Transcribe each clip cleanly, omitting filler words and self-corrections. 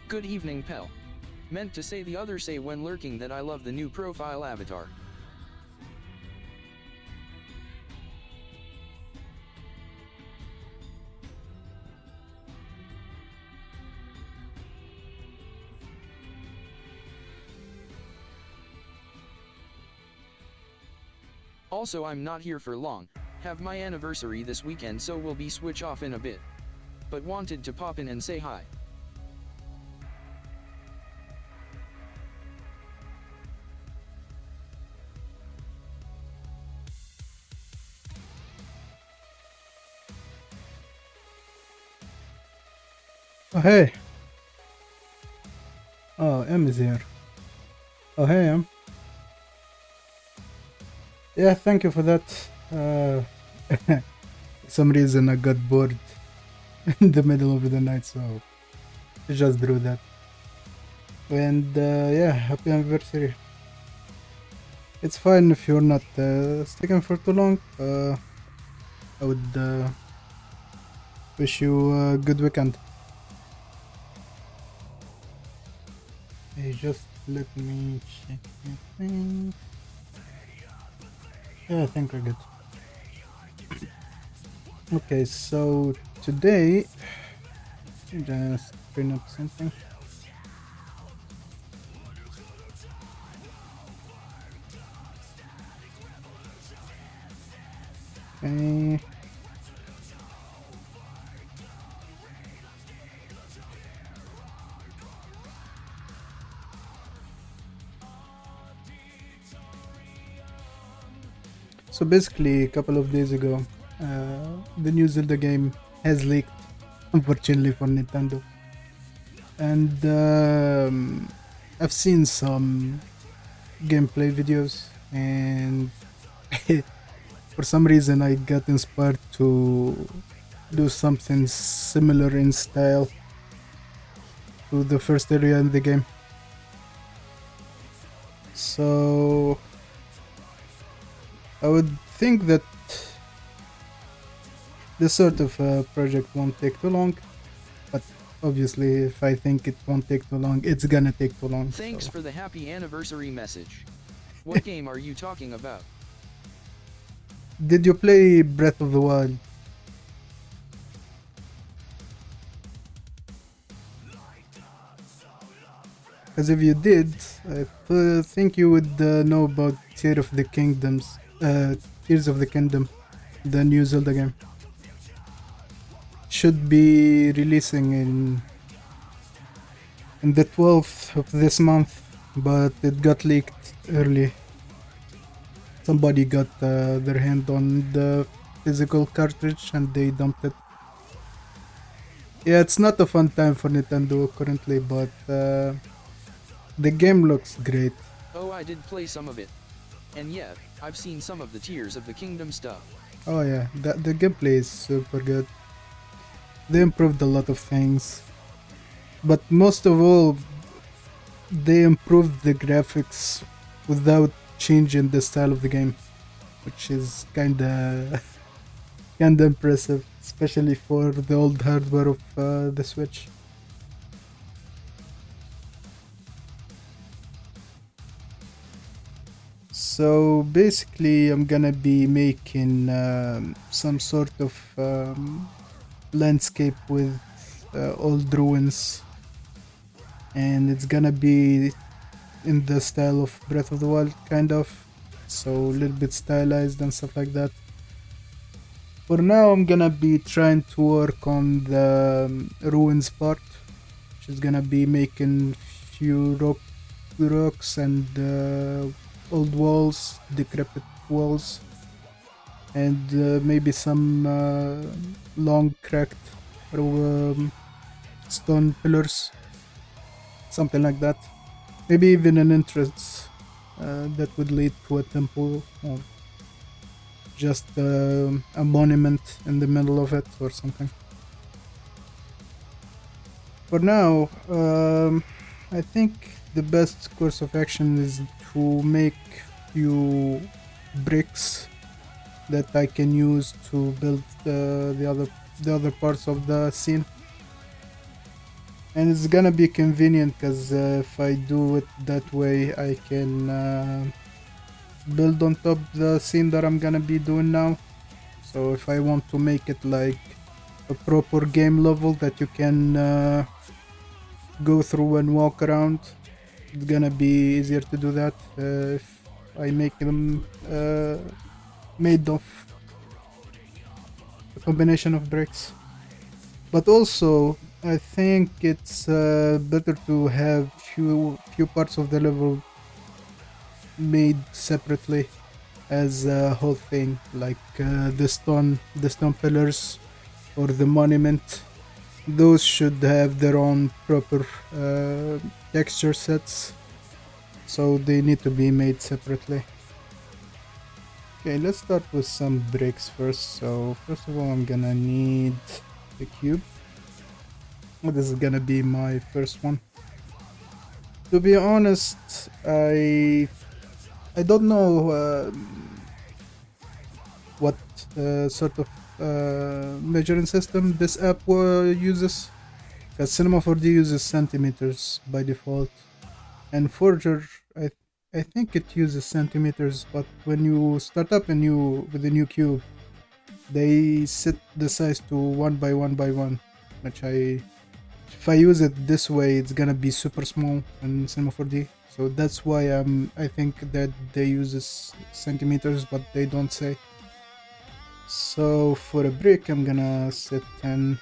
Good evening, Pell. Meant to say the other say when lurking that I love the new profile avatar. Also, I'm not here for long, have my anniversary this weekend, so we'll be switch off in a bit. But wanted to pop in and say hi. Oh, hey. Oh, M is here. Oh, hey, M. Yeah, thank you for that. For some reason I got bored in the middle of the night, so I just drew that. And yeah, happy anniversary. It's fine if you're not sticking for too long. I would wish you a good weekend. Hey, just let me check everything. Yeah, I think we're good. Okay, so today, just bring up something. Okay. So basically, a couple of days ago, the new Zelda game has leaked, unfortunately for Nintendo. And I've seen some gameplay videos, and for some reason I got inspired to do something similar in style to the first area in the game. So I would think that this sort of project won't take too long, but obviously if I think it won't take too long, it's gonna take too long. Thanks so. for the happy anniversary message. What game are you talking about? Did you play Breath of the Wild? Because if you did, I think you would know about Tears of the Kingdom, the new Zelda game. Should be releasing in the 12th of this month, but it got leaked early. Somebody got their hand on the physical cartridge and they dumped it. Yeah, it's not a fun time for Nintendo currently, but the game looks great. Oh, I did play some of it. And yeah, I've seen some of the Tears of the Kingdom stuff. Oh yeah, the gameplay is super good. They improved a lot of things, but most of all, they improved the graphics without changing the style of the game, which is kinda kinda impressive, especially for the old hardware of the Switch. So basically, I'm gonna be making some sort of landscape with old ruins, and it's gonna be in the style of Breath of the Wild, kind of, so a little bit stylized and stuff like that. For now, I'm gonna be trying to work on the ruins part, which is gonna be making few rocks and old walls, decrepit walls, and maybe some long cracked stone pillars, something like that. Maybe even an entrance that would lead to a temple, or just a monument in the middle of it or something. For now, I think the best course of action is to make few bricks that I can use to build the other parts of the scene. And it's gonna be convenient because if I do it that way, I can build on top the scene that I'm gonna be doing now. So if I want to make it like a proper game level that you can go through and walk around, it's gonna be easier to do that if I make them made of a combination of bricks. But also, I think it's better to have few parts of the level made separately as a whole thing, like the stone pillars or the monument. Those should have their own proper texture sets, so they need to be made separately. Okay, let's start with some bricks first. So first of all, I'm gonna need the cube. This is gonna be my first one. To be honest, I don't know what sort of measuring system this app uses, because Cinema 4D uses centimeters by default, and Forger, I I think it uses centimeters, but when you start up with a new cube, they set the size to 1 by 1 by 1, which if I use it this way, it's gonna be super small in Cinema 4D. So that's why I think that they use centimeters, but they don't say. So for a brick, I'm gonna set 10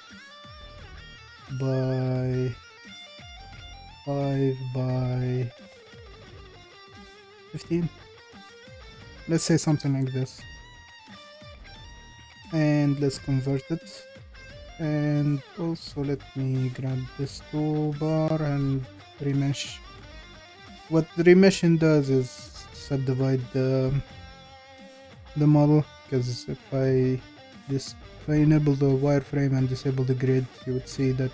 by 5 by 15. Let's say something like this. And let's convert it. And also let me grab this toolbar and remesh. What remeshing does is subdivide the model, because if I enable the wireframe and disable the grid, you would see that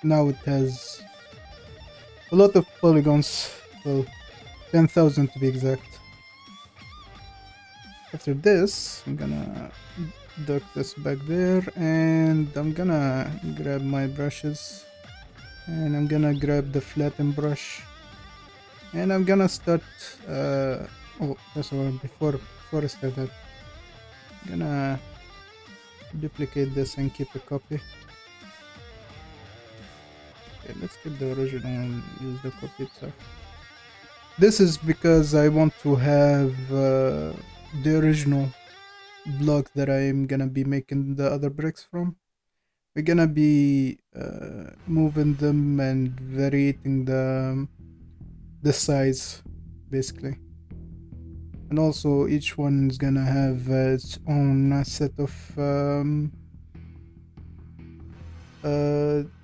now it has a lot of polygons, well, 10,000 to be exact. After this, I'm gonna duck this back there, and I'm gonna grab my brushes, and I'm gonna grab the flatten brush, and I'm gonna start oh, first of all, before I start that, I'm gonna duplicate this and keep a copy. Okay, let's keep the original and use the copy itself. This is because I want to have the original block that I'm gonna be making the other bricks from. We're gonna be moving them and varying the size, basically. And also each one is gonna have its own set of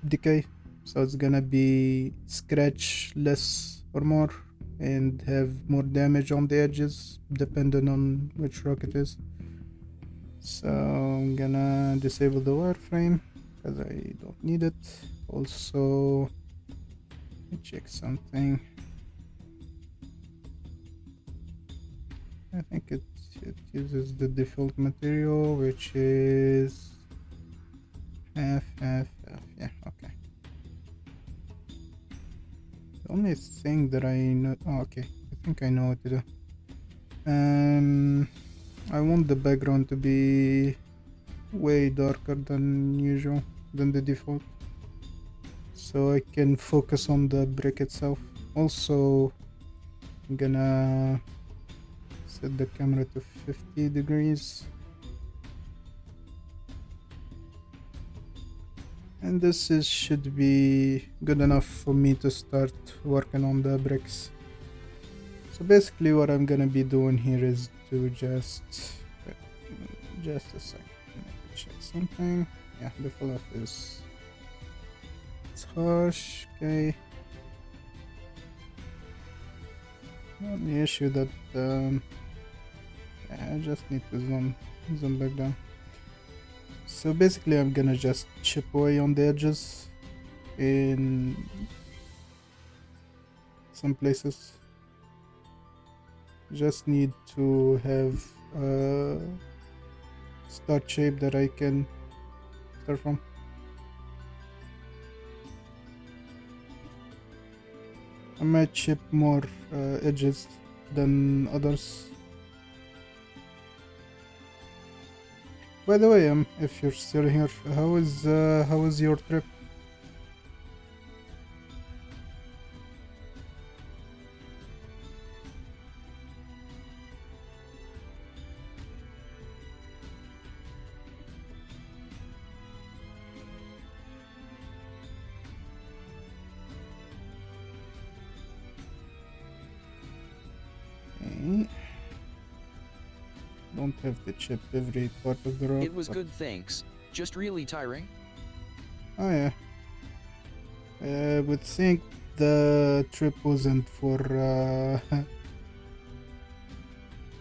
decay. So it's gonna be scratch less or more and have more damage on the edges depending on which rock it is. So I'm gonna disable the wireframe because I don't need it. Also, let me check something. I think it uses the default material, which is half. Yeah, okay. The only thing that I know. Oh, okay. I think I know what to do. I want the background to be way darker than usual, than the default, so I can focus on the brick itself. Also, I'm gonna set the camera to 50 degrees. And this should be good enough for me to start working on the bricks. So basically what I'm gonna be doing here is to just a sec. Check something. Yeah, the fluff is it's harsh. Okay. Not the issue that I just need to zoom back down. So basically I'm gonna just chip away on the edges in some places. Just need to have a start shape that I can start from. I might chip more edges than others. By the way, if you're still here, how is your trip? Okay. Don't have to chip every part of the rock. It was good, thanks. Just really tiring. Oh yeah. I would think the trip wasn't for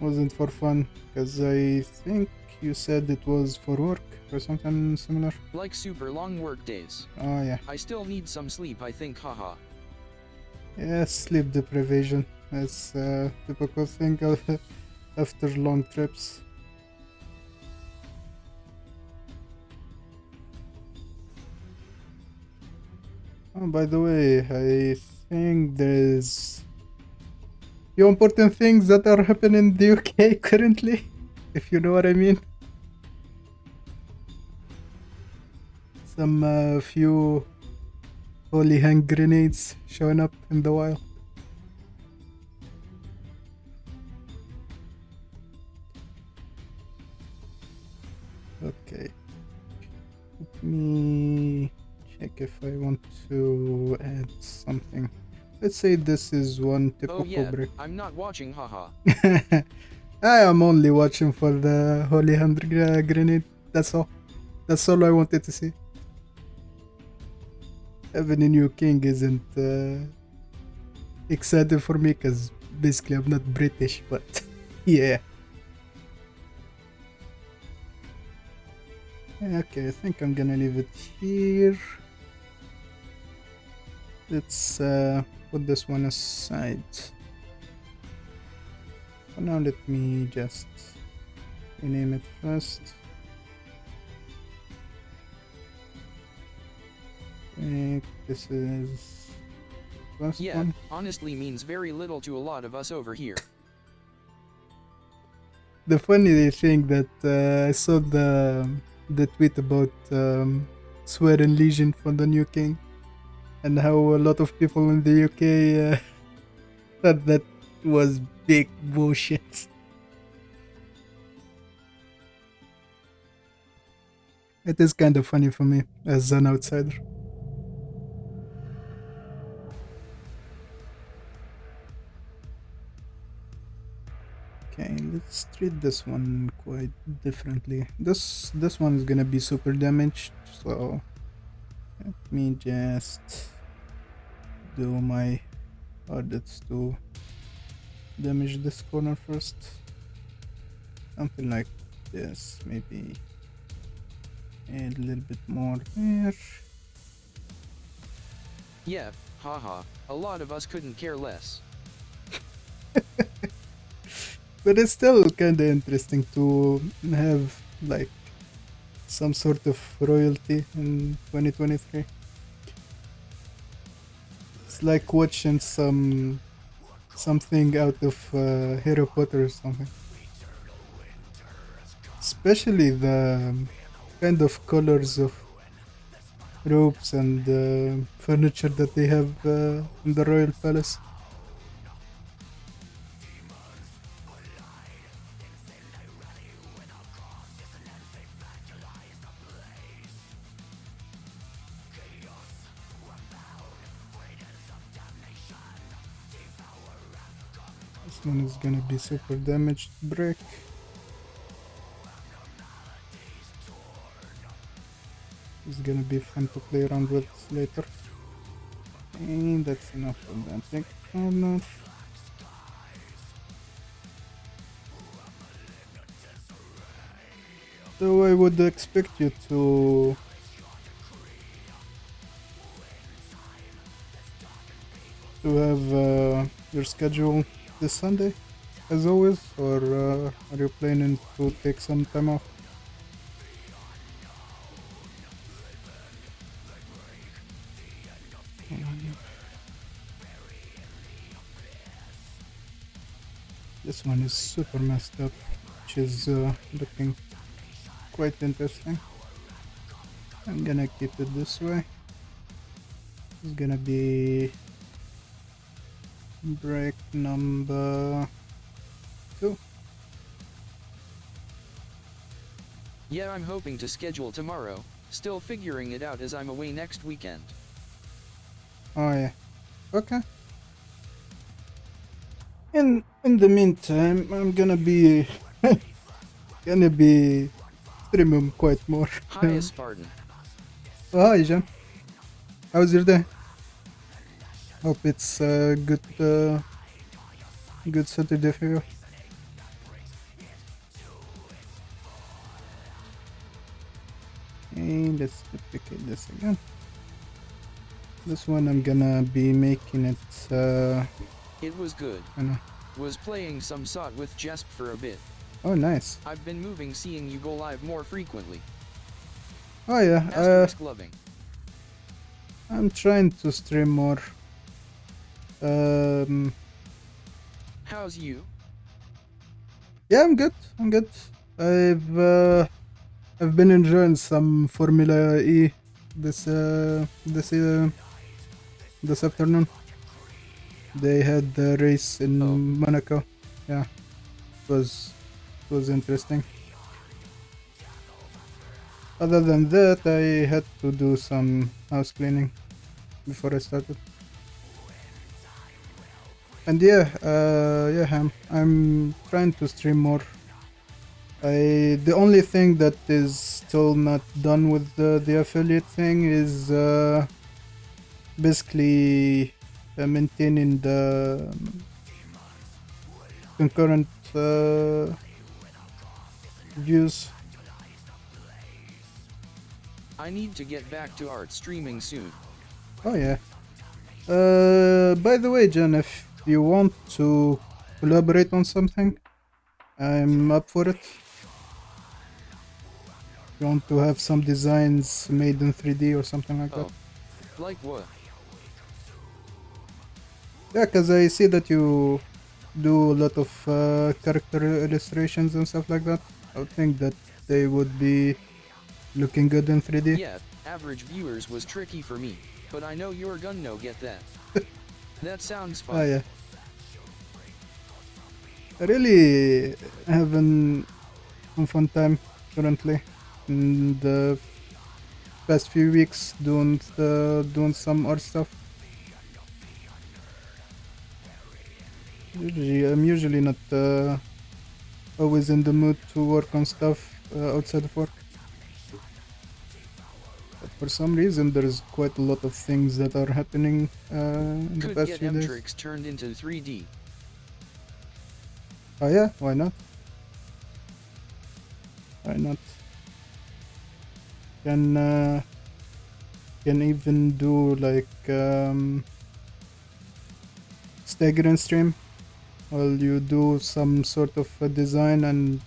wasn't for fun, because I think you said it was for work or something similar. Like super long work days. Oh yeah. I still need some sleep, I think, haha. Yeah, sleep deprivation. That's a typical thing after long trips. Oh, by the way, I think there's few important things that are happening in the UK currently, if you know what I mean. Some few holy hand grenades showing up in the wild. Okay. Let me check if I want to add something. Let's say this is one typical Oh yeah, brick. I'm not watching, haha. I am only watching for the holy hand grenade. That's all. That's all I wanted to see. Having a new king isn't exciting for me because basically I'm not British, but yeah. Okay, I think I'm gonna leave it here. Let's put this one aside. For now, let me just rename it first. I think this is the first Yeah, one. honestly means very little to a lot of us over here. The funny thing that I saw the tweet about Swearing Legion for the new king, and how a lot of people in the UK thought that was big bullshit. It is kind of funny for me as an outsider. Okay, let's treat this one quite differently. This one is gonna be super damaged, so let me just do my hardest to damage this corner first. Something like this, maybe add a little bit more there. Yeah, haha, a lot of us couldn't care less. But it's still kinda interesting to have like some sort of royalty in 2023. It's like watching something out of Harry Potter or something. Especially the kind of colors of robes and furniture that they have in the royal palace. This one is gonna be super damaged brick. It's gonna be fun to play around with later. And that's enough of that brick corner. So I would expect you to have your schedule this Sunday, as always, or are you planning to take some time off? This one is super messed up, which is looking quite interesting. I'm gonna keep it this way. It's gonna be break number 2. Yeah, I'm hoping to schedule tomorrow, still figuring it out as I'm away next weekend. Oh yeah, okay. In the meantime, I'm gonna be streaming quite more. Hi, Spartan. Oh, hi, Jen. How's your day? Hope it's good Saturday for you. And let's duplicate this again. This one I'm gonna be making it. It was good. I know. Was playing some SOT with Jesp for a bit. Oh, nice. I've been moving seeing you go live more frequently. Oh yeah. Asterisk loving. I'm trying to stream more. How's you? Yeah, I'm good. I'm good. I've been enjoying some Formula E this afternoon. They had the race in Monaco. Yeah, it was interesting. Other than that, I had to do some house cleaning before I started. And yeah, I'm trying to stream more. The only thing that is still not done with the affiliate thing is basically maintaining the concurrent views. I need to get back to art streaming soon. Oh yeah. By the way, Jen, if you want to collaborate on something, I'm up for it. You want to have some designs made in 3D or something like that? Like what? Yeah, because I see that you do a lot of character illustrations and stuff like that. I would think that they would be looking good in 3D. Yeah, average viewers was tricky for me, but I know you're gonna get that. That sounds fun. Oh yeah. I really having a fun time currently. In the past few weeks doing some art stuff. I'm usually not always in the mood to work on stuff outside of work. But for some reason, there's quite a lot of things that are happening in the past few days. Could get turned into 3D. Oh yeah, why not? Why not? Can even do like stagger and stream while you do some sort of a design and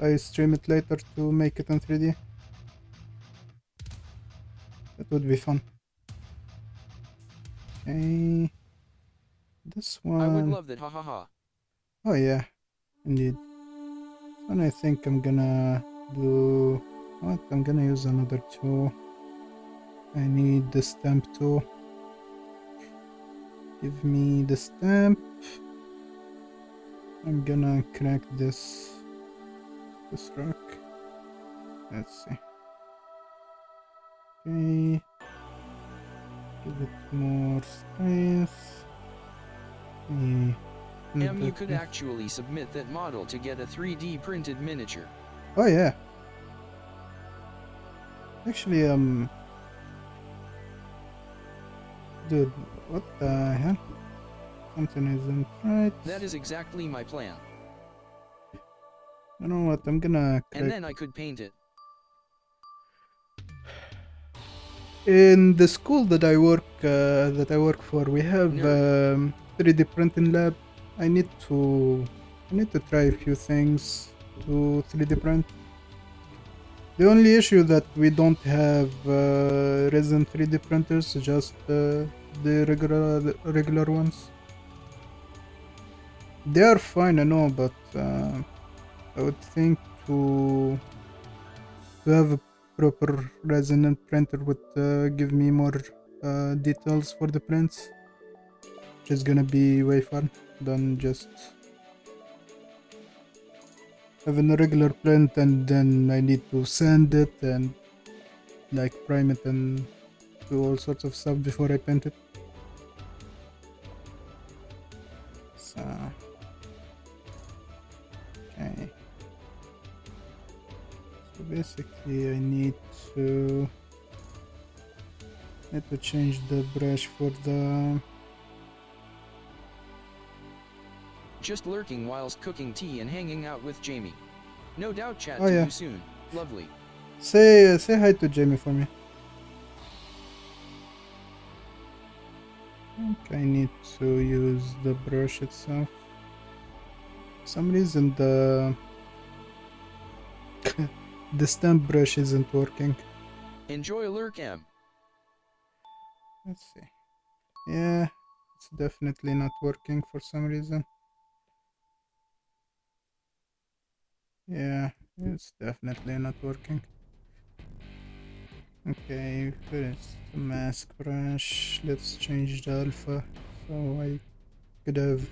I stream it later to make it in 3D. That would be fun. Okay. This one. I would love that, hahaha. Oh yeah, indeed. And I think I'm gonna do what? I'm gonna use another tool. I need the stamp tool. Give me the stamp. I'm gonna crack this rock. Let's see. Okay. Give it more strength. You could actually submit that model to get a 3D printed miniature. Oh yeah. Actually, dude, what the hell? Something isn't right. That is exactly my plan. You know what? I'm gonna And then I could paint it. In the school that I work for, we have 3D printing lab. I need to try a few things to 3D print. The only issue that we don't have resin 3D printers, just the regular ones. They are fine, I know, but I would think to have a proper resonant printer would give me more details for the prints, which is gonna be way fun than just having a regular print and then I need to sand it and like prime it and do all sorts of stuff before I paint it. So, okay. So basically I need to change the brush for the... Just lurking whilst cooking tea and hanging out with Jamie. No doubt chat Oh to yeah. you soon. Lovely. Say hi to Jamie for me. I need to use the brush itself. For some reason the the stamp brush isn't working. Enjoy lurk M. Let's see. Yeah, it's definitely not working for some reason. Yeah, it's definitely not working. Okay, first the mask brush. Let's change the alpha so I could have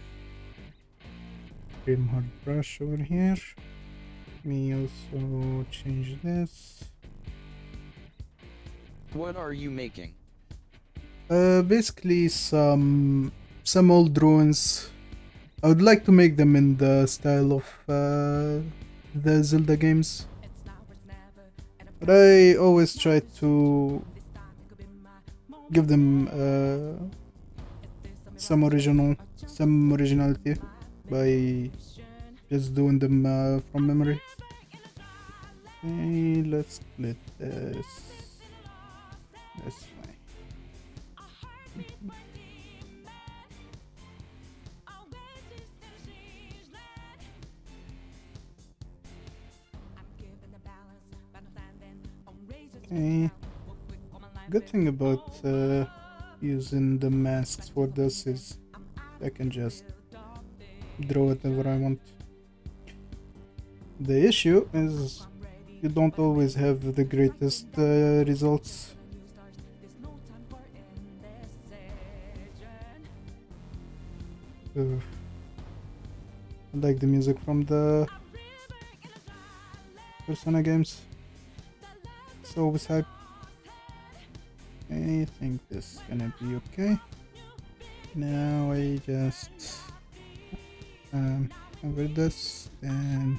trim hard brush over here. Me also change this. What are you making? Basically some old ruins. I would like to make them in the style of the Zelda games, but I always try to give them some originality by just doing them from memory. Okay, let's split this way. Okay. Good thing about using the masks for this is I can just draw whatever I want. The issue is you don't always have the greatest results. I like the music from the Persona games. It's always hype. I think this is gonna be okay. Now I just cover this and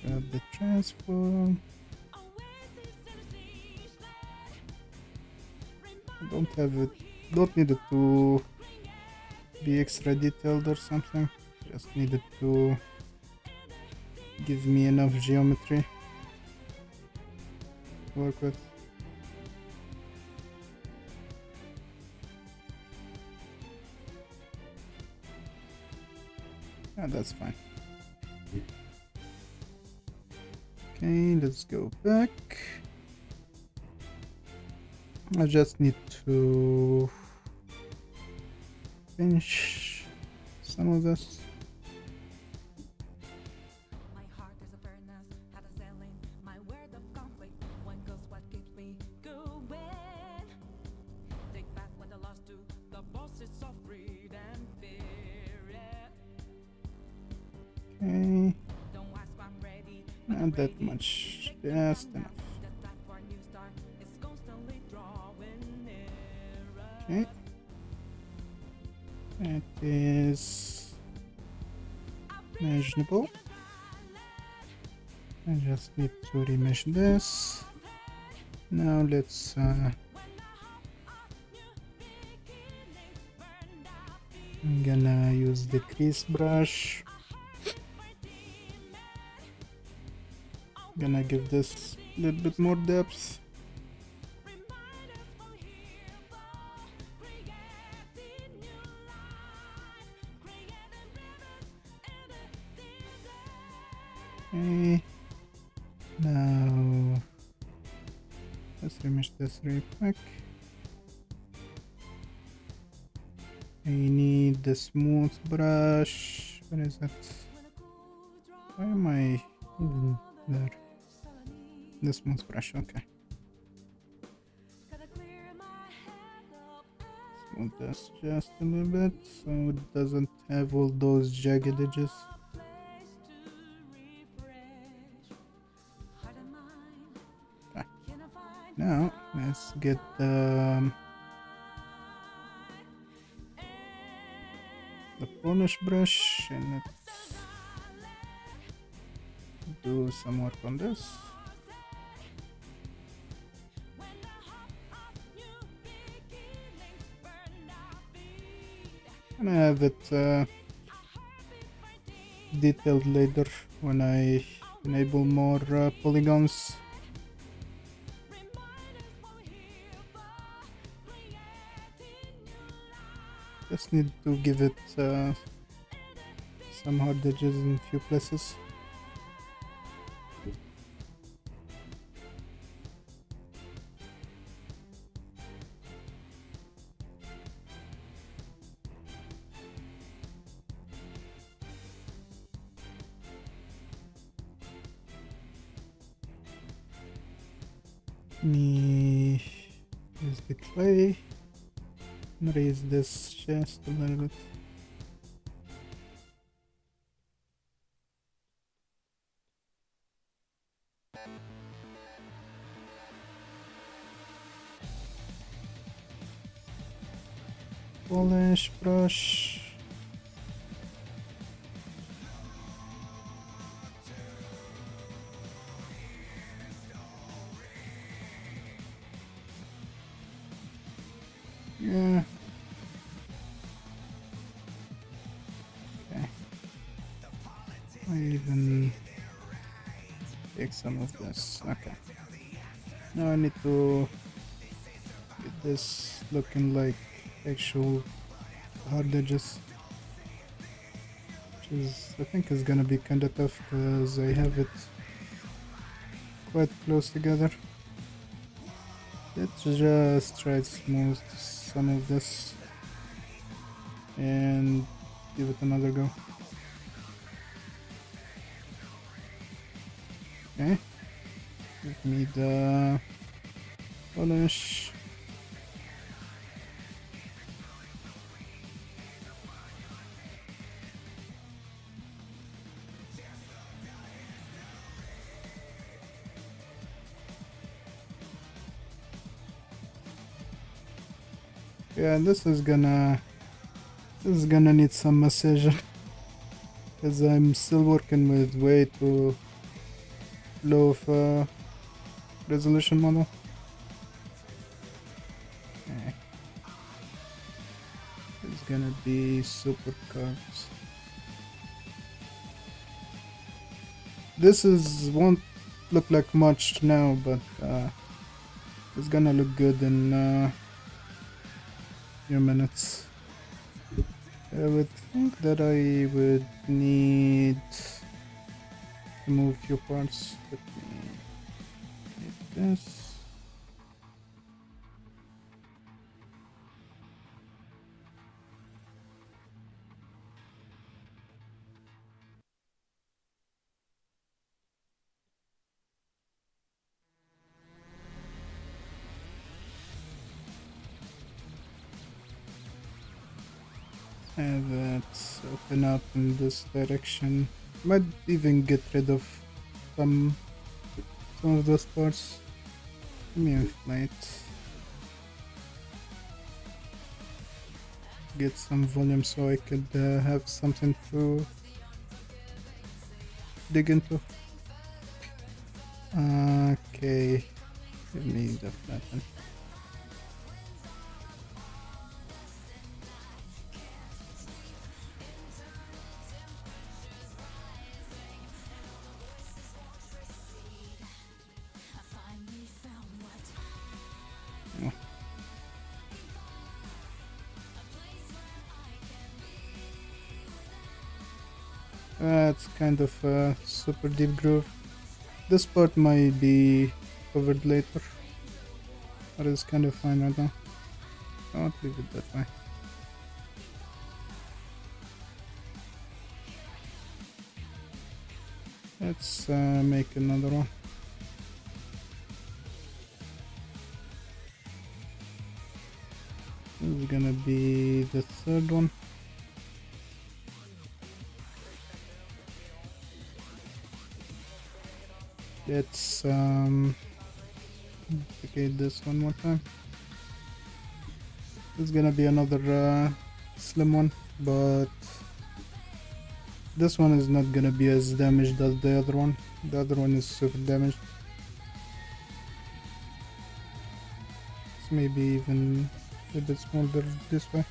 grab the transform. Don't need it to be extra detailed or something. Just need it to give me enough geometry to work with. Yeah, that's fine. Okay, let's go back. I just need to finish some of this. Okay, not that much, just enough. Okay, that is manageable. I just need to remesh this. Now let's I'm gonna use the crease brush. Gonna give this a little bit more depth. Okay, now let's remesh this real quick. I need the smooth brush. Where is it? Why am I even there? The smooth brush, okay. Smooth this just a little bit so it doesn't have all those jagged edges. Okay. Now let's get the polish brush and let's do some work on this. And I have it detailed later when I enable more polygons. Just need to give it some hard edges in a few places. Me use the clay and raise this just a little bit. Polish brush. Yeah. Okay. I even take some of this. Okay. Now I need to get this looking like actual hard edges, which is I think is gonna be kinda tough because I have it quite close together. Let's just try to smooth some of this and give it another go. Okay, give me the polish. Yeah, this is gonna need some massage because I'm still working with way too low of resolution model. Okay. It's gonna be super curved. This won't look like much now, but it's gonna look good in few minutes. I would think that I would need to move a few parts. Let me make this. Have it open up in this direction. Might even get rid of some of those parts. Let me inflate. Get some volume so I could have something to dig into. Okay, give me the flatten. It's kind of a super deep groove. This part might be covered later, but it's kind of fine right now. I'll leave it that way. Let's make another one. This is gonna be the third one. Let's duplicate this one more time. It's gonna be another slim one, but this one is not gonna be as damaged as the other one. The other one is super damaged. It's maybe even a bit smaller this way.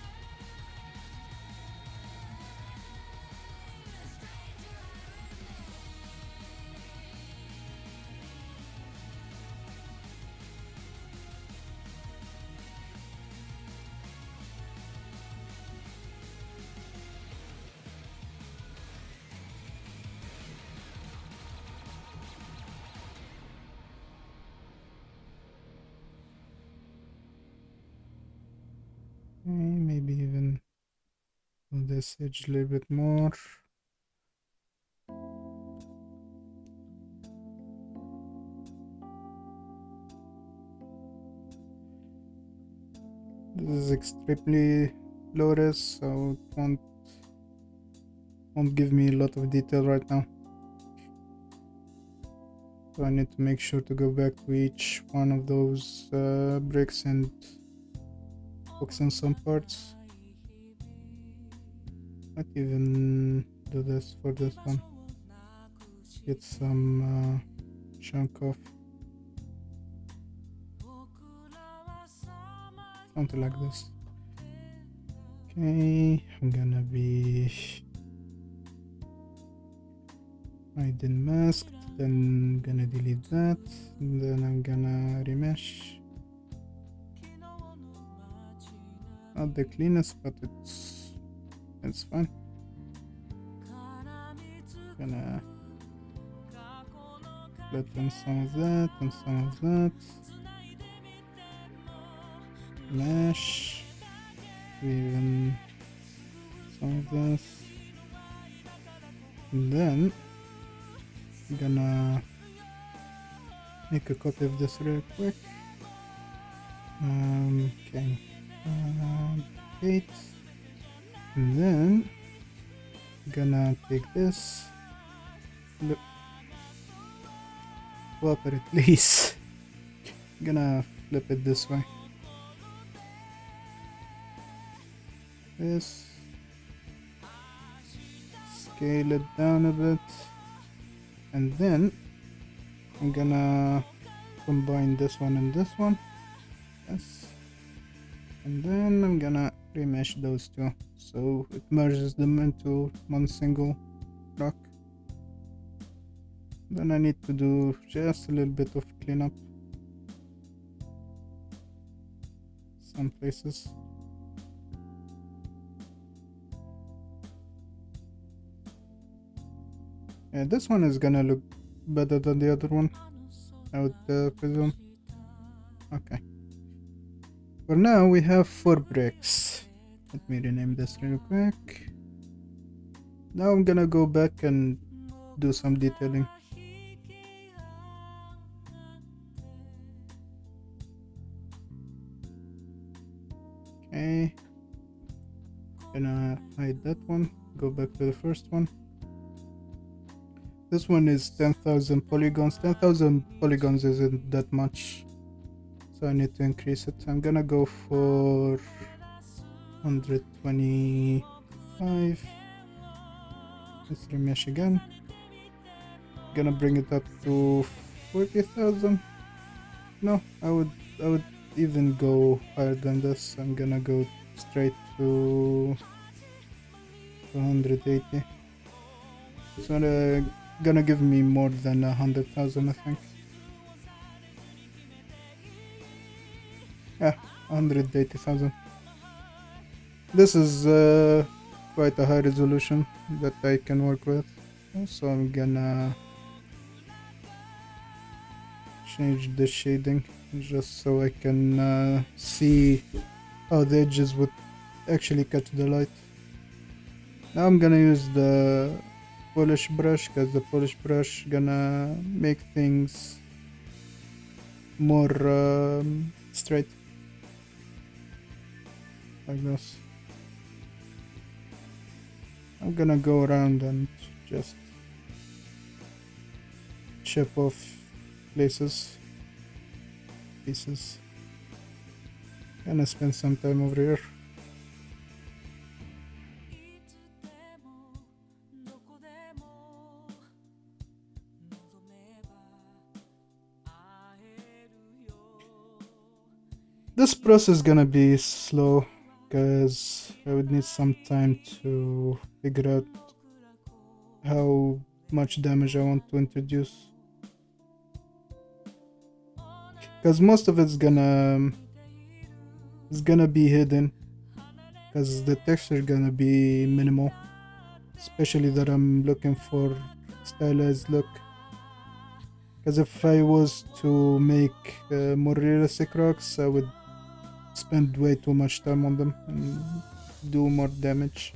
Maybe even on this edge a little bit more. This is extremely low res, so it won't give me a lot of detail right now. So I need to make sure to go back to each one of those bricks and focus on some parts. Might even do this for this one. Get some chunk off. Something like this. Okay, I'm gonna be hidden masked, then gonna delete that, and then I'm gonna remesh. Not the cleanest, but it's fine. Gonna flatten some of that and some of that. Mesh, even some of this, and then I'm gonna make a copy of this real quick. Okay, 8, and then I'm gonna take this. Look, cooperate, please. I'm gonna flip it this way. This, scale it down a bit, and then I'm gonna combine this one and this one. Yes, and then I'm gonna remesh those two so it merges them into one single block. Then I need to do just a little bit of cleanup some places. Yeah, this one is gonna look better than the other one, I would presume. Okay. For now, we have 4 bricks. Let me rename this real quick. Now I'm gonna go back and do some detailing. Okay. Gonna hide that one. Go back to the first one. This one is 10,000 polygons. 10,000 polygons isn't that much, so I need to increase it. I'm gonna go for 125. Let's remesh again. Gonna bring it up to 40,000. No, I would even go higher than this. I'm gonna go straight to 180. It's not gonna give me more than 100,000, I think. Yeah, 180,000. This is quite a high resolution that I can work with, so I'm gonna change the shading just so I can see how the edges would actually catch the light. Now I'm gonna use the polish brush, because the polish brush gonna make things more straight, like this. I'm gonna go around and just chip off pieces. Gonna spend some time over here. This process is gonna be slow because I would need some time to figure out how much damage I want to introduce, because most of it's gonna be hidden, because the texture is gonna be minimal, especially that I'm looking for stylized look. Because if I was to make more realistic rocks, I would spend way too much time on them and do more damage.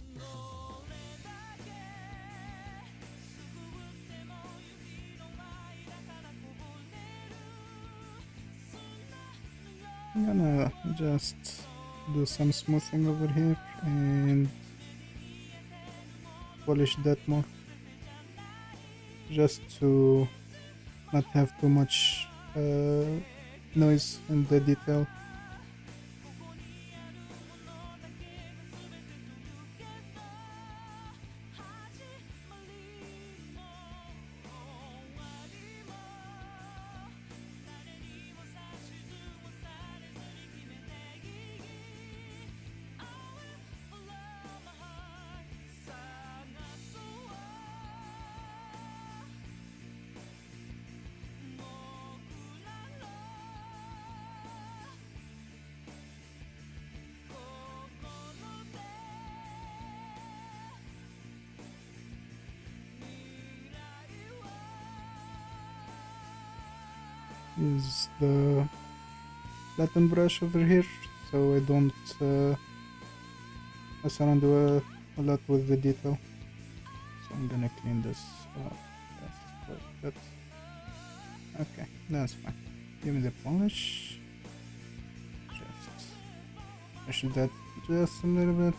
I'm gonna just do some smoothing over here and polish that more, just to not have too much noise in the detail. Use the flatten brush over here so I don't mess around a lot with the detail. So I'm gonna clean this up. That's quite good. Okay, that's fine. Give me the polish. Just push that just a little bit.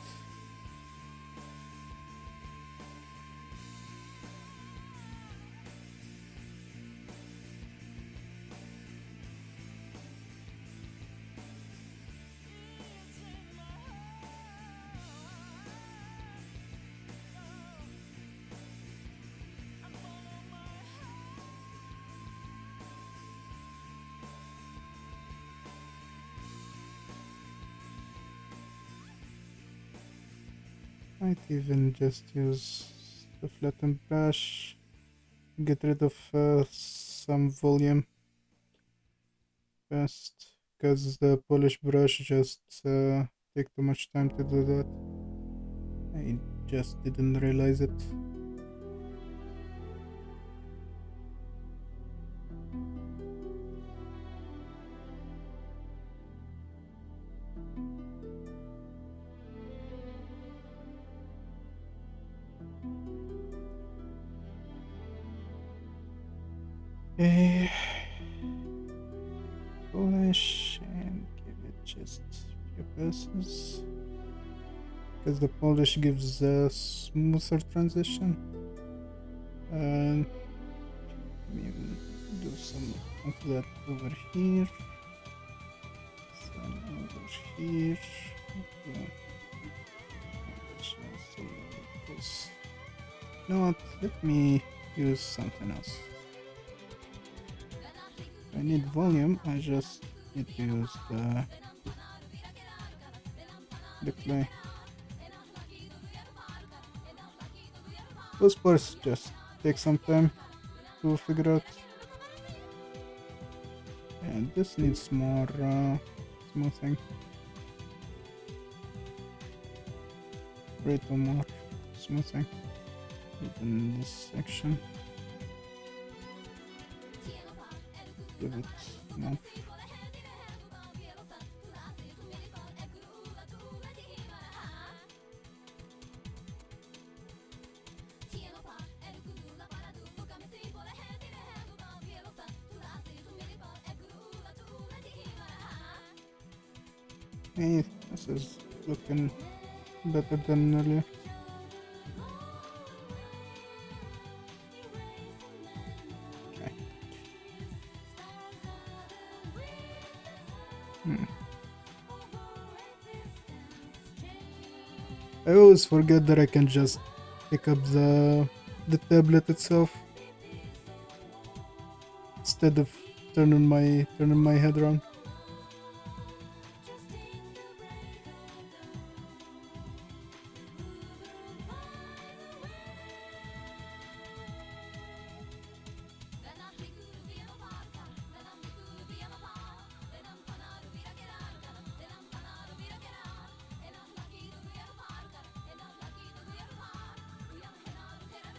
Might even just use the flatten brush, get rid of some volume first, because the polish brush just take too much time to do that. I just didn't realize it. Okay. Polish and give it just a few passes, because the polish gives a smoother transition. And maybe do some of that over here, some over here. You know what? Let me use something else. If I need volume, I just need to use the clay. Those parts just take some time to figure out. And this needs more smoothing. Way too more smoothing. Even this section. Give it more. Hey, this is looking better than earlier. Okay. Hmm. I always forget that I can just pick up the tablet itself instead of turning my head around.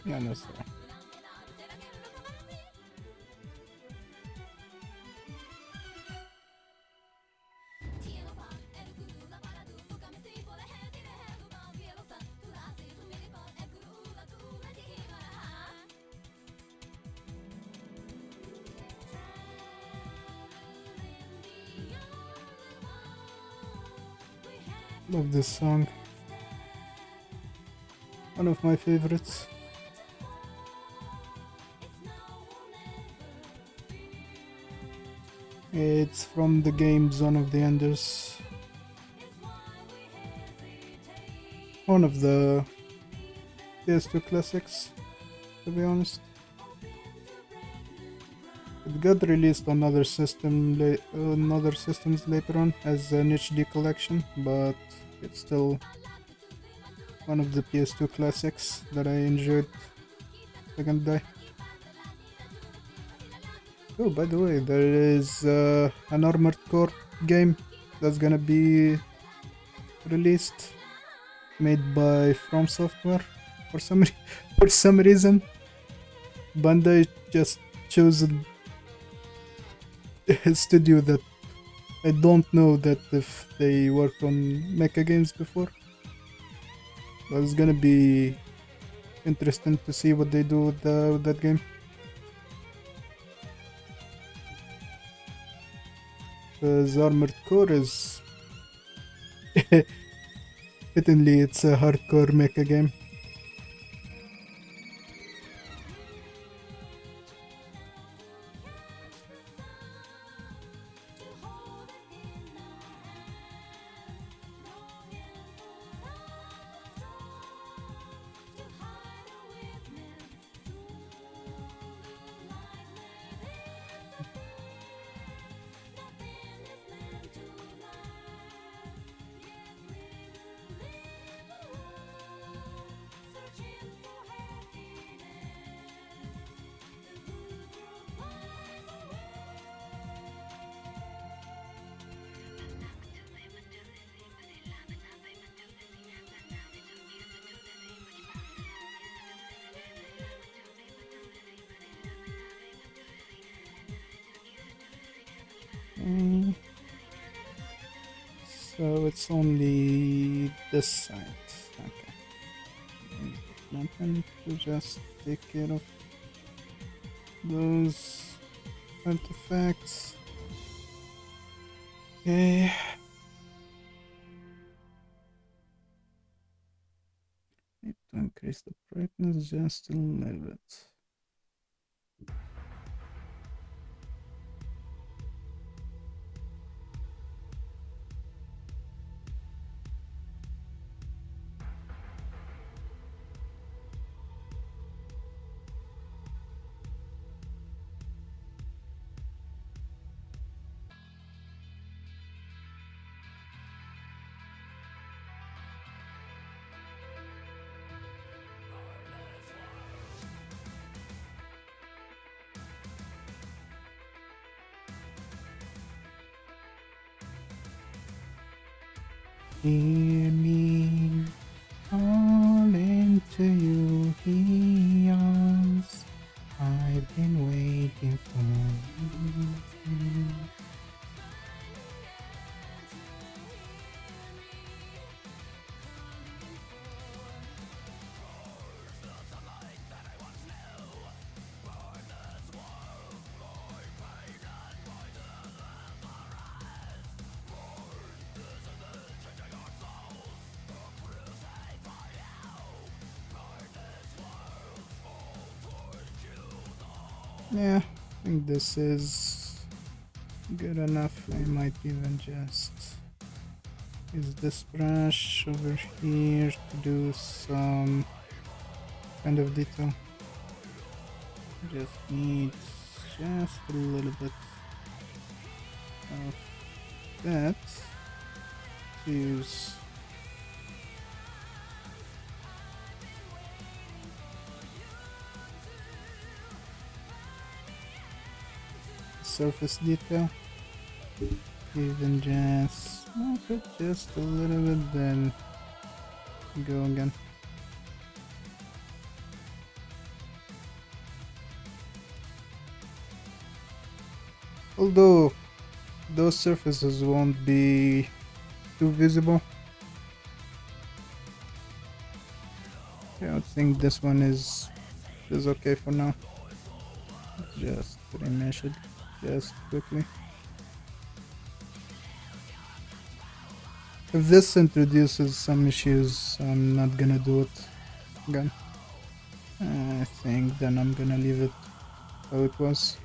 Yeah, no, sir. Love this song. One of my favorites. It's from the game Zone of the Enders. One of the PS2 classics, to be honest. It got released on other systems later on as an HD collection, but it's still one of the PS2 classics that I enjoyed back in the day. Oh, by the way, there is an Armored Core game that's gonna be released, made by From Software. For some for some reason, Bandai just chose a studio that I don't know that if they worked on mecha games before. But it's gonna be interesting to see what they do with that game. Because Armored Core is fittingly it's a hardcore mecha game. Mm, so it's only this side. Okay. Nothing to just take care of those artifacts. Okay. Need to increase the brightness just a little bit. Hear me calling to you, eons. I've been waiting for you. Yeah, I think this is good enough. I might even just use this brush over here to do some kind of detail. Just need just a little bit of that to use. Surface detail. Even just move it just a little bit, then go again. Although those surfaces won't be too visible, yeah, I think this one is okay for now. Just remesh it just quickly. If this introduces some issues, I'm not gonna do it again. I think then I'm gonna leave it how it was.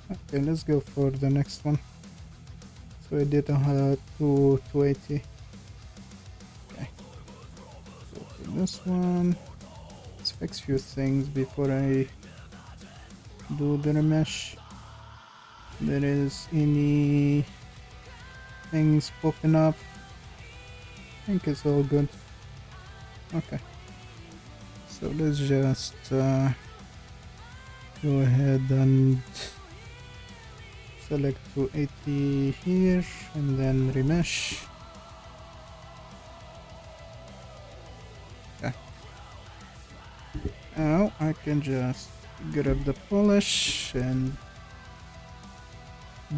Okay, let's go for the next one. So I did 280. Okay, so for this one, let's fix a few things before I do the remesh. There is any things popping up. I think it's all good. Okay, so let's just go ahead and select 280 here and then remesh. Okay. Now I can just grab the polish and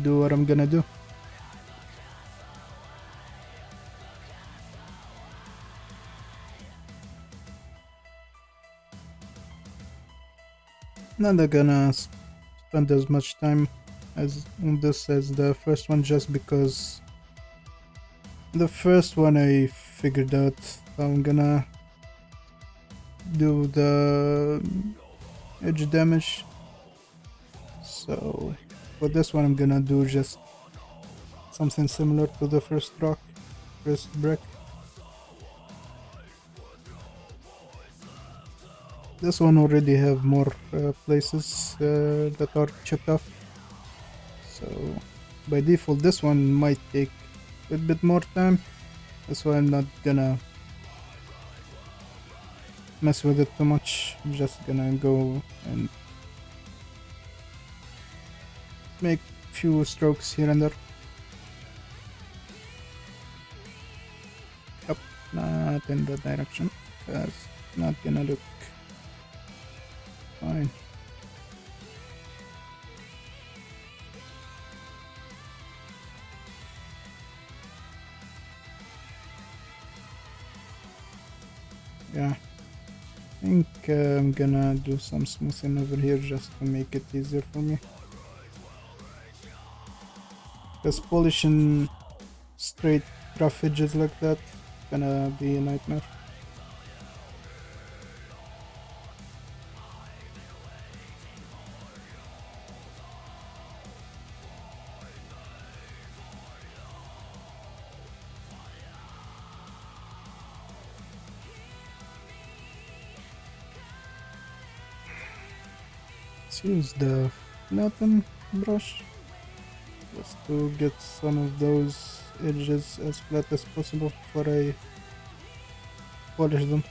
do what I'm gonna do. Not gonna spend as much time as on this as the first one, just because the first one I figured out how I'm gonna do the edge damage. So for this one I'm gonna do just something similar to the first brick. This one already have more places that are chipped off, so by default this one might take a bit more time. That's why I'm not gonna mess with it too much. I'm just gonna go and make few strokes here and there. Yep, not in that direction, cause not gonna look fine. Yeah, I think I'm gonna do some smoothing over here just to make it easier for me. Because polishing straight rough edges like that gonna be a nightmare. Let's use the flatten brush just to get some of those edges as flat as possible before I polish them.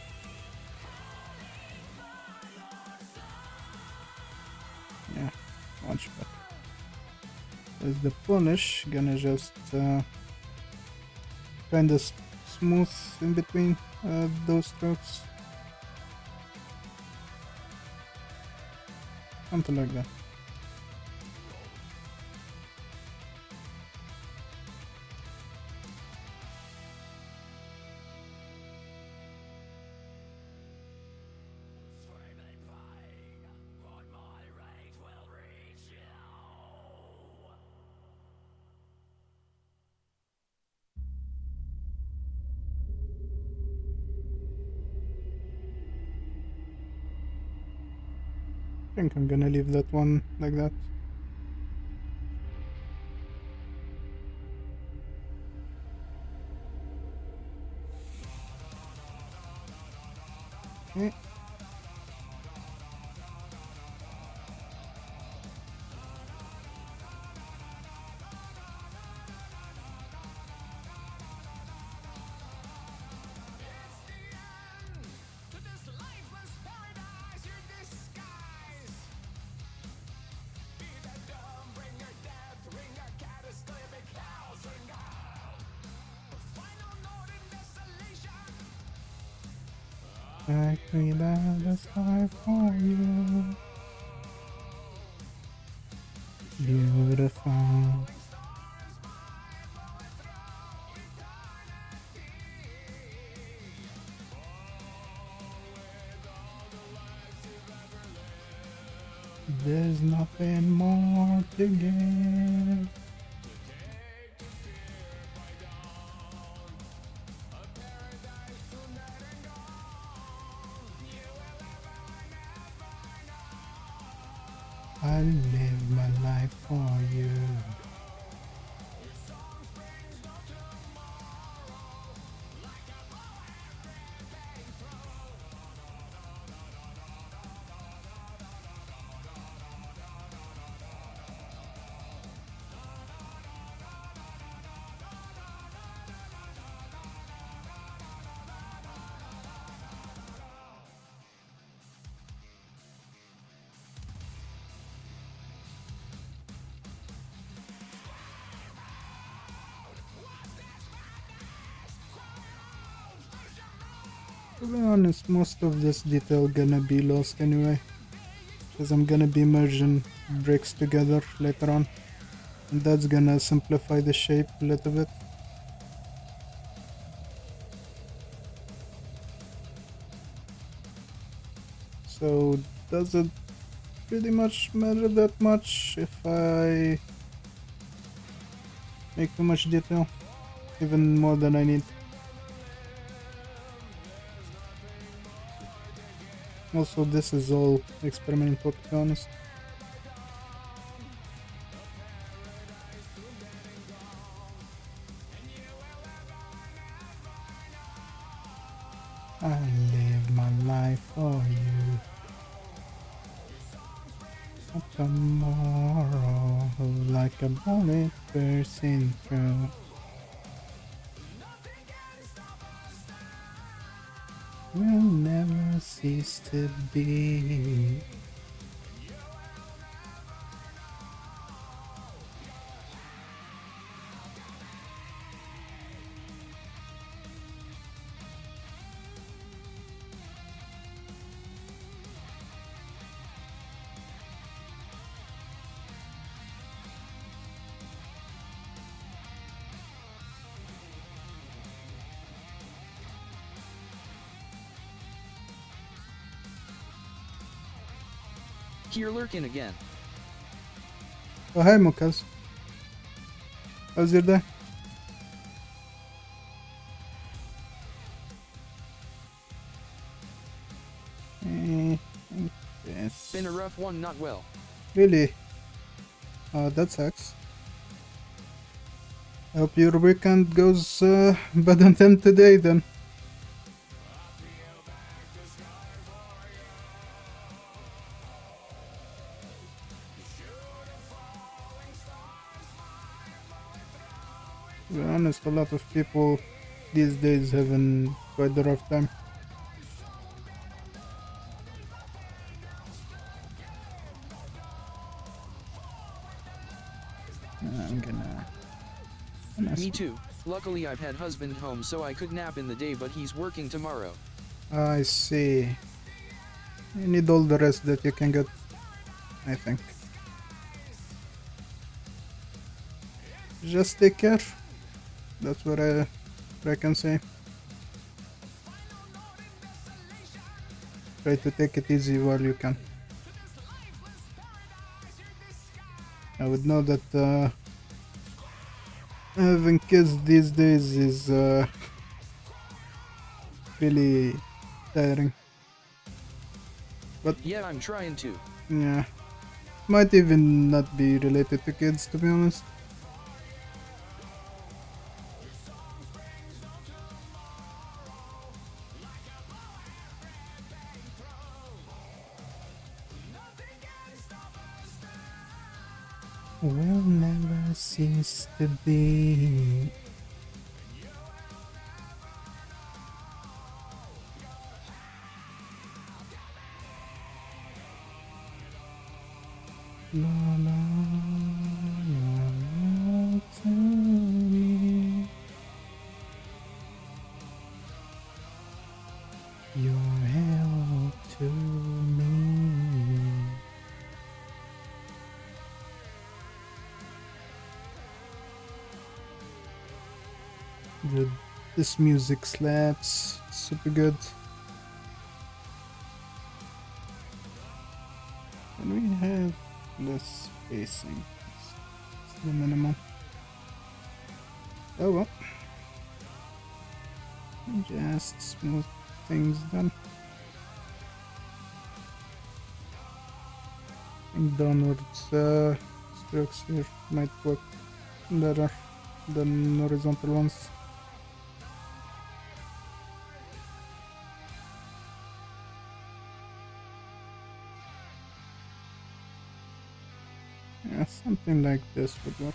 Yeah, much better. With the polish, gonna just kind of smooth in between those strokes. Something like that. think I'm gonna leave that one like that. Okay. I clean out the sky for you. Beautiful. There's nothing more to give. I live my life for you. To be honest, most of this detail gonna be lost anyway, because I'm gonna be merging bricks together later on, and that's gonna simplify the shape a little bit. So does it pretty much matter that much if I make too much detail? Even more than I need. Also, this is all experimental, to be honest. I live my life for you. Tomorrow, like a bullet bursting through. Will never cease to be. Here lurking again. Oh, hi, Mukaz. How's your day? Yes. Been a rough one, not well. Really? That sucks. I hope your weekend goes better than them today then. To be honest, a lot of people these days having quite a rough time. I'm gonna Me too. Luckily I've had husband home so I could nap in the day, but he's working tomorrow. I see. You need all the rest that you can get, I think. Just take care. That's what I can say. Try to take it easy while you can. I would know that having kids these days is really tiring. But yeah, I'm trying to. Yeah. Might even not be related to kids, to be honest. Will never cease to be. La, la, la, la, to me. You're hell to me. Dude, this music slaps. Super good. And we have less spacing. It's the minimum. Oh well. Just smooth things done. And downwards strokes here might work better than horizontal ones. Yeah, something like this would work.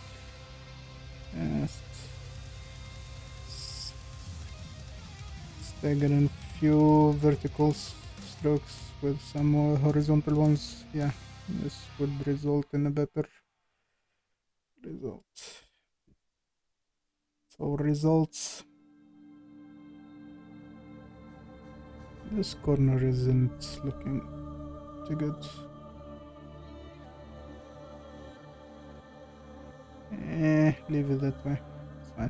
Just stagger in few vertical strokes with some more horizontal ones. Yeah, this would result in a better result. So results. This corner isn't looking too good. Leave it that way. It's fine.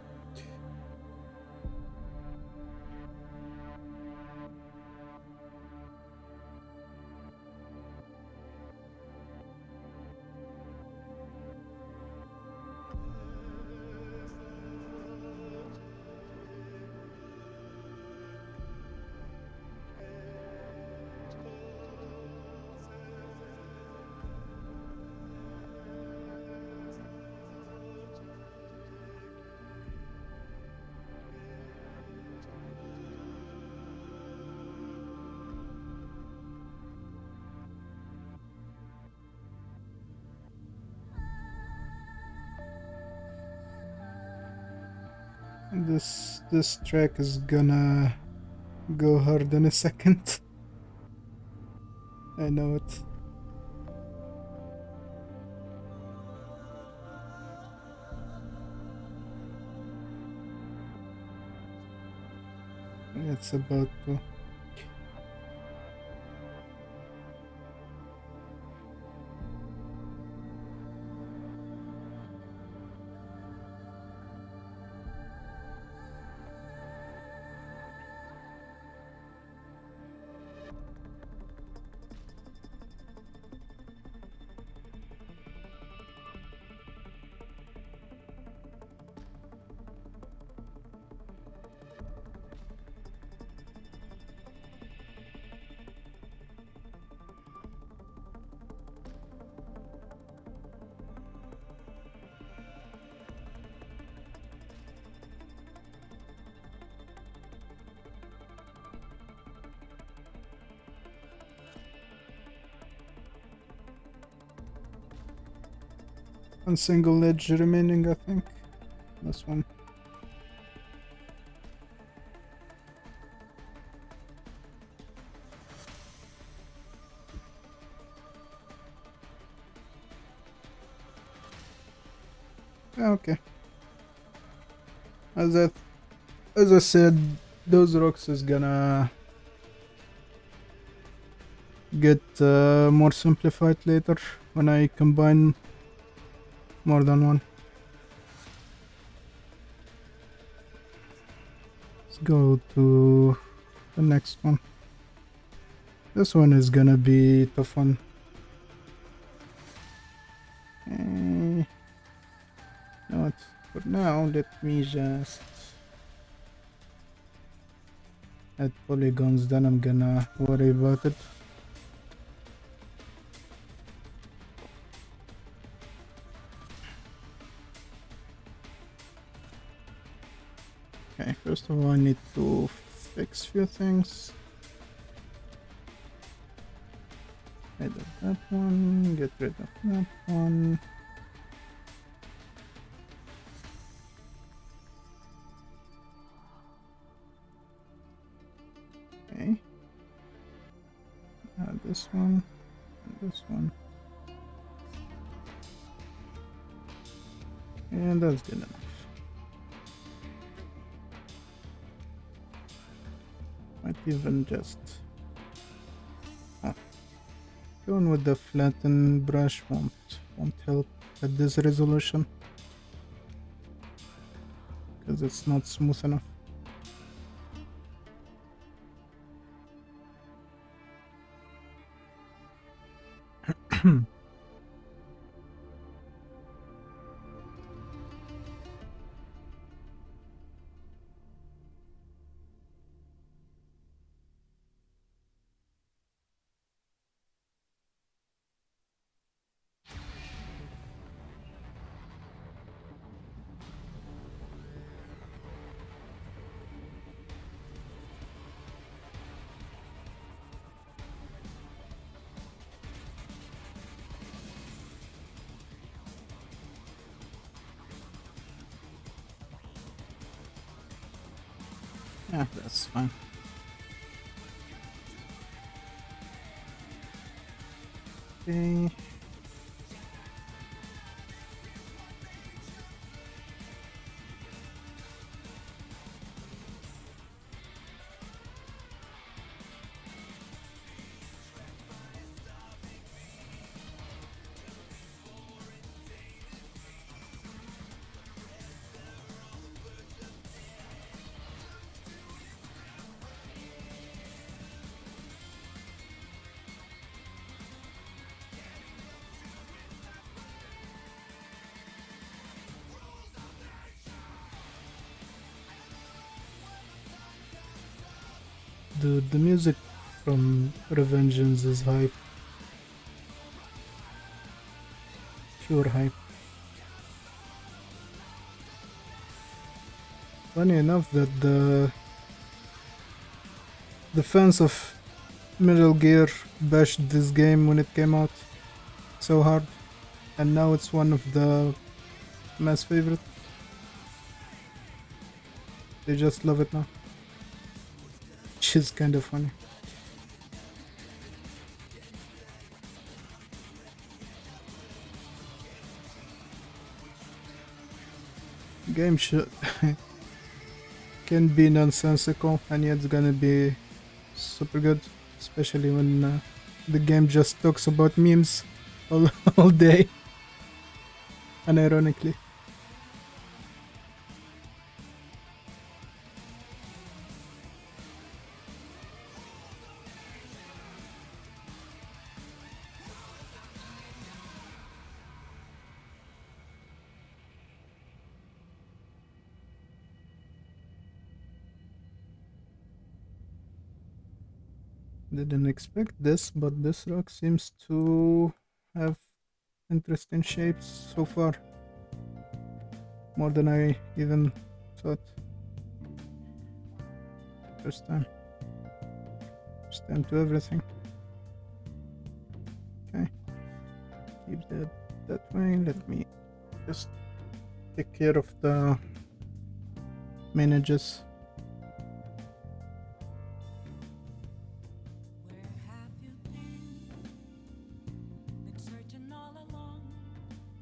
This track is gonna go hard in a second. I know it. It's about to. One single edge remaining, I think. This one. Okay. As I said, those rocks is gonna get more simplified later when I combine more than one. Let's go to the next one. This one is gonna be tough one. You know what? For now, let me just add polygons, then I'm gonna worry about it. Okay, first of all, I need to fix few things. Get rid of that one, get rid of that one. Okay. This one, and this one. And that's good enough. Might even just... going with the flattened brush won't help at this resolution, because it's not smooth enough. Yeah, that's fine. Okay. The music from Revengeance is hype. Pure hype. Funny enough that the fans of Metal Gear bashed this game when it came out so hard, and now it's one of the mass favorite. They just love it now, which is kind of funny. Game should can be nonsensical, and yet it's gonna be super good, especially when the game just talks about memes all day, unironically. Didn't expect this, but this rock seems to have interesting shapes so far. More than I even thought. First time. First time to everything. Okay. Keep that way. Let me just take care of the main edges.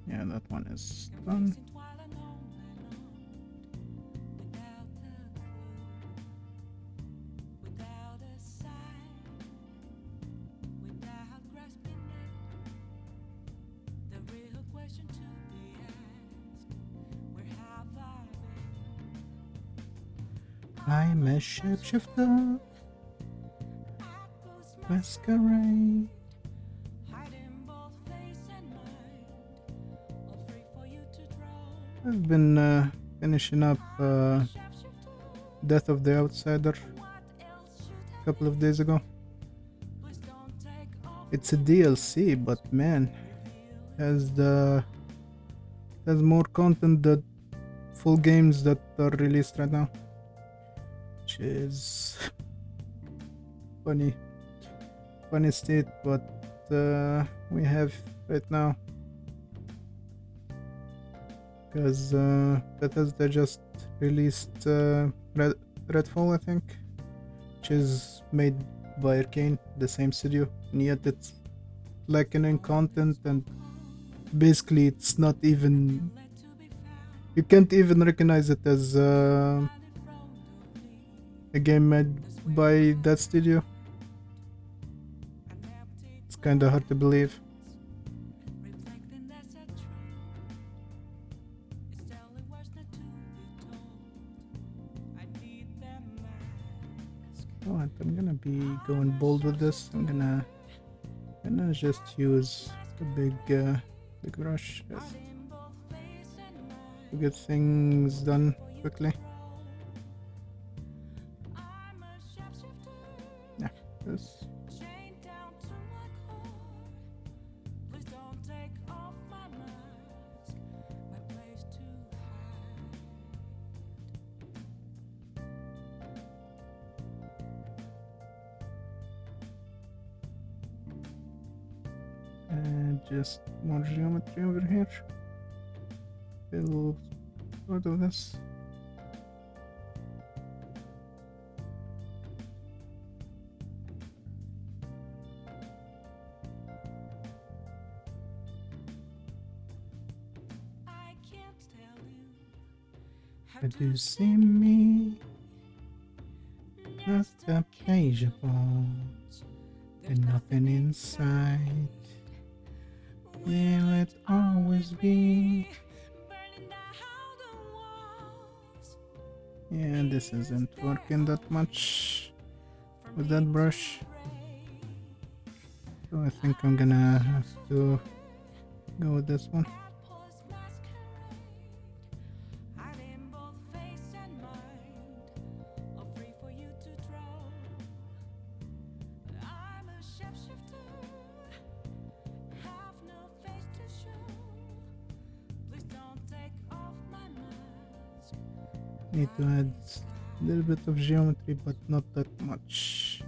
Yeah, that one is done. I'm a shapeshifter, masquerade. I've been finishing up Death of the Outsider a couple of days ago. It's a DLC, but man, has more content than full games that are released right now. is funny state what we have right now, because Bethesda just released Redfall, I think, which is made by Arcane, the same studio, and yet it's lacking in content, and basically it's not even, you can't even recognize it as a game made by that studio. It's kinda hard to believe. Alright, I'm gonna be going bold with this. I'm gonna just use the big brush just to get things done quickly. Yeah, this. And just more geometry over here. Fill sort of this. But you see me as a page upon and nothing inside. Will it always be? Yeah, this isn't working that much with that brush, so I think I'm gonna have to go with this one. Need to add a little bit of geometry, but not that much.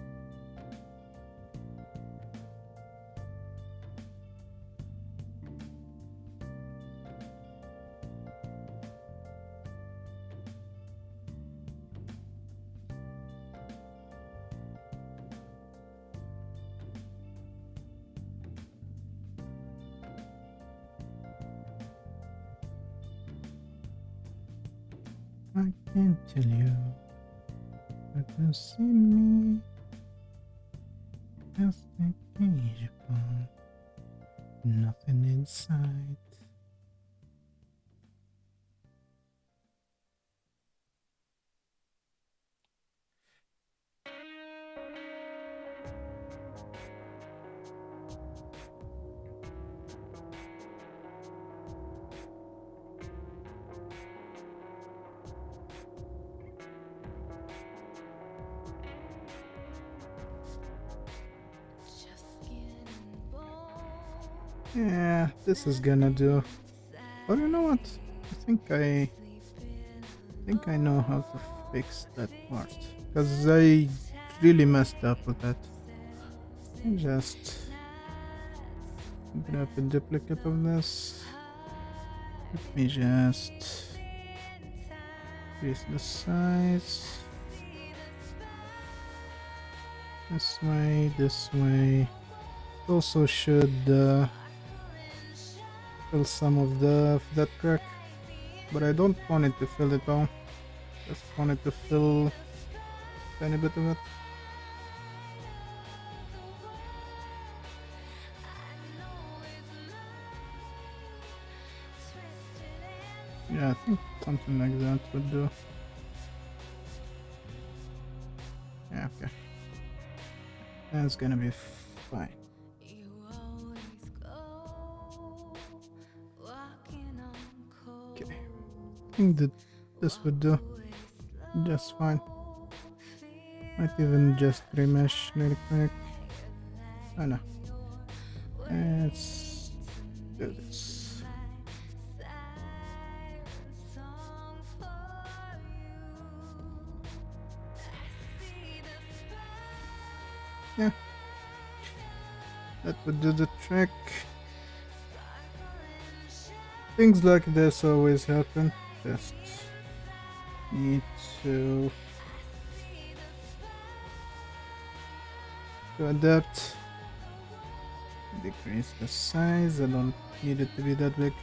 I can't tell you, but you see me as a cage upon nothing inside. Yeah, this is gonna do. But you know what? I think I know how to fix that part, because I really messed up with that. Just grab a duplicate of this. Let me just increase the size. This way. Also should fill some of that crack, but I don't want it to fill it all. Just want it to fill a tiny bit of it. Yeah, I think something like that would do. Yeah, okay. That's gonna be fine. Okay, I think that this would do just fine. Might even just remesh really quick. I know. Let's do this. Yeah, that would do the trick. Things like this always happen. Just need to adapt. Decrease the size. I don't need it to be that big.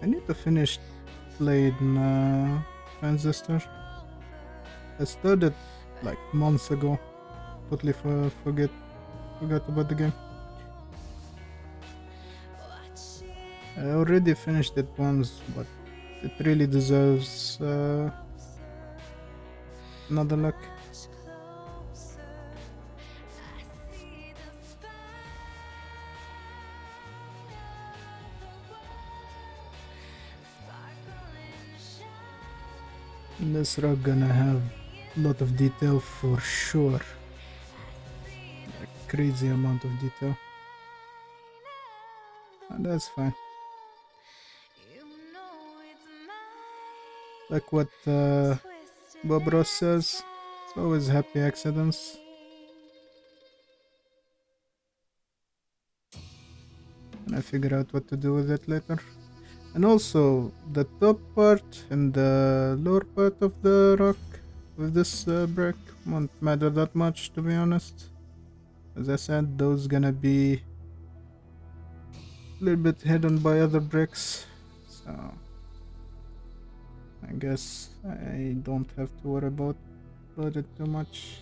I need to finish playing Transistor. I started like months ago. Totally forgot about the game. I already finished it once, but it really deserves another look. This rock gonna have a lot of detail for sure. A crazy amount of detail. And that's fine. Like what Bob Ross says, it's always happy accidents. And I figure out what to do with it later. And also, the top part and the lower part of the rock with this brick won't matter that much, to be honest. As I said, those gonna be a little bit hidden by other bricks, so I guess I don't have to worry about it too much.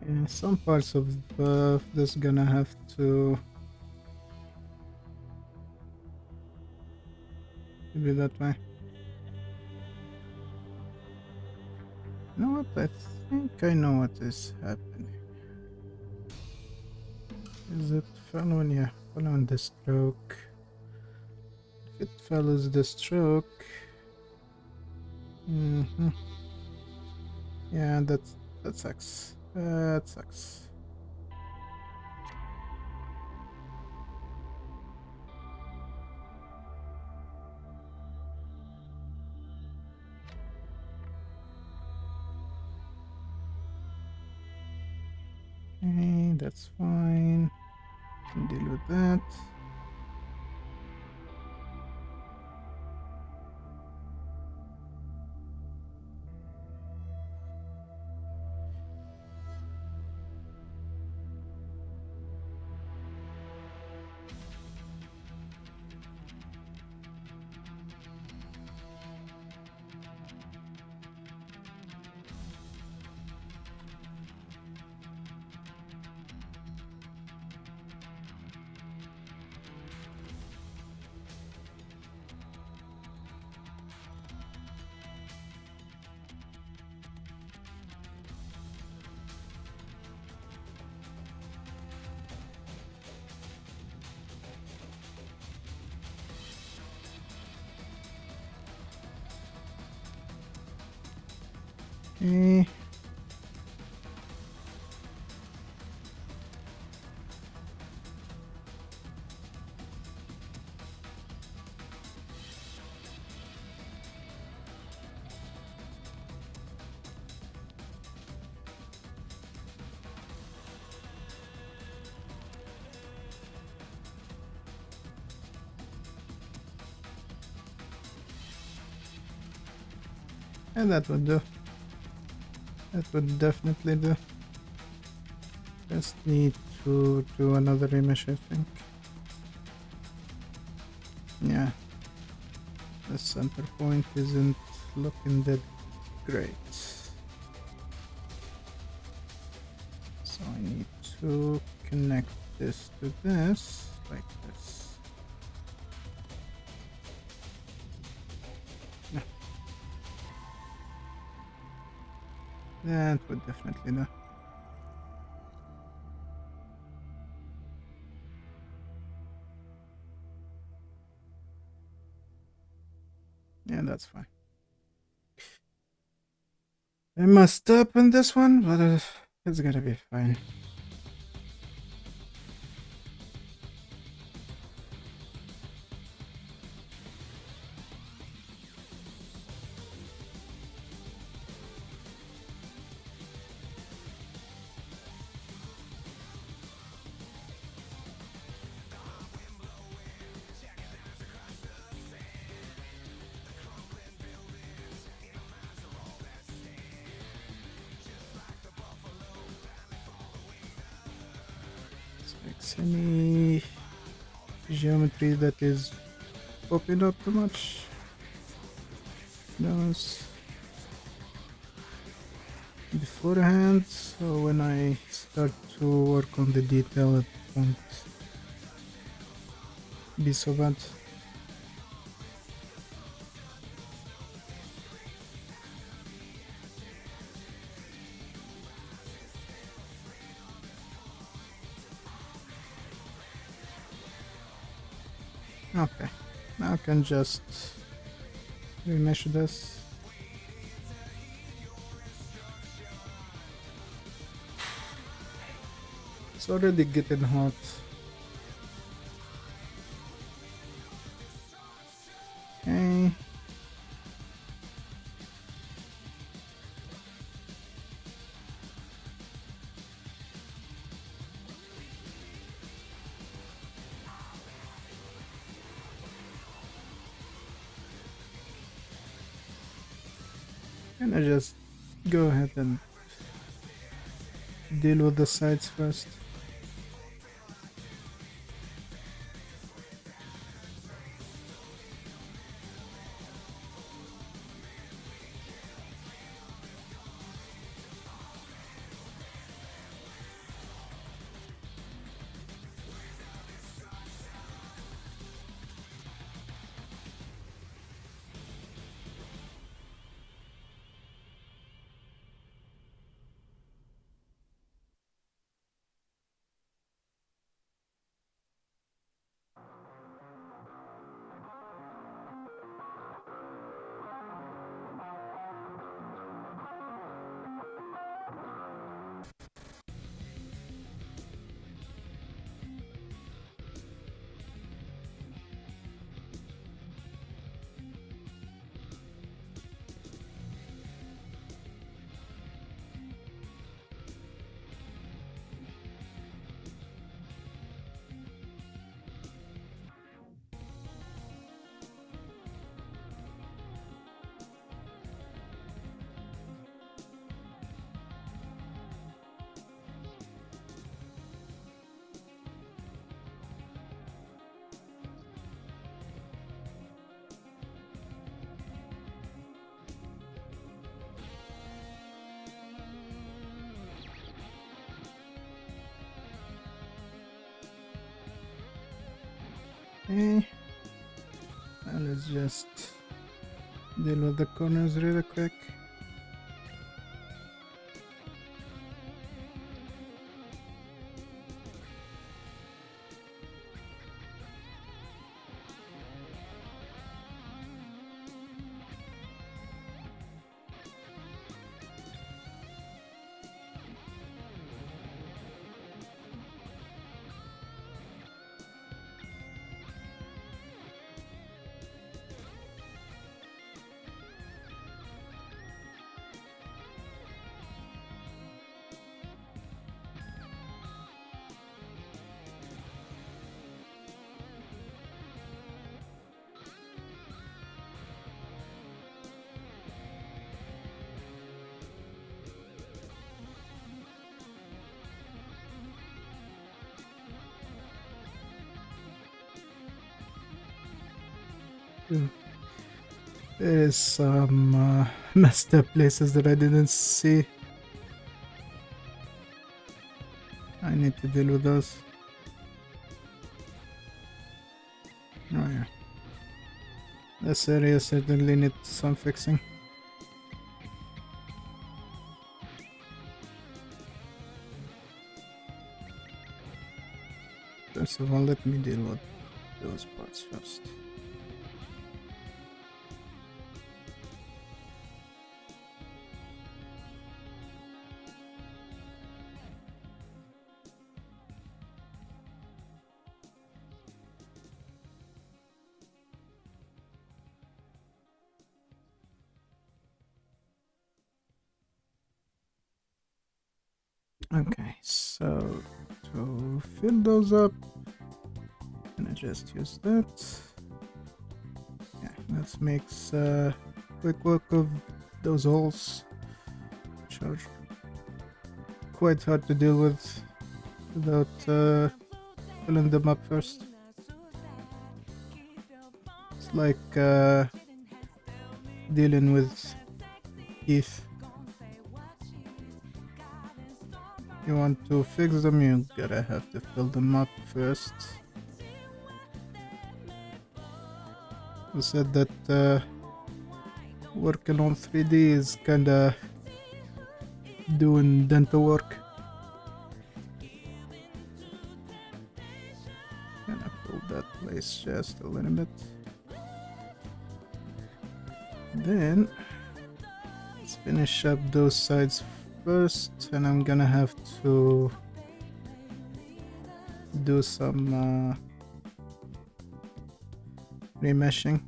Yeah, some parts of this gonna have to be that way. You know what? I think I know what is happening. Is it following? Yeah, following the stroke. If it follows the stroke, yeah, that sucks. That sucks. Okay, that's fine. Can deal with that. Okay. And that would do. That would definitely do. Just need to do another image, I think. Yeah. The center point isn't looking that great. I need to connect this to this, like this. No. That would definitely do. Yeah, that's fine. I messed up in this one, but it's gonna be fine. Like any geometry that is popping up too much. Those beforehand, so when I start to work on the detail, it won't be so bad. Okay, now I can just remesh this. It's already getting hot. Okay. Can I just go ahead and deal with the sides first? Okay. Now let's just deal with the corners really quick. There is some messed up places that I didn't see. I need to deal with those. Oh yeah. This area certainly needs some fixing. First of all, let me deal with those parts first. Okay, so to fill those up, I'm gonna just use that. Yeah, let's make quick work of those holes, which are quite hard to deal with without filling them up first. It's like dealing with teeth. You want to fix them, you gotta have to fill them up first. We said that working on 3D is kinda doing dental work. Gonna pull that place just a little bit. Then let's finish up those sides first, and I'm gonna have to do some remeshing.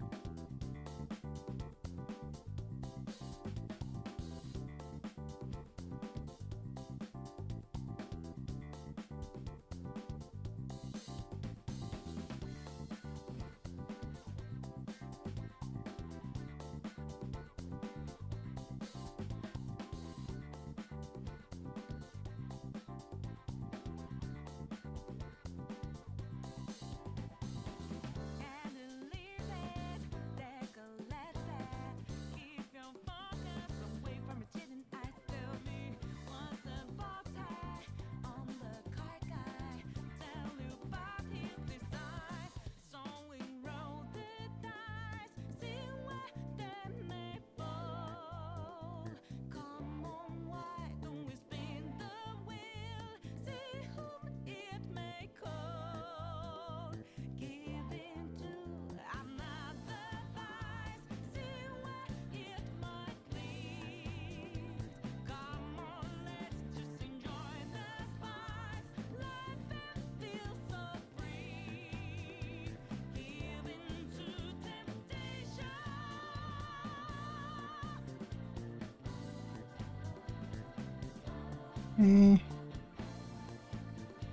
Eh,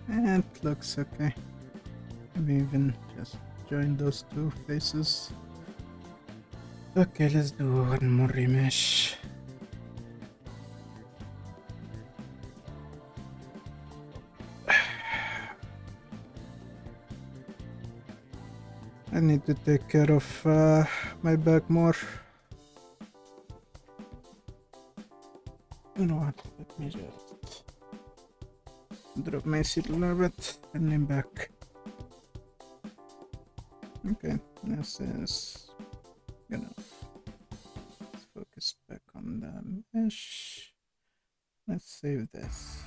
it looks okay. Maybe even just join those two faces. Okay, let's do one more remesh. I need to take care of my back more. You know what? Let me just drop my seat a little bit and lean back. Okay, this is good enough. Let's focus back on the mesh. Let's save this.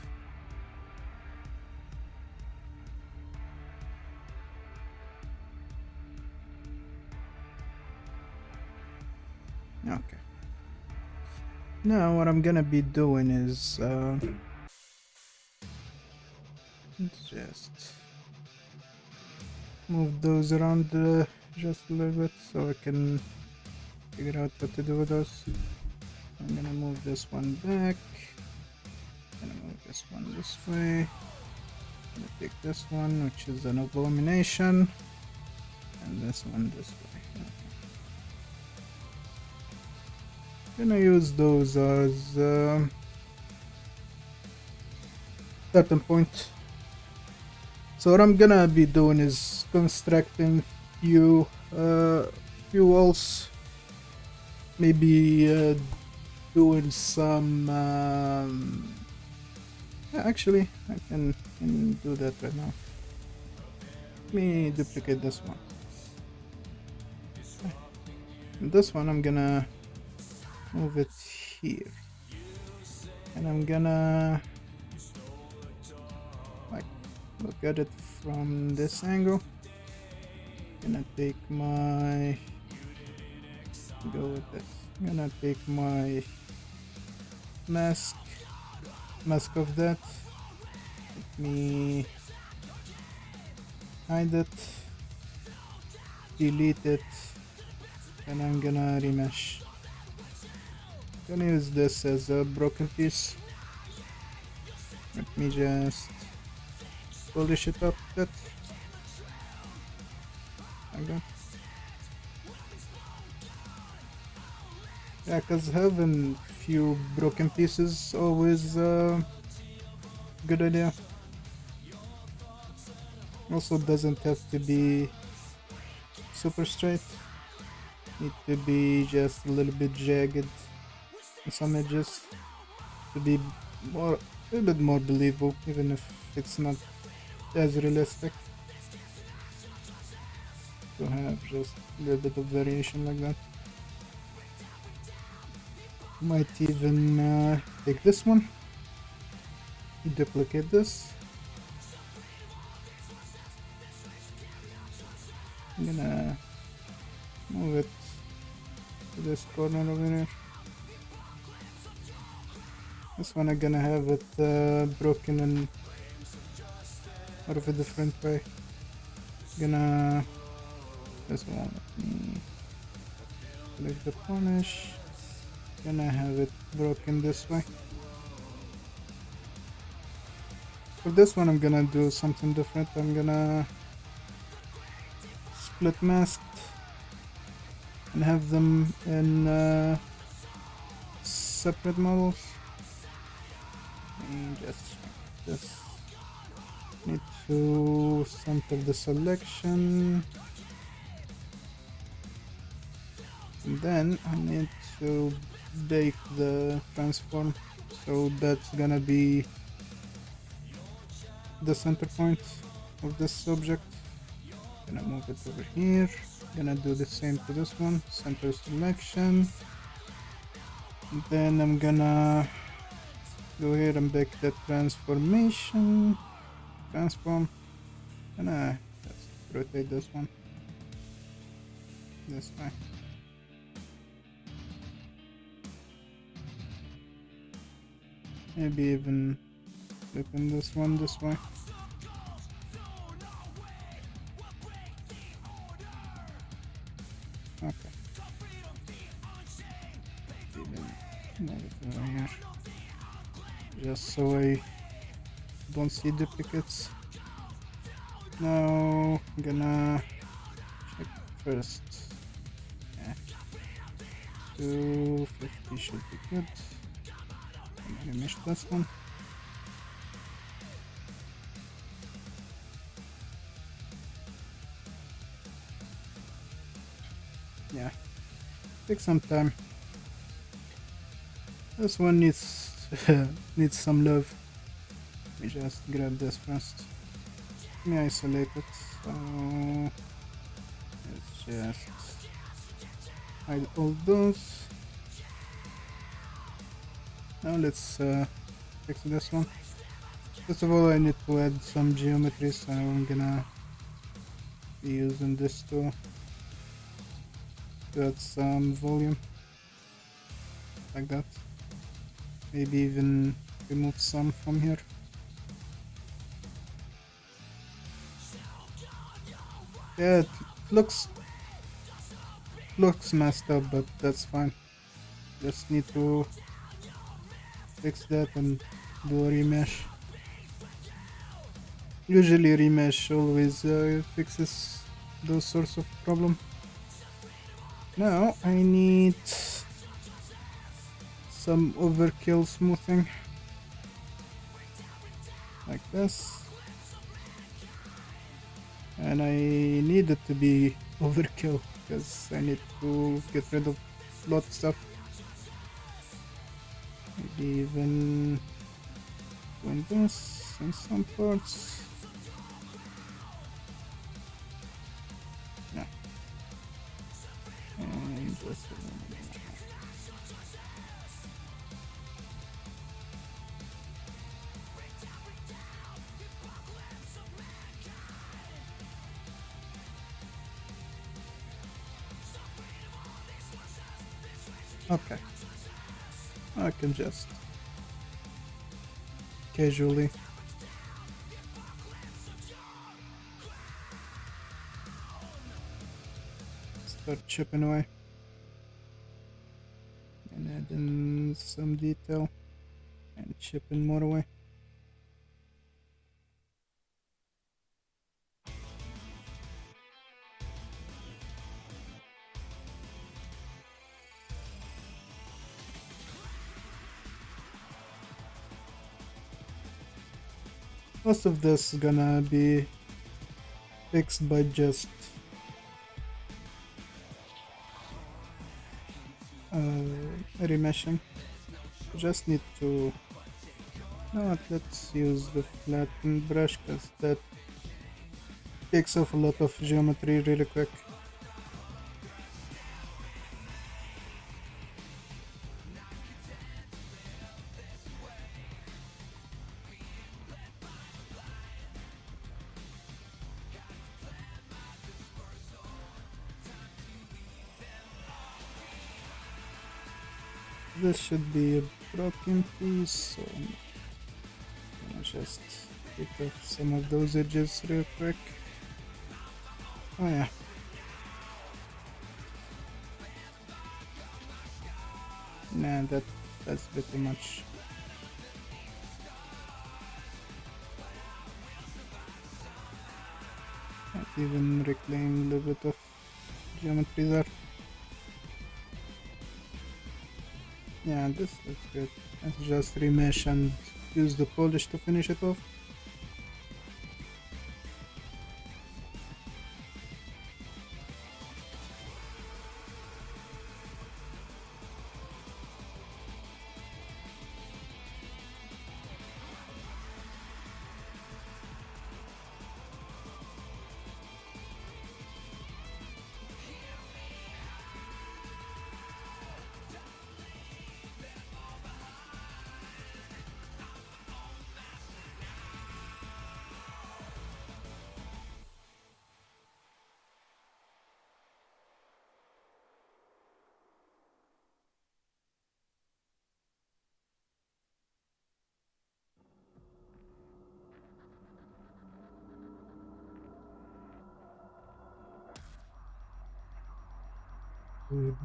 Okay. Now what I'm gonna be doing is let's just move those around just a little bit so I can figure out what to do with those. I'm gonna move this one back. I'm gonna move this one this way. I'm gonna take this one, which is an abomination, and this one this way. Gonna use those as starting point. So what I'm gonna be doing is constructing few walls, maybe doing some Yeah, actually, I can do that right now. Let me duplicate this one. And this one I'm gonna move it here. And I'm gonna like look at it from this angle. Gonna take my go with this. I'm gonna take my mask of that. Let me hide it, delete it, and I'm gonna remesh. Gonna use this as a broken piece. Let me just polish it up a bit. Like that. Yeah, cause having few broken pieces always good idea. Also doesn't have to be super straight. Need to be just a little bit jagged on some edges to be more a little bit more believable, even if it's not as realistic. To have just a little bit of variation like that. Might even take this one, duplicate this. I'm gonna move it to this corner over here. This one I'm gonna have it broken in out of a different way. Gonna this one. Let me select the polish. Gonna have it broken this way. For this one I'm gonna do something different. I'm gonna split masked and have them in separate models. And just this. Need to center the selection. And then I need to bake the transform, so that's gonna be the center point of this object. Gonna move it over here. Gonna do the same to this one, center selection. And then I'm gonna go here and bake the transform. Gonna just rotate this one this way. Maybe even flipping this one this way. Okay. Even move it over here. Just so I don't see duplicates. Now I'm gonna check first. Yeah. 250 should be good. I'm gonna mesh this one. Yeah, take some time. This one needs needs some love. Let me just grab this first. Let me isolate it. So let's just hide all those. Now let's fix this one. First of all, I need to add some geometry, so I'm gonna be using this tool to add some volume, like that. Maybe even remove some from here. Yeah, it looks messed up, but that's fine. Just need to fix that and do a remesh. Usually remesh always fixes those sorts of problem. Now I need some overkill smoothing, like this. And I need it to be overkill because I need to get rid of a lot of stuff. Maybe even doing this in some parts. No. And just okay. I can just casually start chipping away and add in some detail and chipping more away. Most of this is gonna be fixed by just remeshing. Just need to let's use the flattened brush because that takes off a lot of geometry really quick. This should be a broken piece, so I'm gonna just take off some of those edges real quick. Oh yeah. Nah, that's a bit too much. Not even reclaim a little bit of geometry there. Yeah, this looks good. Let's just remesh and use the polish to finish it off.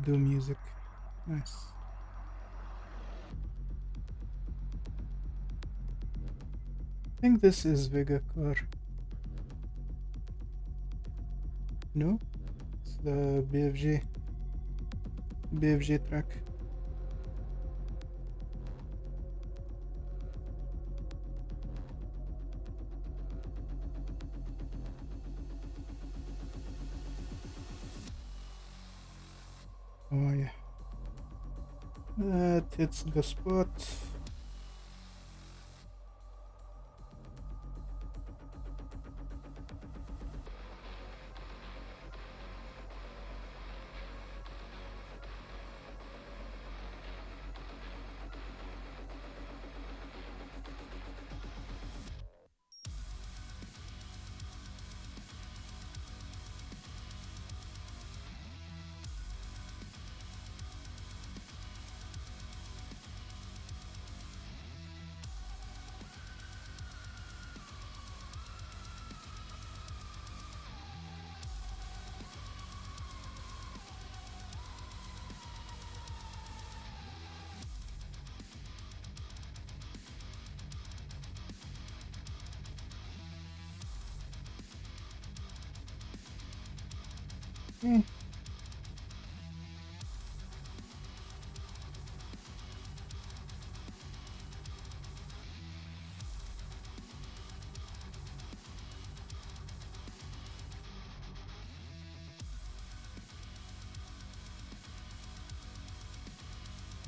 Do music. Nice. I think this is Vega core. No? It's the BFG track. Oh yeah. That hits the spot. Hmm.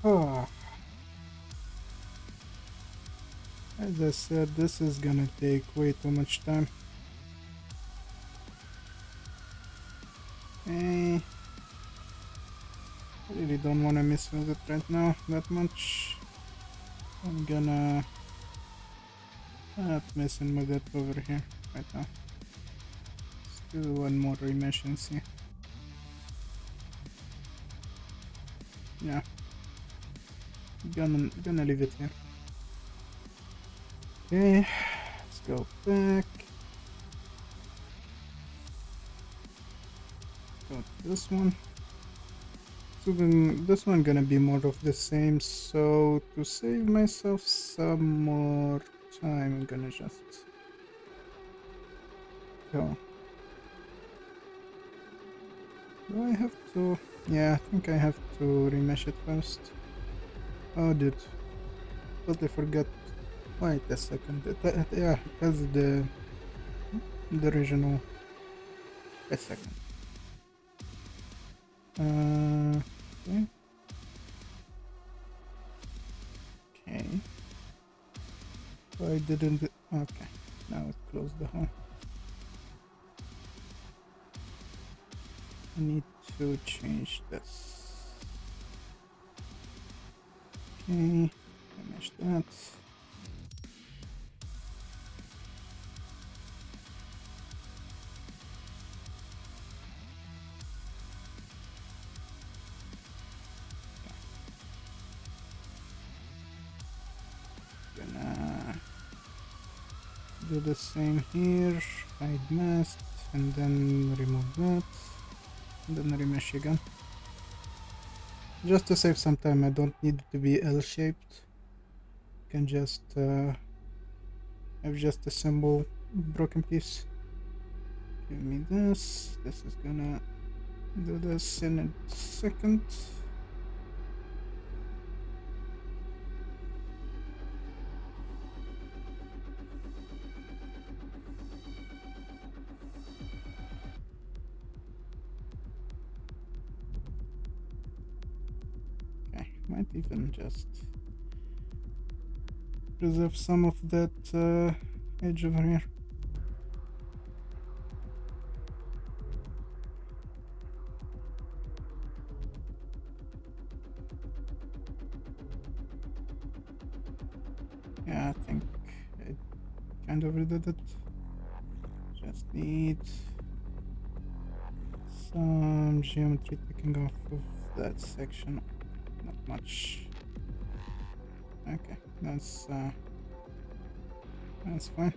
Oh, As I said, this is gonna take way too much time. Okay. I really don't want to mess with it right now that much. I'm gonna not messing with it over here right now. Let's do one more remesh and see. Yeah, gonna leave it here. Okay, let's go back. Got this one. So then this one gonna be more of the same. So to save myself some more time, I'm gonna just go. Do I have to? Yeah, I think I have to remesh it first. Oh, dude, totally forgot. Wait a second. Yeah, that's the original. A second. Okay. Okay. Why didn't it? Okay. Now it closed the hole. I need to change this. Okay. Finish that. Gonna do the same here. Hide mask and then remove that. And then remesh again. Just to save some time, I don't need it to be L-shaped. Can just have just a simple broken piece. Give me this. This is gonna do this in a second. Okay, might even just preserve some of that edge over here. Yeah, I think I kind of redid it. Just need some geometry taking off of that section. Not much. Okay, that's fine.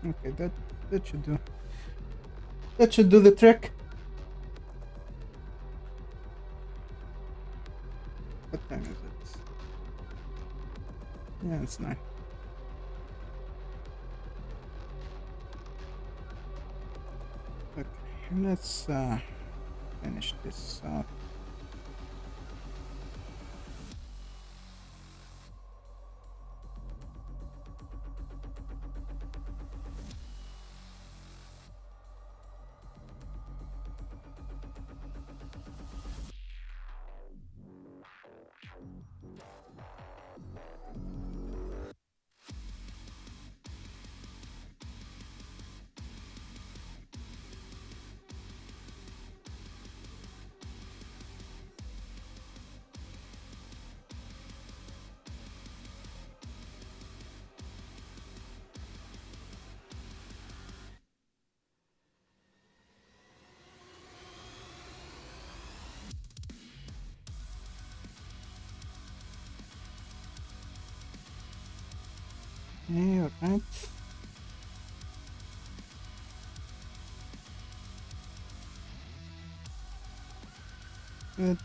Okay, that should do. That should do the trick. What time is it? Yeah, it's 9. Okay, let's finish this off. Yeah, alright. Good.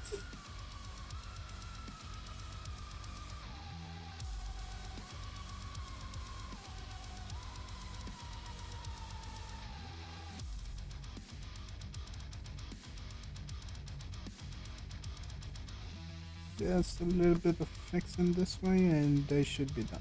Just a little bit of fixing this way and they should be done.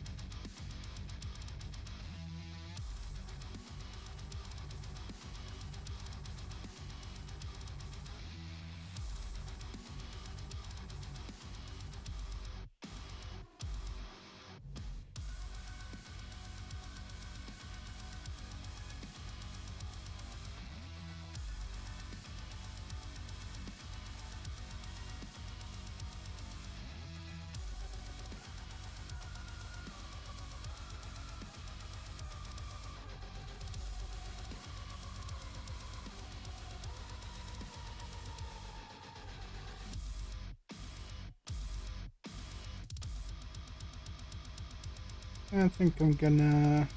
I think I'm gonna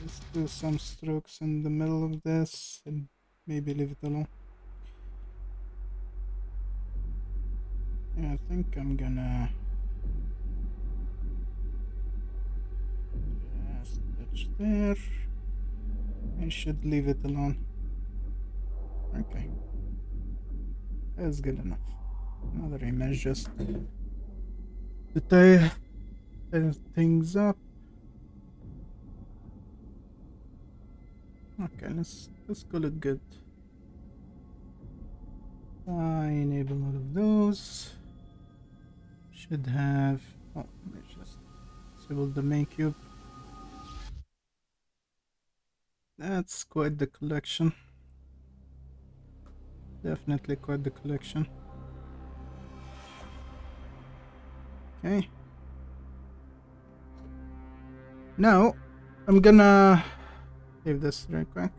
just do some strokes in the middle of this and maybe leave it alone. Yeah, I think I'm gonna just touch there. I should leave it alone. Okay, that's good enough. Another image just to tie things up. Okay, let's call it good. I enable all of those. Should have. Oh, let me just disable the main cube. That's quite the collection. Definitely quite the collection. Okay. Now, I'm gonna save this real quick.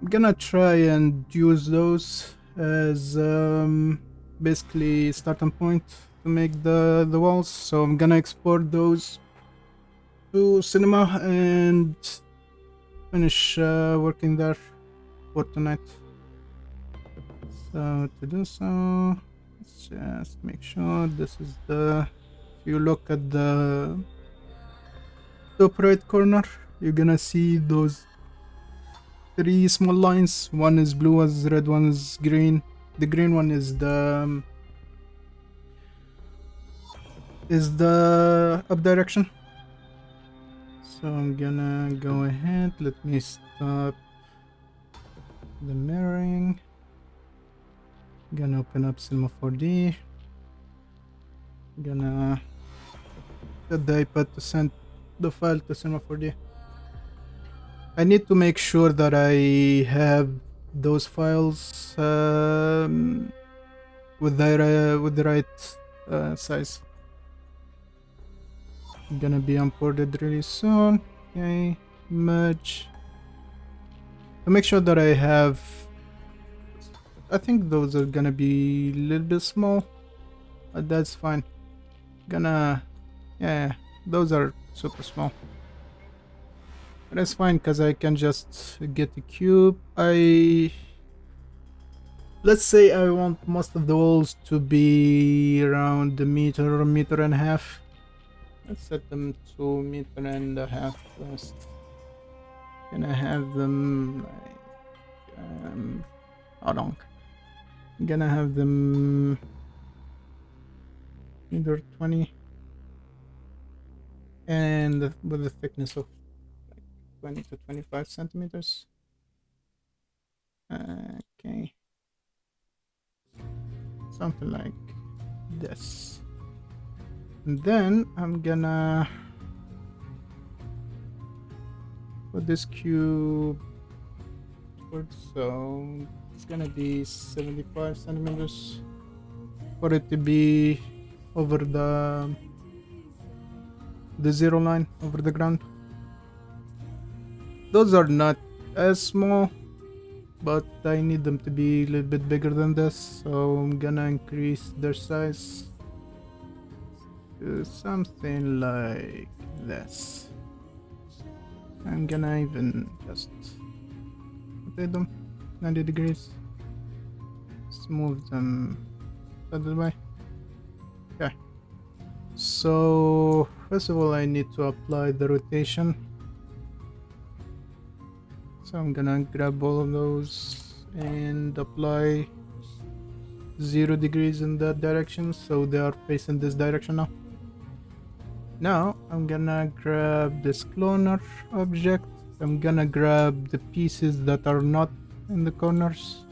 I'm gonna try and use those as basically starting point to make the walls. So I'm gonna export those to cinema and finish working there for tonight. So to do so, let's just make sure this is the. If you look at the top right corner, you're gonna see those three small lines. One is blue, one is red, one is green. The green one is the up direction. So I'm gonna go ahead. Let me stop the mirroring. Gonna open up Cinema 4D. Gonna set the iPad to send the file to Cinema 4D. I need to make sure that I have those files with the right size. Gonna be imported really soon. Okay, merge. To make sure that I have. I think those are gonna be a little bit small, but that's fine. Yeah, those are super small. But that's fine because I can just get the cube. Let's say I want most of the walls to be around a meter or a meter and a half. Let's set them to meter and a half first. Gonna have them like how long? Gonna have them either 20 and with a thickness of like 20 to 25 centimeters. Okay, something like this. And then I'm gonna put this cube towards, so it's gonna be 75 centimeters for it to be over the zero line, over the ground. Those are not as small, but I need them to be a little bit bigger than this, so I'm gonna increase their size to something like this. I'm gonna even just rotate them 90 degrees, smooth them out of the way. Okay, so first of all I need to apply the rotation. So I'm gonna grab all of those and apply 0 degrees in that direction, so they are facing this direction now. Now I'm gonna grab this cloner object. I'm gonna grab the pieces that are not in the corners.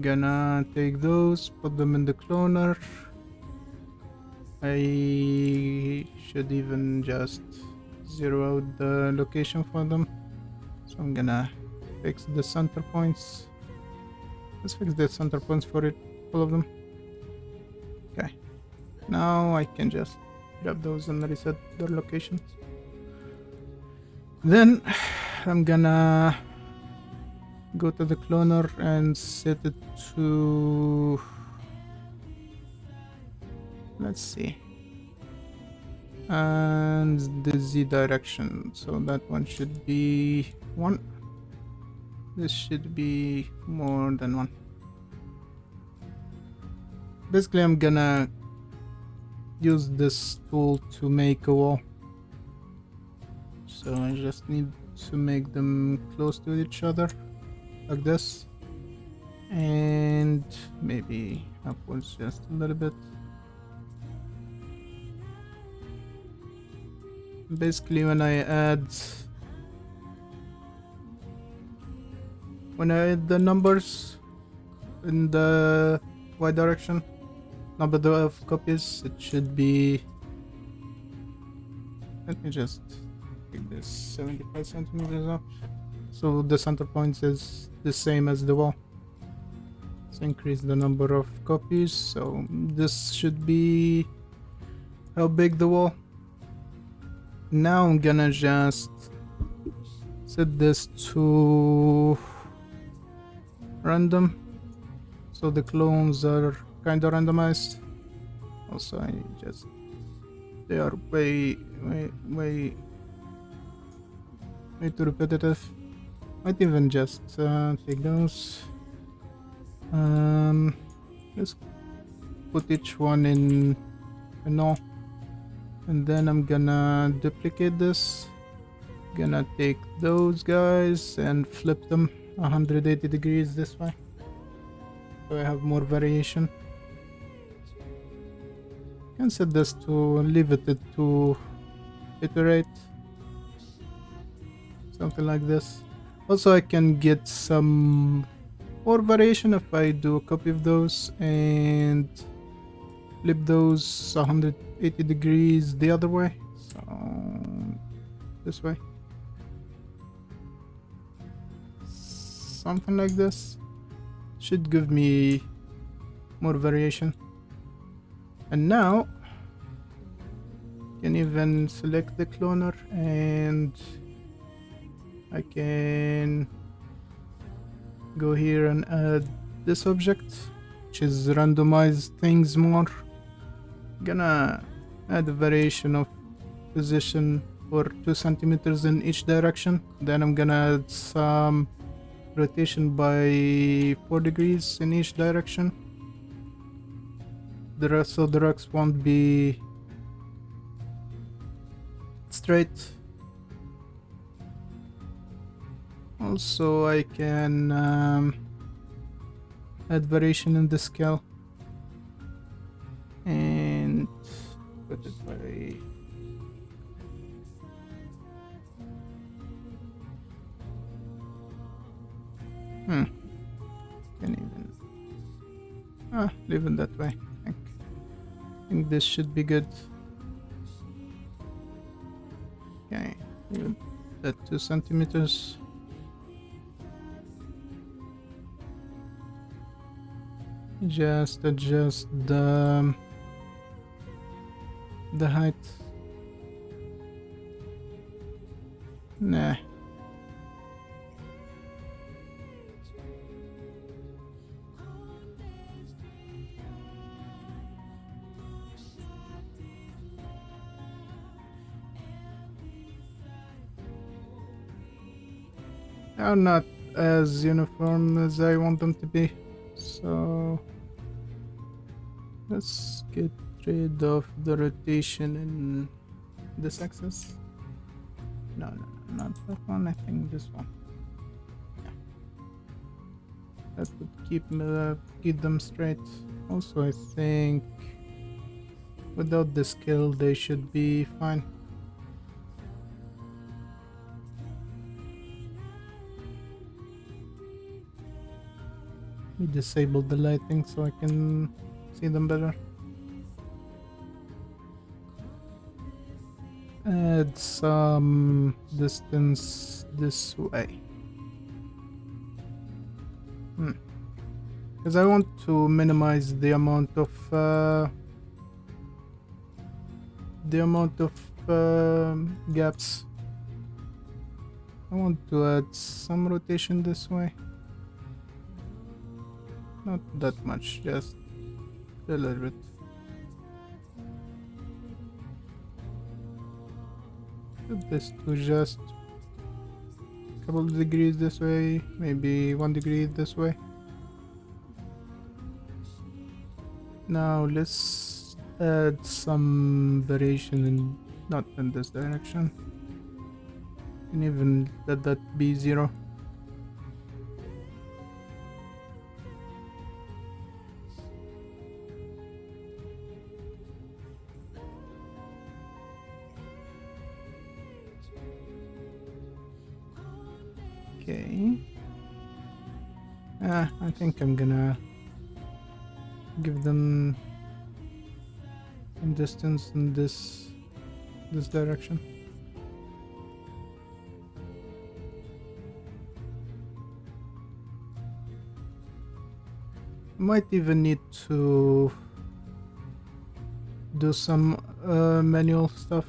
Gonna take those, put them in the cloner. I should even just zero out the location for them. So I'm gonna fix the center points. Let's fix the center points for it, all of them. Okay. Now I can just grab those and reset their locations. Then I'm gonna go to the cloner and set it to, let's see, and the Z direction, so that one should be 1. This should be more than 1. Basically, I'm gonna use this tool to make a wall, so I just need to make them close to each other like this, and maybe upwards just a little bit. Basically, when I add the numbers in the Y direction, number of copies, it should be, let me just take this 75 centimeters up, so the center point is the same as the wall. Let's increase the number of copies, so this should be how big the wall. Now I'm gonna just set this to random, so the clones are kinda randomized. Also, they are way too repetitive. Might even just take those. Let's put each one in a null, and then I'm gonna duplicate this. Gonna take those guys and flip them 180 degrees this way, so I have more variation. Can set this to leave it to iterate, something like this. Also, I can get some more variation if I do a copy of those and flip those 180 degrees the other way, so this way, something like this. Should give me more variation. And now can even select the cloner, and I can go here and add this object, which is randomize things more. Gonna add a variation of position for 2 centimeters in each direction. Then I'm gonna add some rotation by 4 degrees in each direction. So the rocks won't be straight. Also, I can add variation in the scale and put it by can even leave it that way. I think this should be good. Okay, leave that 2 centimeters. Just adjust the height. Nah. Are not as uniform as I want them to be, so let's get rid of the rotation in this axis. No, not that one. I think this one. Yeah. That would keep them straight. Also, I think without the scale they should be fine. Let me disable the lighting so I can see them better. Add some distance this way. Because I want to minimize the amount of gaps. I want to add some rotation this way. Not that much, just a little bit. Put this to just a couple of degrees this way, maybe 1 degree this way. Now let's add some variation in, not in this direction. And even let that be 0. Okay. I think I'm gonna give them some distance in this direction. Might even need to do some manual stuff.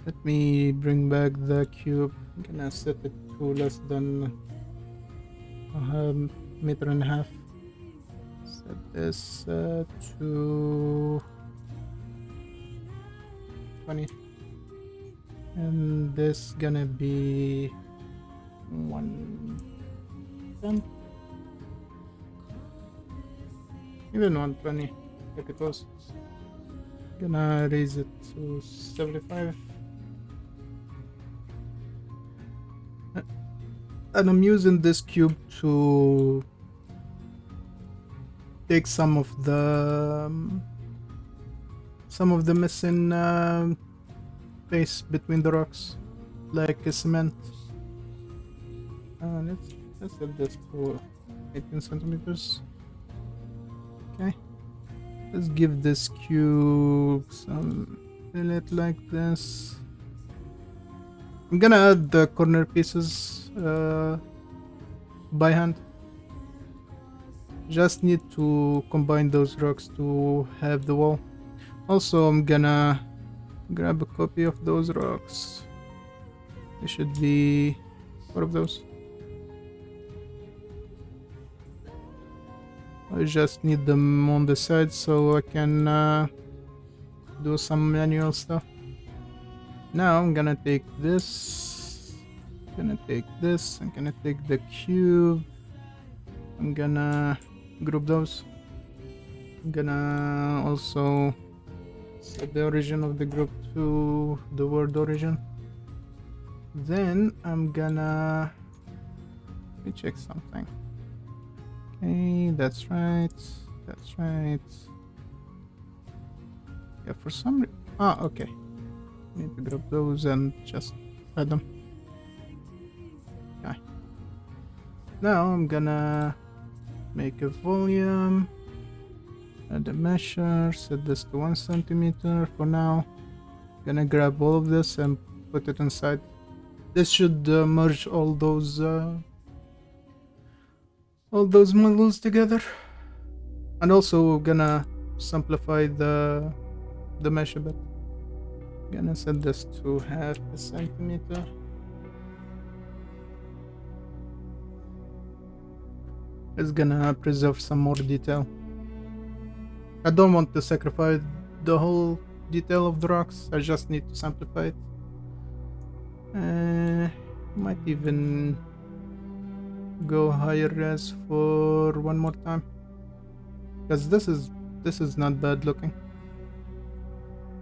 Let me bring back the cube. I'm gonna set it to less than a meter and a half. Set this to 20. And this gonna be 110. Even 120 if it was. Gonna raise it to 75. And I'm using this cube to take some of the missing space between the rocks, like a cement. Let's set this to 18 centimeters. Okay, let's give this cube some fillet like this. I'm gonna add the corner pieces by hand. Just need to combine those rocks to have the wall. Also, I'm gonna grab a copy of those rocks. There should be 4 of those. I just need them on the side so I can do some manual stuff. Now I'm gonna take this, I'm gonna take the cube, I'm gonna group those. I'm gonna also set the origin of the group to the word origin. Then I'm gonna, let me check something. Okay, that's right. Yeah, for some reason, okay. Need to grab those and just add them. Okay. Now I'm gonna make a volume, add a measure, set this to 1 centimeter for now. Gonna grab all of this and put it inside. This should merge all those models together. And also gonna simplify the mesh a bit. Gonna set this to 0.5 centimeter. It's gonna preserve some more detail. I don't want to sacrifice the whole detail of the rocks, I just need to simplify it. Might even go higher res for one more time, because this is not bad looking.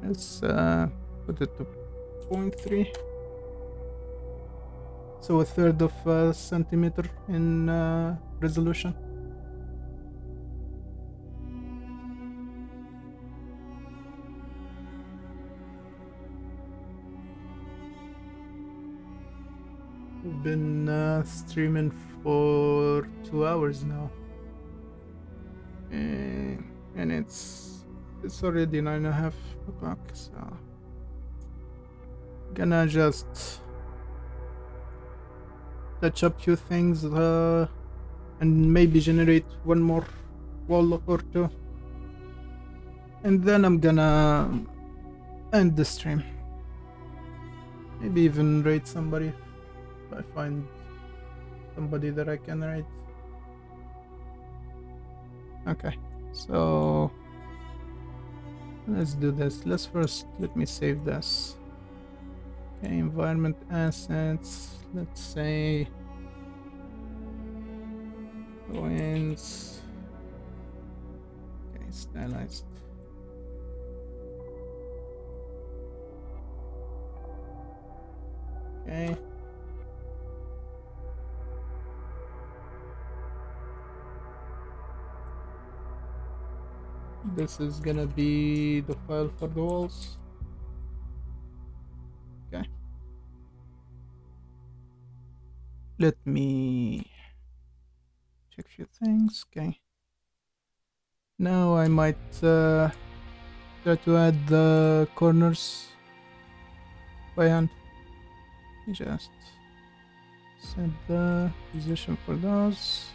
Let's put it to 0.3, so 1/3 of a centimeter in resolution. We've been streaming for 2 hours now, and it's already 9:30 o'clock, so gonna just touch up few things and maybe generate one more wall or two, and then I'm gonna end the stream. Maybe even raid somebody if I find somebody that I can raid. Okay, so let's do this. Let me save this. Okay, environment assets. Let's say ruins. Okay, stylized. Okay. This is gonna be the file for the walls. Okay. Let me check a few things. Okay. Now I might try to add the corners by hand. Just set the position for those.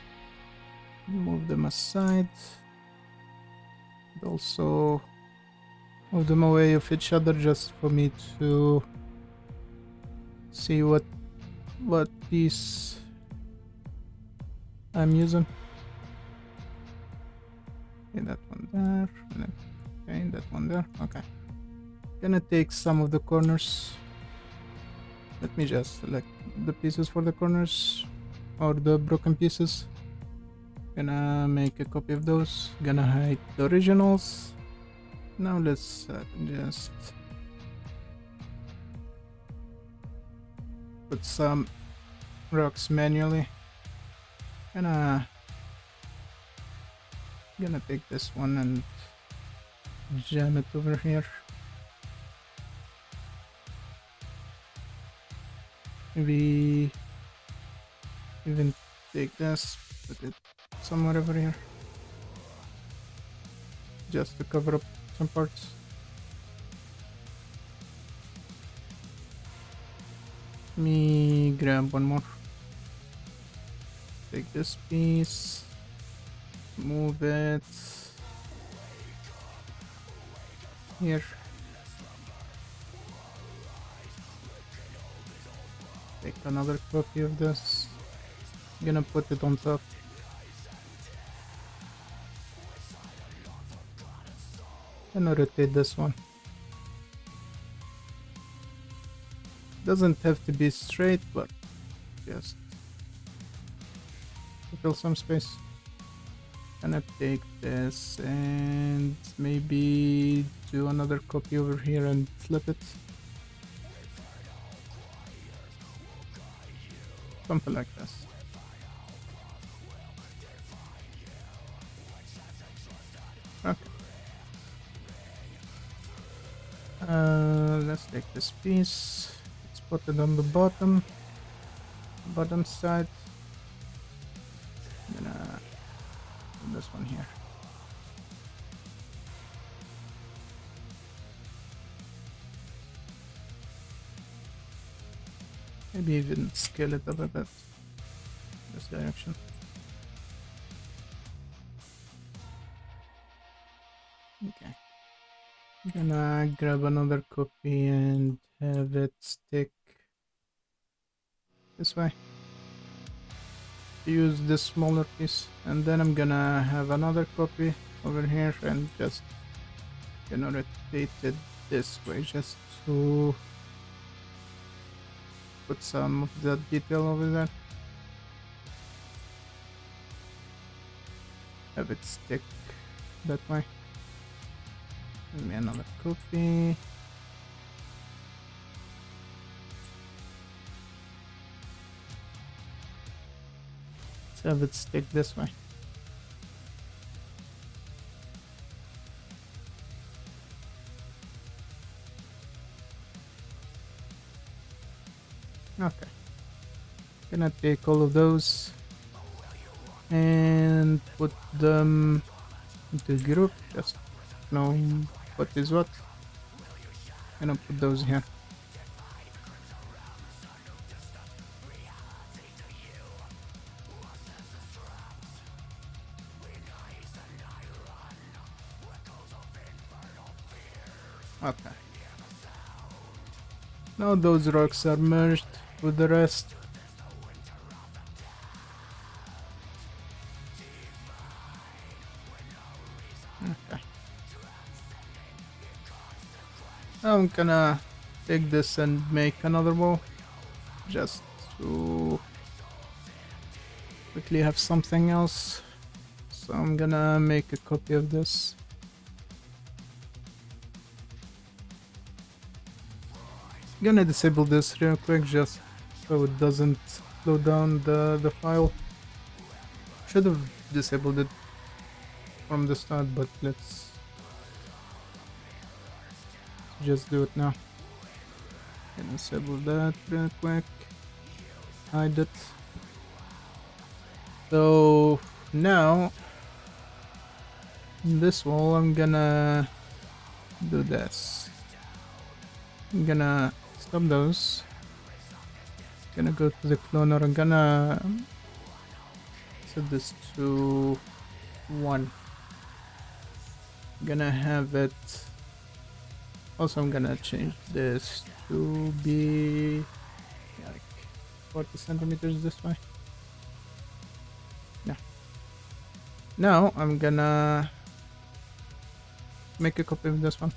Move them aside. And also move them away of each other just for me to see what piece I'm using. Okay, that one there. Okay, that one there. Okay. Gonna take some of the corners. Let me just select the pieces for the corners or the broken pieces. Gonna make a copy of those. Gonna hide the originals. Now let's just put some rocks manually. Gonna take this one and jam it over here. Maybe even take this, put it somewhere over here, just to cover up some parts. Let me grab one more. Take this piece, move it here. Take another copy of this. I'm gonna put it on top. Gonna rotate this one. Doesn't have to be straight, but just to fill some space. Gonna take this and maybe do another copy over here and flip it. Something like this. Okay. Let's take this piece. Let's put it on the bottom side. I'm gonna put this one here. Maybe even scale it up a bit. This direction. Okay. I'm gonna grab another copy and have it stick this way. Use this smaller piece, and then I'm gonna have another copy over here and just gonna rotate it this way just to put some of that detail over there. Have it stick that way. Give me another copy. Let's have it stick this way. Okay. Gonna take all of those and put them into a group, just knowing what is what. Gonna put those here. Okay. Now those rocks are merged with the rest. Okay. Now I'm gonna take this and make another wall just to quickly have something else. So I'm gonna make a copy of this. Gonna disable this real quick just so it doesn't slow down the file. Should have disabled it from the start, but let's just do it now. Gonna disable that real quick. Hide it. So now in this wall I'm gonna do this. I'm gonna stop those. Gonna go to the cloner. I'm gonna set this to 1. Gonna have it. Also, I'm gonna change this to be like 40 centimeters this way. Yeah. Now I'm gonna make a copy of this one.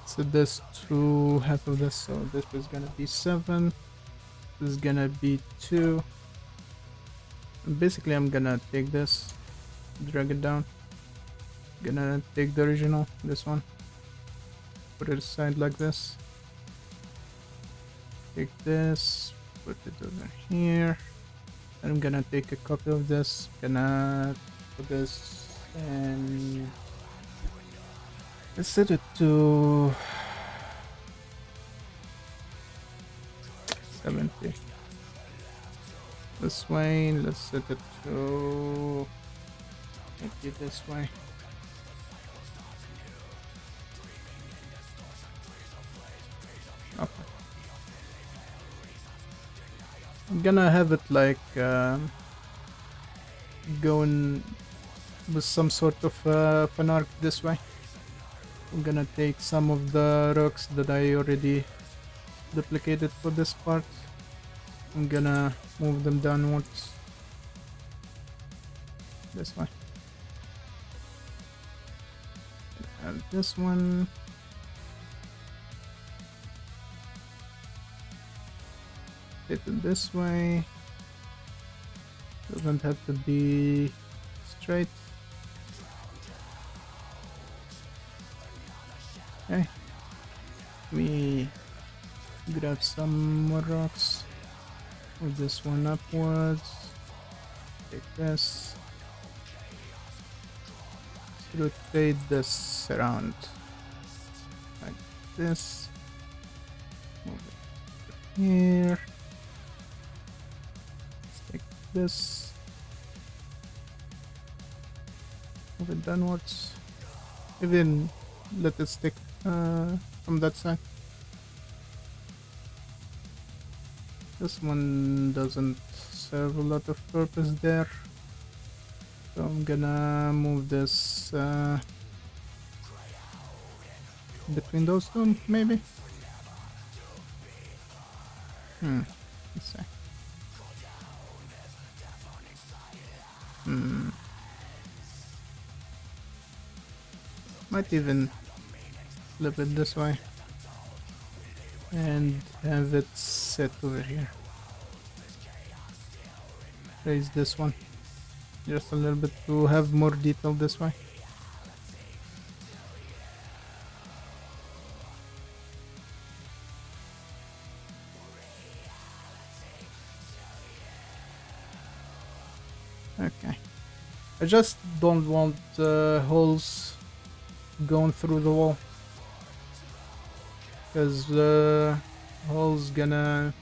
Set this to half of this, so this is gonna be 7. This is gonna be 2. And basically, I'm gonna take this, drag it down. Gonna take the original, this one, put it aside like this. Take this, put it over here. And I'm gonna take a copy of this, gonna put this and let's set it to 70. This way, let's set it to 80 this way. Okay. I'm gonna have it like going with some sort of fan arc this way. I'm gonna take some of the rocks that I already duplicated for this part. I'm gonna move them downwards this way. And this one. Hit it this way. Doesn't have to be straight. Okay. We grab some more rocks. Move this one upwards. Take this. Rotate this around like this. Move it here. Let's take this. Move it downwards. Even let it stick from that side. This one doesn't serve a lot of purpose there, so I'm gonna move this between those two, maybe. Let's see. Might even flip it this way and have it set over here. Raise this one just a little bit to have more detail this way. Okay, I just don't want holes going through the wall, because the hole's gonna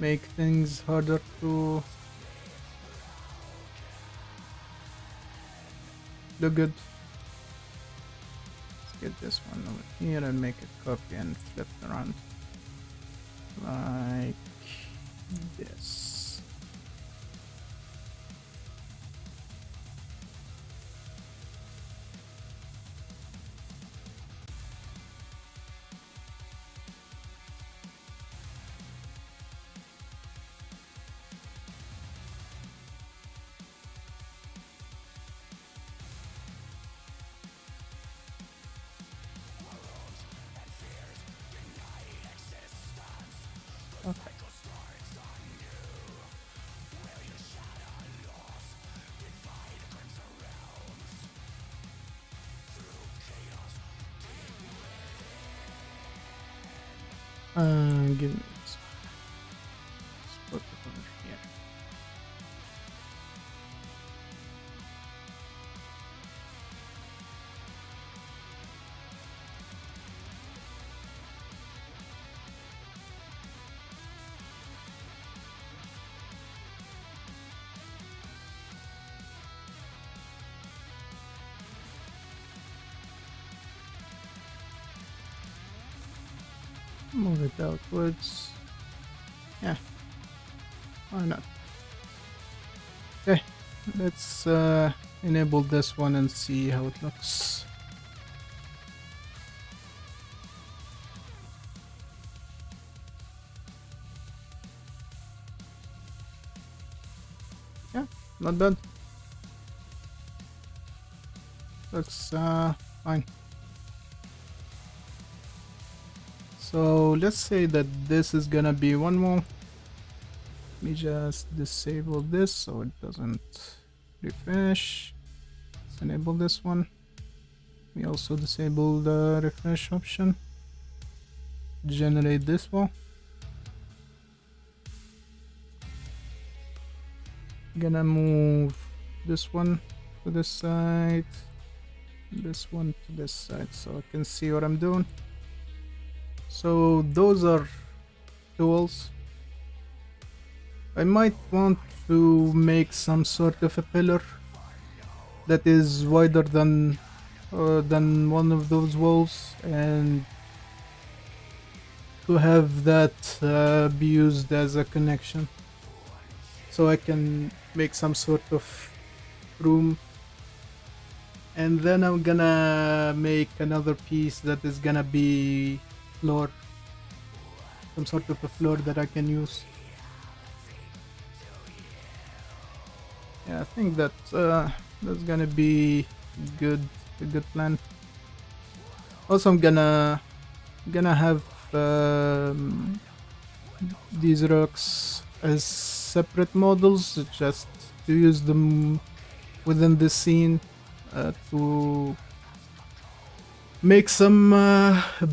make things harder to look good. Let's get this one over here and make a copy and flip it around like this. Okay. Give me this. Put it over here. Move it outwards. Yeah, why not? Okay, let's enable this one and see how it looks. Yeah, not bad. Looks fine. So let's say that this is gonna be one wall. Let me just disable this so it doesn't refresh. Let's enable this one. We also disable the refresh option. Generate this wall. Gonna move this one to this side, this one to this side so I can see what I'm doing. So those are the walls. I might want to make some sort of a pillar that is wider than one of those walls, and to have that be used as a connection, so I can make some sort of room. And then I'm gonna make another piece that is gonna be floor, some sort of a floor that I can use. Yeah, I think that that's gonna be a good plan. Also, I'm gonna have these rocks as separate models, just to use them within the scene to make some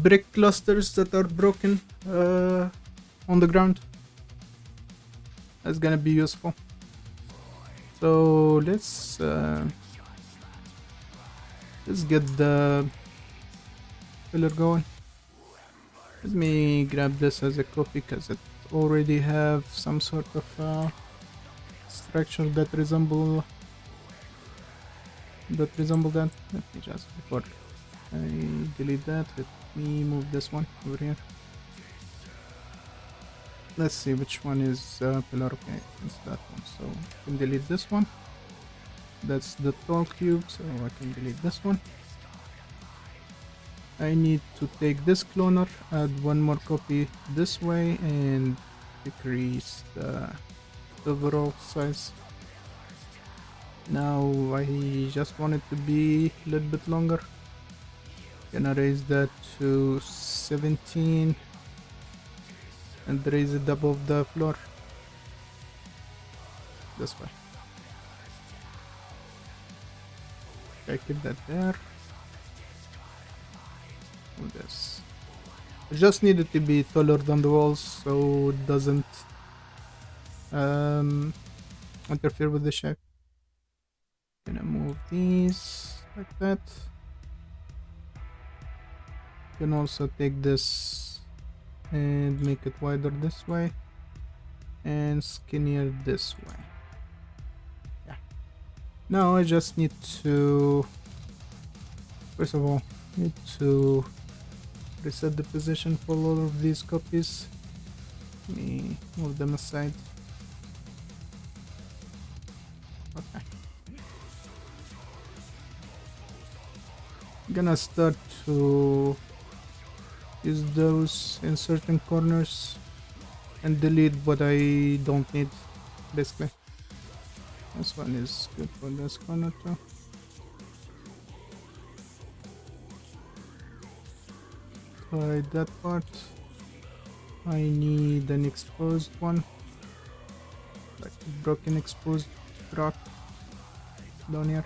brick clusters that are broken on the ground. That's gonna be useful. So let's get the pillar going. Let me grab this as a copy because it already have some sort of structure that resemble that. Let me just, before I delete that, let me move this one over here. Let's see which one is pillar. Okay, it's that one. So I can delete this one. That's the tall cube, so I can delete this one. I need to take this cloner, add one more copy this way, and decrease the overall size. Now I just want it to be a little bit longer. Gonna raise that to 17 and raise it above the floor. This way. I keep that there. This. I just need it to be taller than the walls so it doesn't interfere with the shape. Gonna move these like that. Can also take this and make it wider this way and skinnier this way. Yeah. Now I just need to, first of all, need to reset the position for all of these copies. Let me move them aside. Okay. I'm gonna start to use those in certain corners and delete what I don't need, basically. This one is good for this corner too. Hide that part. I need an exposed one, like a broken exposed rock down here.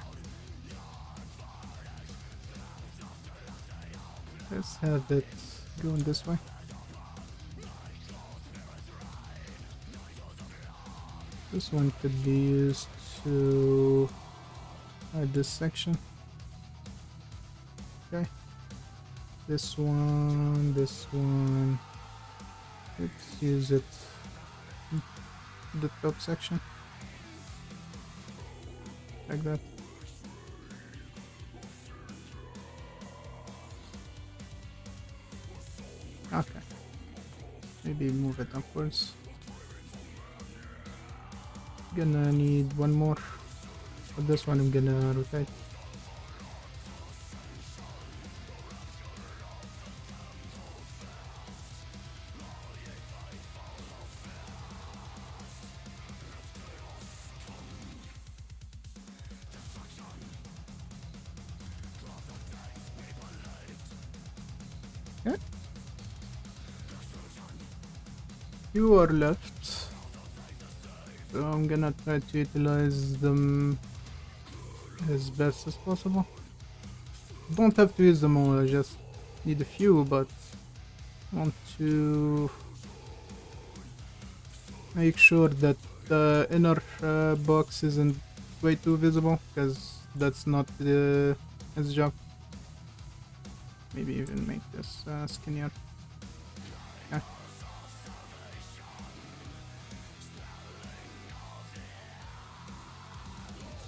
Let's have it going this way. This one could be used to hide this section. Okay. This one, this one. Let's use it in the top section. Like that. Okay. Maybe move it upwards. Gonna need one more. But this one I'm gonna rotate. Okay. Few are left. So I'm gonna try to utilize them as best as possible. Don't have to use them all, I just need a few, but want to make sure that the inner box isn't way too visible, because that's not his job. Maybe even make this skinnier. Yeah.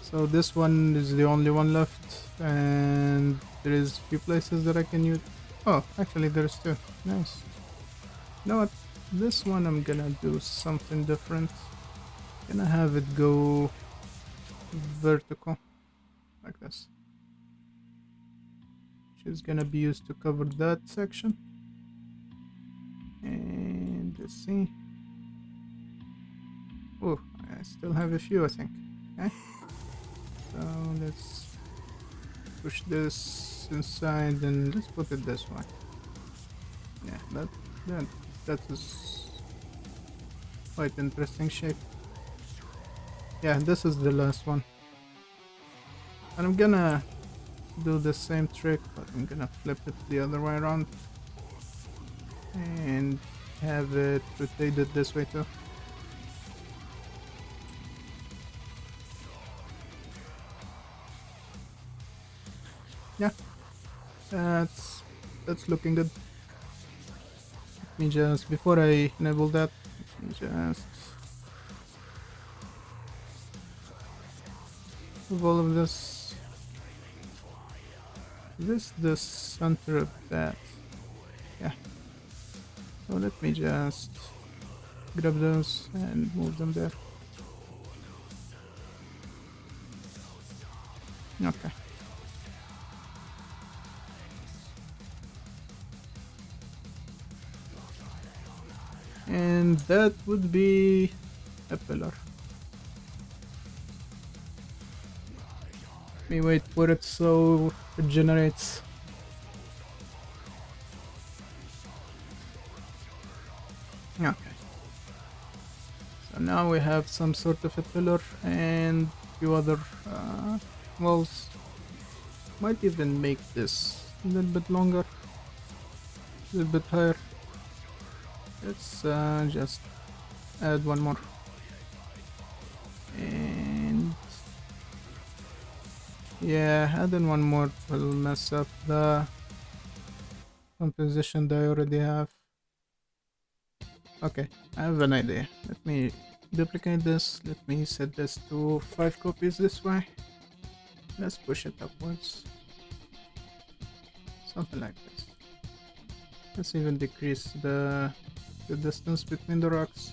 So this one is the only one left, and there is a few places that I can use. Oh, actually there's two. Nice. You know what? This one I'm gonna do something different. Gonna have it go vertical, like this. Which is gonna be used to cover that section. And let's see. Oh, I still have a few, I think. Okay. So let's push this inside and let's put it this way. Yeah, that is quite interesting shape. Yeah, this is the last one. And I'm gonna do the same trick, but I'm gonna flip it the other way around and have it rotated this way too. Yeah, that's looking good. Let me just, before I enable that, let me just move all of this. This the center of that. Yeah. So let me just grab those and move them there. Okay. And that would be a pillar. Let me wait for it so it generates. Okay. So now we have some sort of a pillar and a few other walls. Might even make this a little bit longer, a little bit higher. Let's just add one more. And yeah, adding one more will mess up the composition that I already have. Okay, I have an idea. Let me duplicate this. Let me set this to 5 copies this way. Let's push it upwards. Something like this. Let's even decrease the distance between the rocks,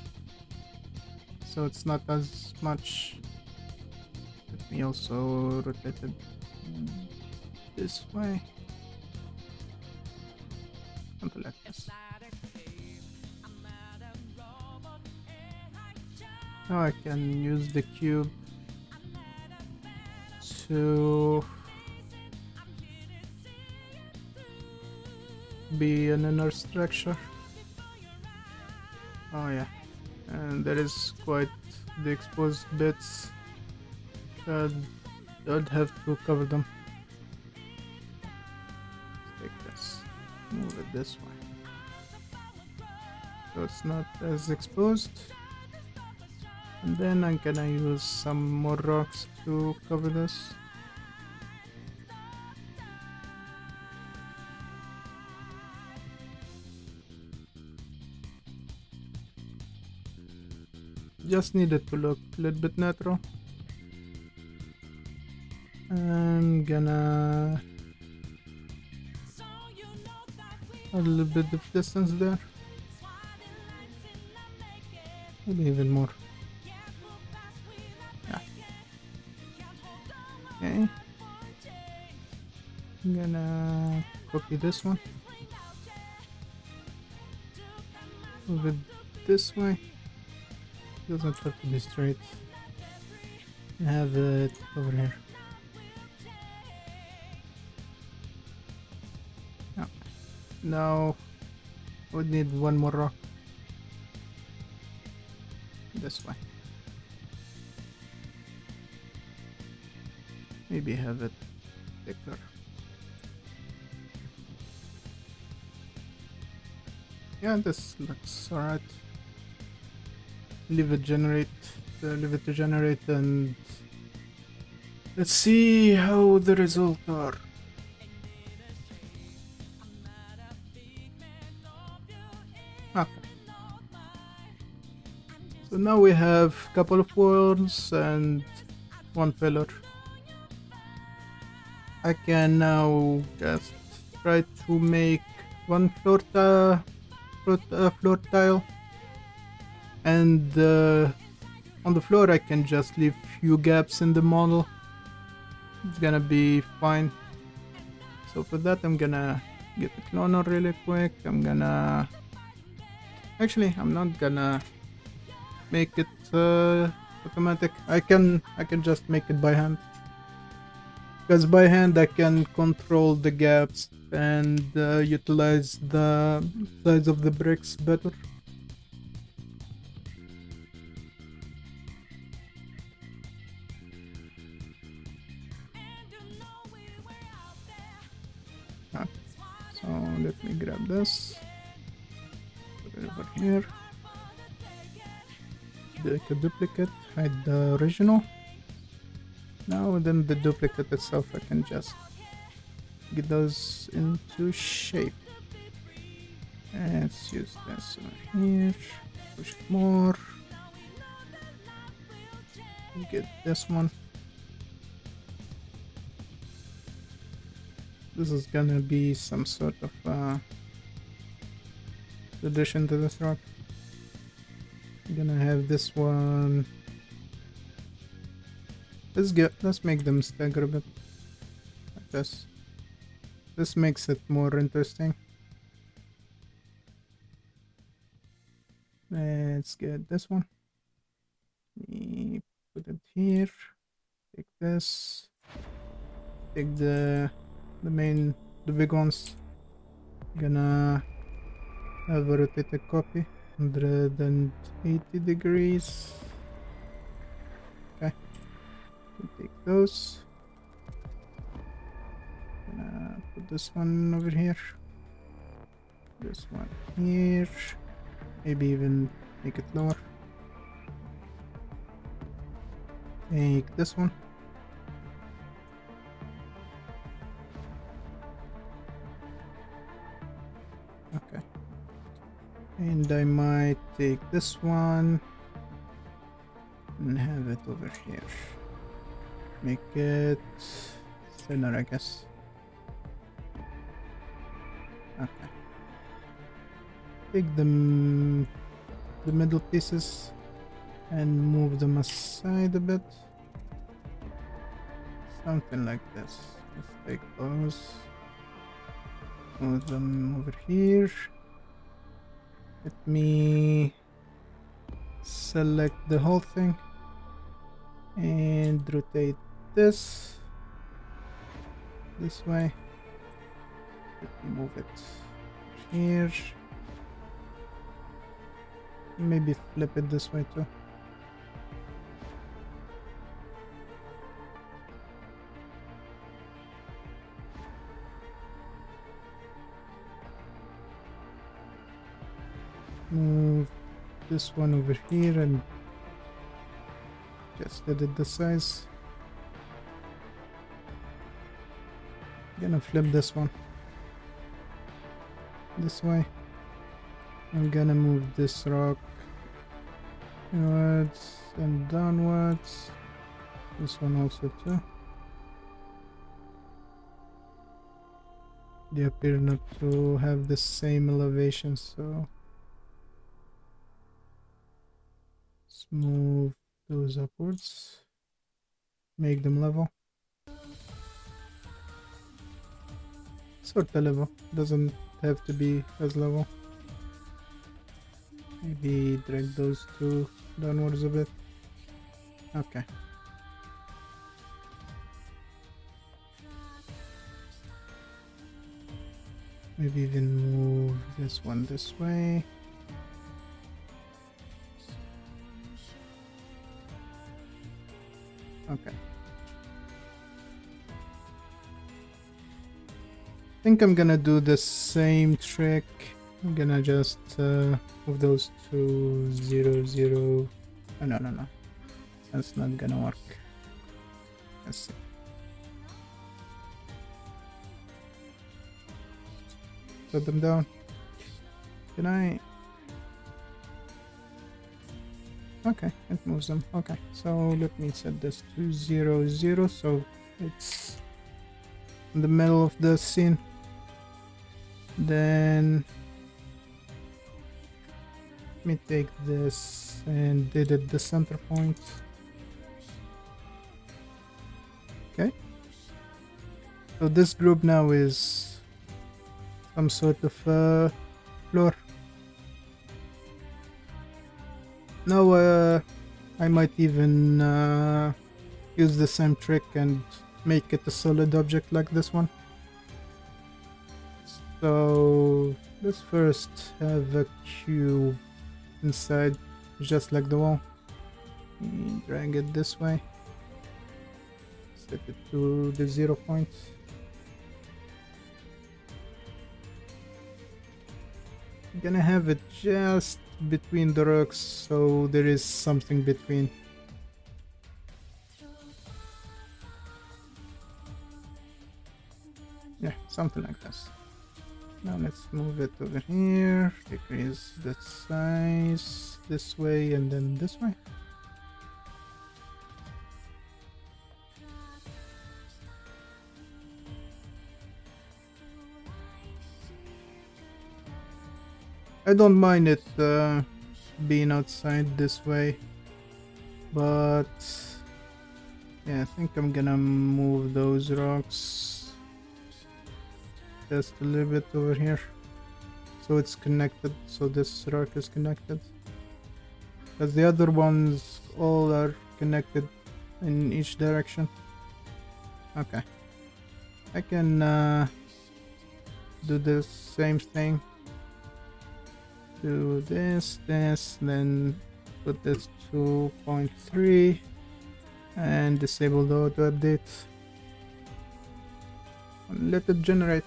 so it's not as much. Let me also rotate it this way. Something like this. Now I can use the cube to be an inner structure. Oh yeah, and there is quite the exposed bits. I'd have to cover them. Let's take this, move it this way, so it's not as exposed. And then I'm gonna use some more rocks to cover this. Just need it to look a little bit natural. I'm gonna add a little bit of distance there. Maybe even more. Yeah. Okay. I'm gonna copy this one. Move it this way. Doesn't have to be straight. Have it over here. Yeah. Now we need one more rock. This way. Maybe have it thicker. Yeah, this looks alright. Leave it to generate, and let's see how the results are. Okay. So now we have a couple of walls and one pillar. I can now just try to make one floor tile, and on the floor I can just leave few gaps in the model. It's gonna be fine. So for that I'm gonna get the cloner really quick. Actually I'm not gonna make it automatic. I can just make it by hand, because by hand I can control the gaps and utilize the size of the bricks better. So let me grab this, put it over here, make a duplicate, hide the original. Now within the duplicate itself I can just get those into shape. Let's use this over here, push it more, get this one. This is gonna be some sort of addition to this rock. I'm gonna have this one. Let's make them stagger a bit like this. This makes it more interesting. Let's get this one. Put it here. Take this. Take the big ones. Gonna have a rotated copy, 180 degrees. Okay, take those. Gonna put this one over here. This one here. Maybe even make it lower. Take this one. Okay. And I might take this one and have it over here. Make it thinner, I guess. Okay. Take the middle pieces and move them aside a bit. Something like this. Let's take those. Move them over here. Let me select the whole thing and rotate this way. Let me move it here. Maybe flip it this way too. Move this one over here and just edit the size. Gonna flip this one this way. I'm gonna move this rock inwards and downwards. This one also too. They appear not to have the same elevation, so let's move those upwards. Make them level. Sort of level. Doesn't have to be as level. Maybe drag those two downwards a bit. Okay. Maybe even move this one this way. Okay. I think I'm gonna do the same trick. I'm gonna just move those to 0, 0. Oh, no. That's not gonna work. Let's see. Put them down. Can I? Okay, it moves them. Okay, so let me set this to 0, 0, so it's in the middle of the scene. Then let me take this and edit the center point. Okay. So this group now is some sort of floor. Now I might even use the same trick and make it a solid object like this one. So let's first have a cube inside, just like the wall. Drag it this way. Set it to the 0 point. I'm gonna have it just between the rocks, so there is something between. Yeah, something like this. Now let's move it over here, decrease the size this way and then this way. I don't mind it being outside this way, but yeah, I think I'm gonna move those rocks just a little bit over here so it's connected, so this rock is connected, because the other ones all are connected in each direction. Okay, I can do the same thing. Do this, then put this 2.3 and disable the auto update and let it generate.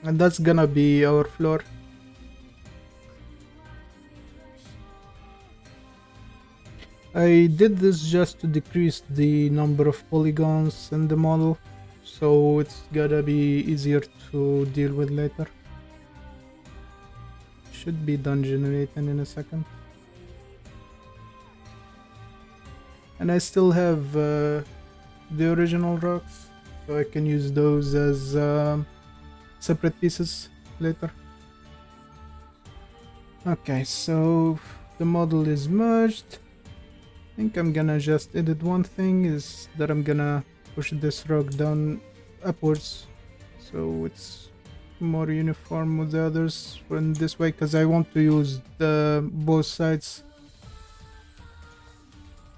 And that's gonna be our floor. I did this just to decrease the number of polygons in the model, so it's gotta be easier to deal with later. Should be done generating in a second. And I still have the original rocks, so I can use those as separate pieces later. Okay, so the model is merged. I think I'm gonna just edit one thing, is that I'm gonna push this rock down upwards so it's more uniform with the others in this way, because I want to use the both sides.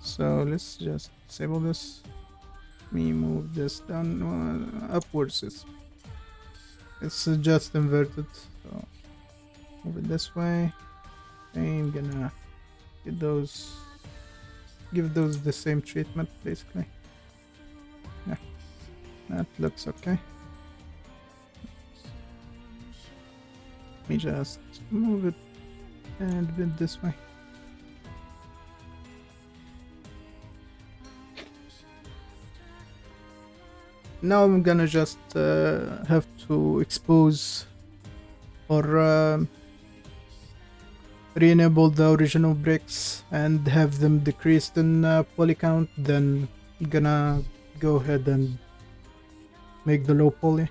So let's just disable this. Let me move this down upwards. It's just inverted, so Move it this way. I'm gonna give those the same treatment basically. Yeah, that looks okay. Let me just move it and bit this way. Now I'm gonna just have to expose or re-enable the original bricks and have them decreased in poly count, then gonna go ahead and make the low poly.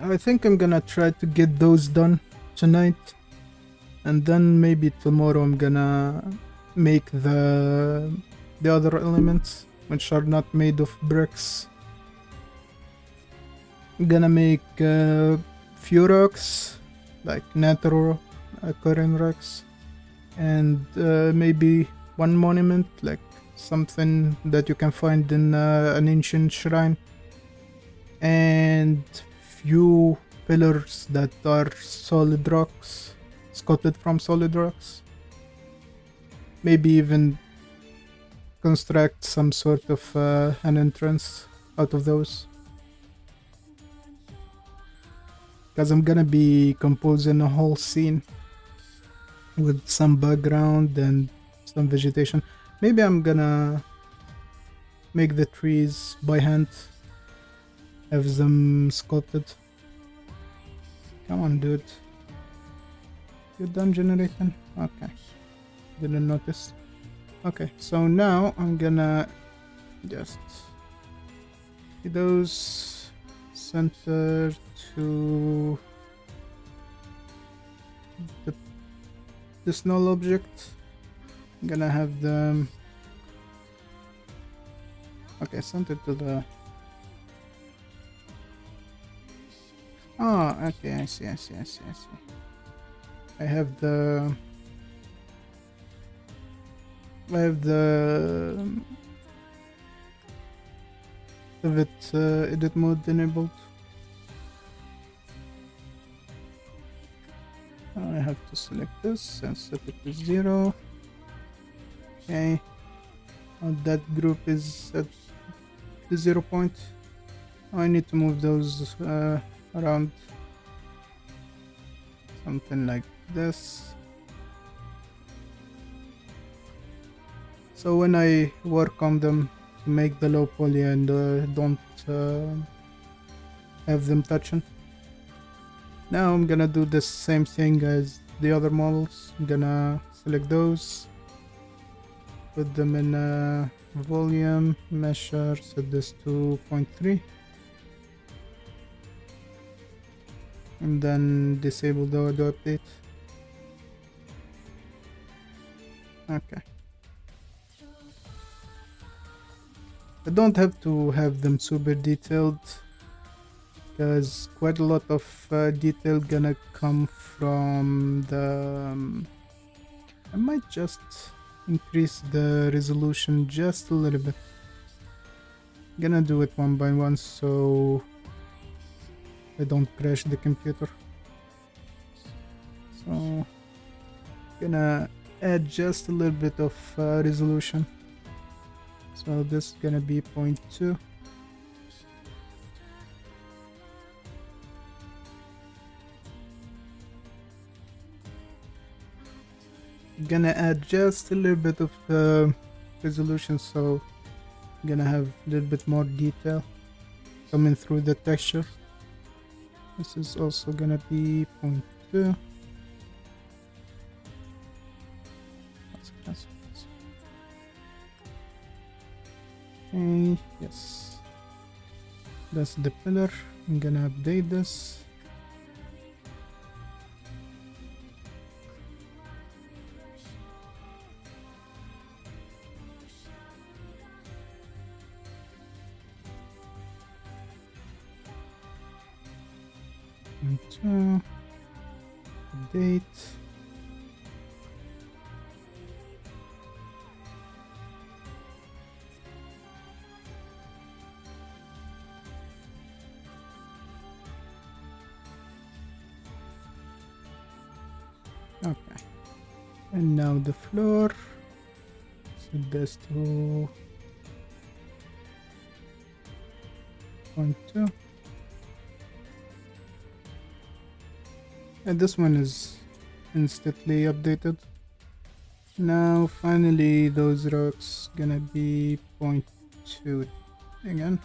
I think I'm gonna try to get those done tonight, and then maybe tomorrow I'm gonna make the other elements which are not made of bricks. I'm gonna make few rocks like natural occurring rocks, and maybe one monument like something that you can find in an ancient shrine, and few pillars that are solid rocks, sculpted from solid rocks. Maybe even construct some sort of an entrance out of those. Because I'm gonna be composing a whole scene with some background and some vegetation. Maybe I'm gonna make the trees by hand, have them sculpted. Come on, dude. You done generating? Okay. Didn't notice. Okay, so now I'm gonna just get those center to this null object. I'm gonna have them. Okay, center to the. Oh, okay, I see. I have the pivot edit mode enabled. I have to select this and set it to 0. Okay. That group is at the 0 point. I need to move those around. Something like this. So when I work on them to make the low poly and don't have them touching. Now I'm gonna do the same thing as the other models. I'm gonna select those, put them in volume, measure, set this to 0.3, and then disable the auto update. Okay. I don't have to have them super detailed, because quite a lot of detail gonna come from the I might just increase the resolution just a little bit. Gonna do it one by one so I don't crash the computer. So gonna add just a little bit of resolution. So this is gonna be 0.2. Gonna add just a little bit of resolution, so gonna have a little bit more detail coming through the texture. This is also gonna be 0.2. Okay, yes, that's the pillar. I'm gonna update this. 2, update. Okay, and now the floor. Set this to 0.2. And this one is instantly updated. Now finally those rocks gonna be 0.2 again.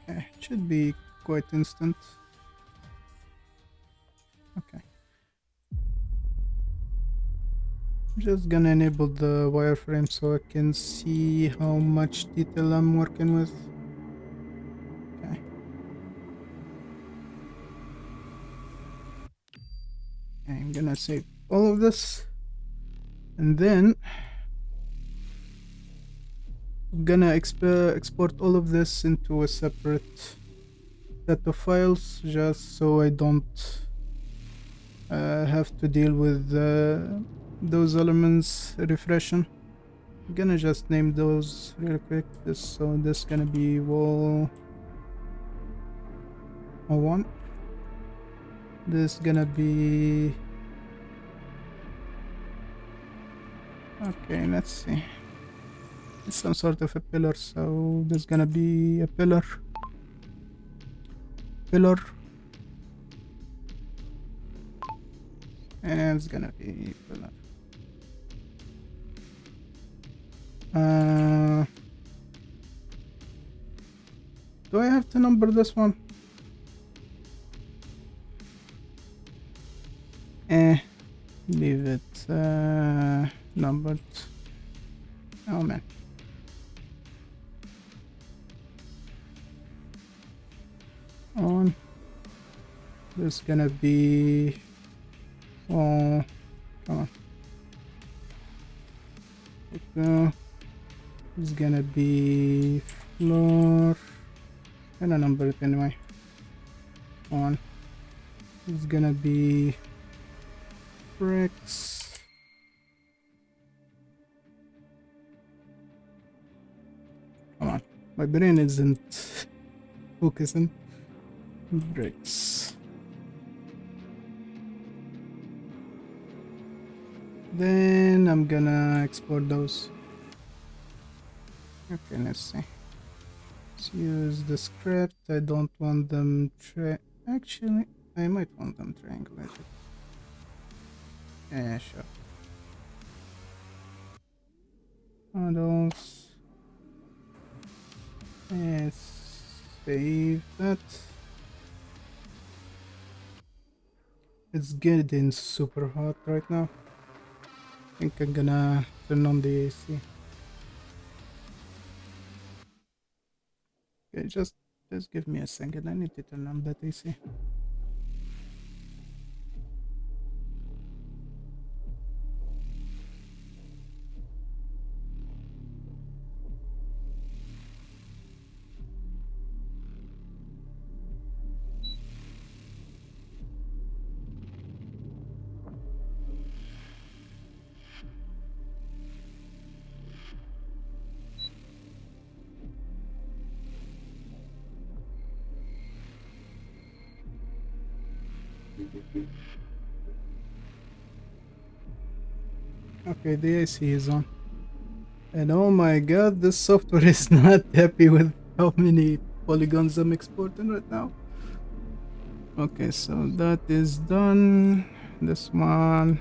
It should be quite instant. Okay. I'm just gonna enable the wireframe so I can see how much detail I'm working with. Okay. I'm gonna save all of this. And then I'm gonna export all of this into a separate set of files just so I don't have to deal with those elements refreshing. I'm gonna just name those real quick. This is gonna be wall 01. This is gonna be okay. Let's see. It's some sort of a pillar, so this is gonna be a pillar. And it's gonna be pillar. Do I have to number this one? Leave it numbered. Oh man. On. This is gonna be. Oh, come on. Okay. This is gonna be floor. I'm gonna number it anyway. On. This is gonna be bricks. Come on. My brain isn't focusing. Bricks. Then I'm gonna export those. Okay, let's see. Let's use the script. I don't want them actually, I might want them triangulated. Yeah, sure. Models. Let's save that. It's getting super hot right now. I think I'm gonna turn on the AC. Okay, just give me a second. I need to turn on that AC. Okay, the AC is on. And oh my god, this software is not happy with how many polygons I'm exporting right now. Okay, so that is done. This one.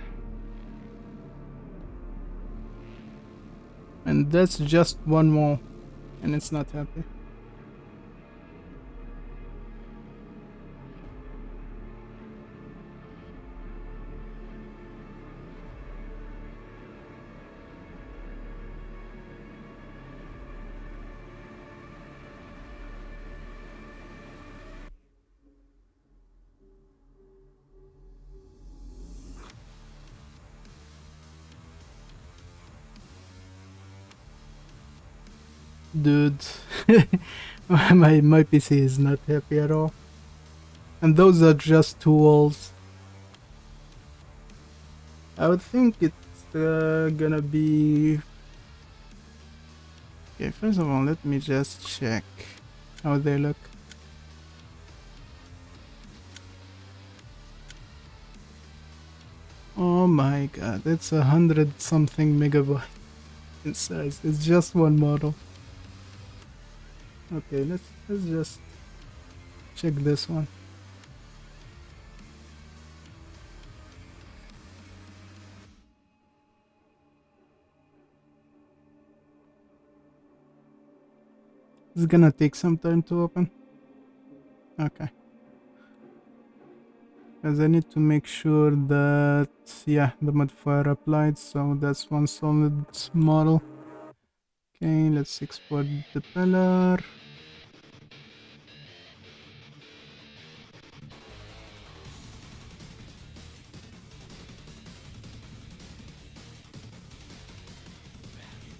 And that's just one more. And it's not happy. Dude. my PC is not happy at all. And those are just two walls. I would think it's gonna be... Okay, first of all, let me just check how they look. Oh my god, it's 100 something megabyte in size. It's just one model. Okay, let's just check this one. It's gonna take some time to open. Okay. Because I need to make sure that, yeah, the modifier applied, so that's one solid model. Okay, let's export the pillar.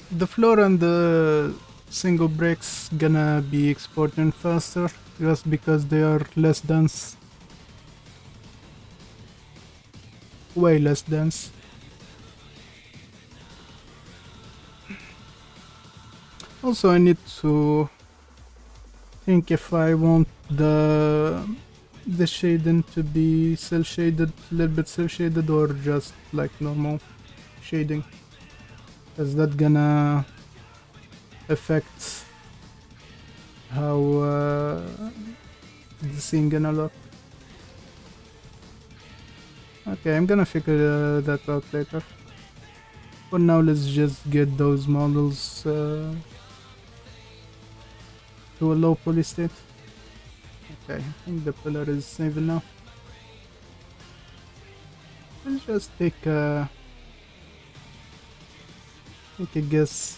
The floor and the single bricks gonna be exporting faster just because they are less dense. Way less dense. Also, I need to think if I want the shading to be cell shaded, a little bit cell shaded, or just like normal shading, because that's gonna affect how the scene gonna look. Okay, I'm gonna figure that out later. For now, let's just get those models to a low poly state. Okay, I think the pillar is stable now. Let's just take a guess.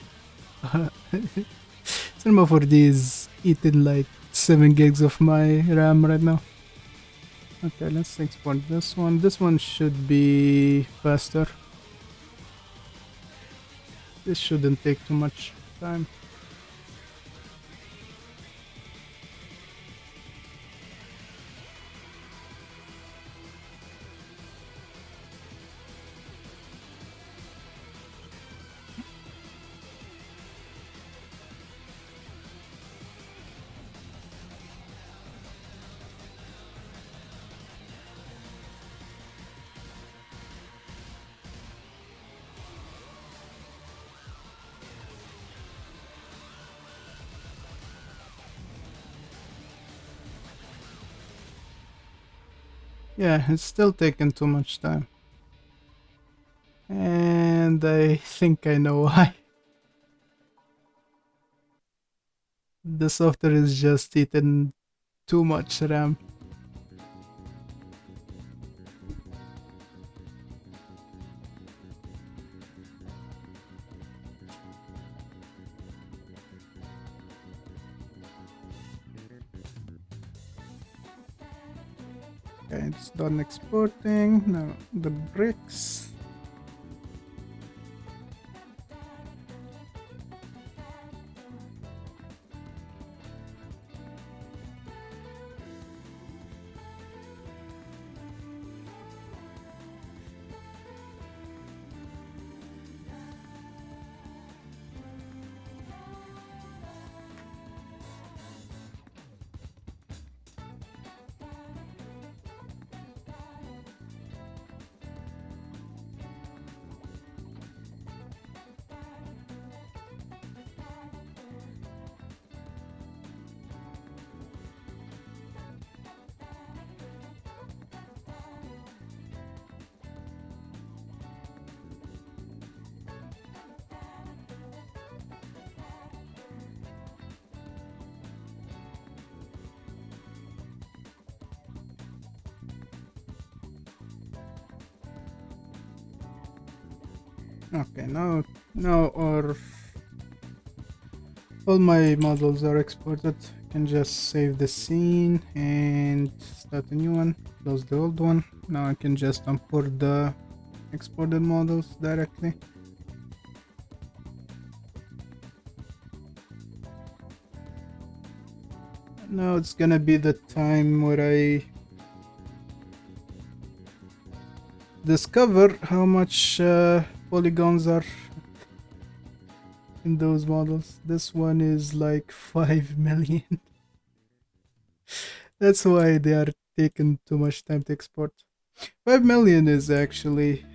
Cinema 4D is eating like 7 gigs of my RAM right now. Okay, let's export this one. This one should be faster. This shouldn't take too much time. Yeah, it's still taking too much time. And I think I know why. The software is just eating too much RAM. Okay, it's done exporting. Now the bricks. Okay, now all my models are exported. I can just save the scene and start a new one. Close the old one. Now I can just import the exported models directly. Now it's gonna be the time where I discover how much polygons are in those models. This one is like 5 million. That's why they are taking too much time to export. 5 million is actually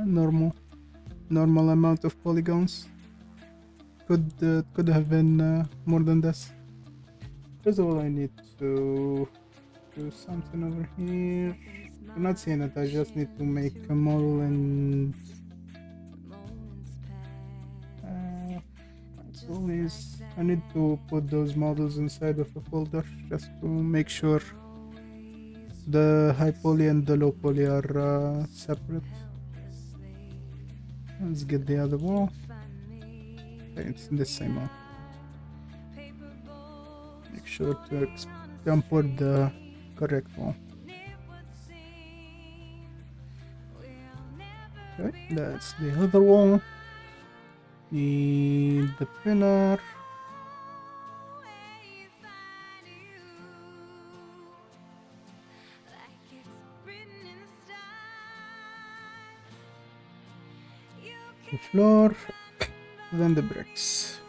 normal amount of polygons. Could have been more than this. First of all, I need to do something over here. I'm not seeing it. I just need to make a model and always I need to put those models inside of a folder just to make sure the high poly and the low poly are separate. Let's get the other wall. Okay, it's the same one. Make sure to import the correct wall. Okay, that's the other wall. Need the pillar. The floor, then the bricks.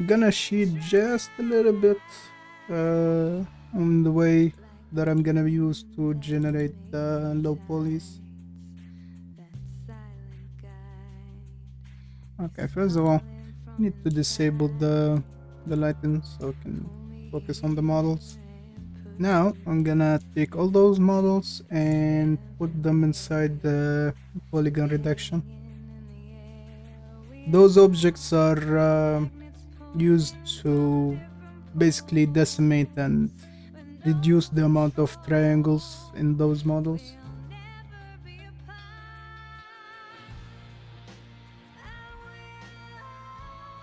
Gonna sheet just a little bit on the way that I'm gonna use to generate the low polys. Okay, first of all, I need to disable the lighting so I can focus on the models. Now I'm gonna take all those models and put them inside the polygon reduction. Those objects are used to basically decimate and reduce the amount of triangles in those models.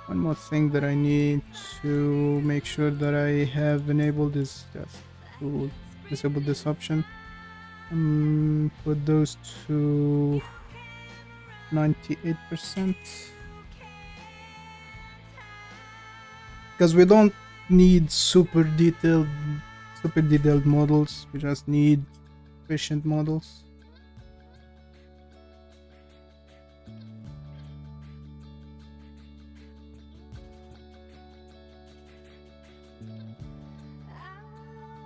One more thing that I need to make sure that I have enabled is just to disable this option. Put those to 98%. Because we don't need super detailed models, we just need efficient models.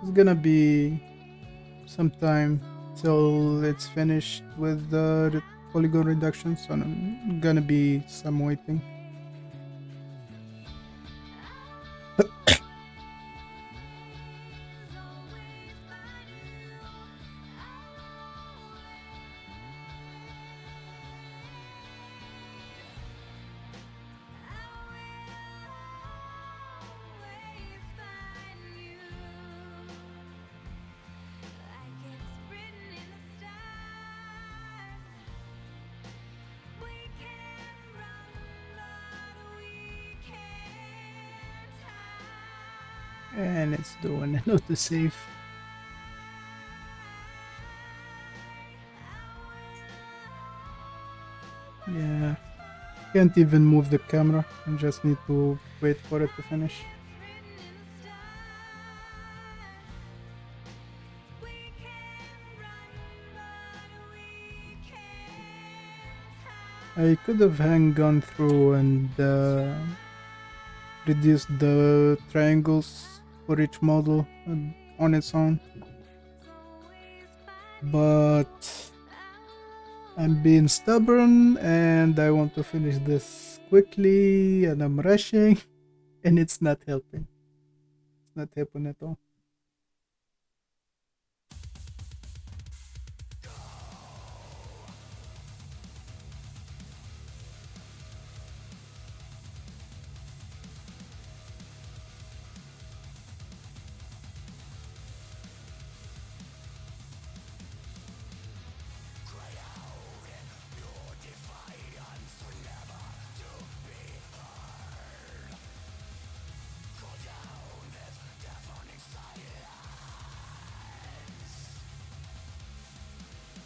It's gonna be some time till it's finished with the polygon reduction, so I'm gonna be some waiting. And it's doing a note to save. Yeah, can't even move the camera. I just need to wait for it to finish. I could have gone through and reduced the triangles for each model on its own, but I'm being stubborn and I want to finish this quickly and I'm rushing and it's not helping. It's not helping at all.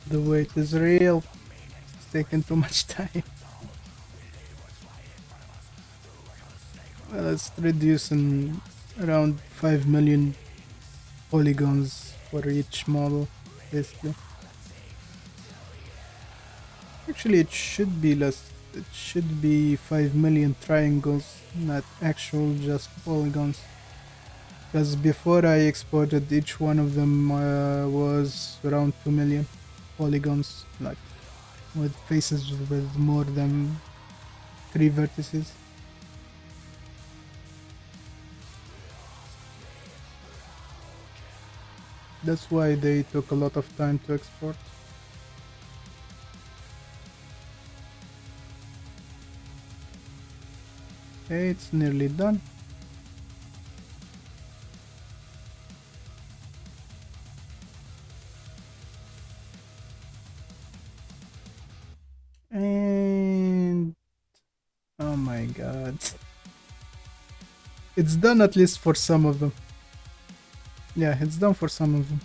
The wait is real. It's taking too much time. Let's reduce in around 5 million polygons for each model, basically. Actually, it should be less. It should be 5 million triangles, not actual just polygons. Because before I exported, each one of them was around 2 million polygons, like with faces with more than 3 vertices. That's why they took a lot of time to export. Okay, it's nearly done. And oh my god. It's done at least for some of them. Yeah, it's done for some of them.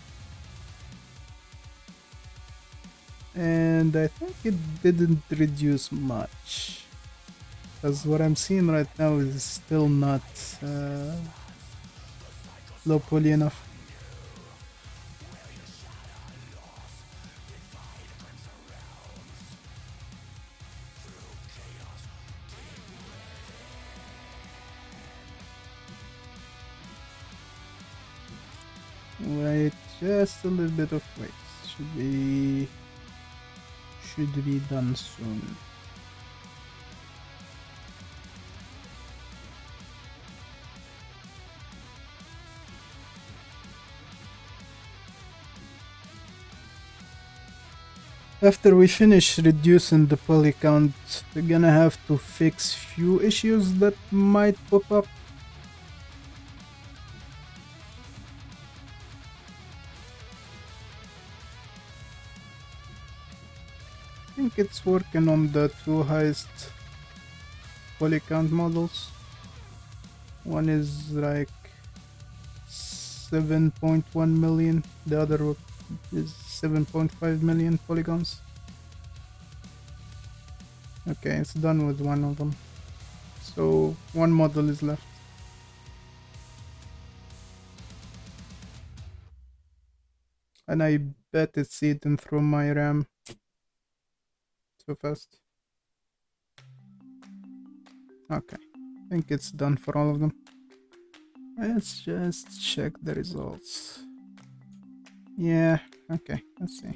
And I think it didn't reduce much. Because what I'm seeing right now is still not low poly enough. Wait, just a little bit of wait. Should be done soon. After we finish reducing the poly count, we're gonna have to fix few issues that might pop up. I think it's working on the two highest poly count models. One is like 7.1 million, the other is 7.5 million polygons. Okay, it's done with one of them. So one model is left. And I bet it's eaten through my RAM so fast. Okay, I think it's done for all of them. Let's just check the results. Yeah, okay, let's see.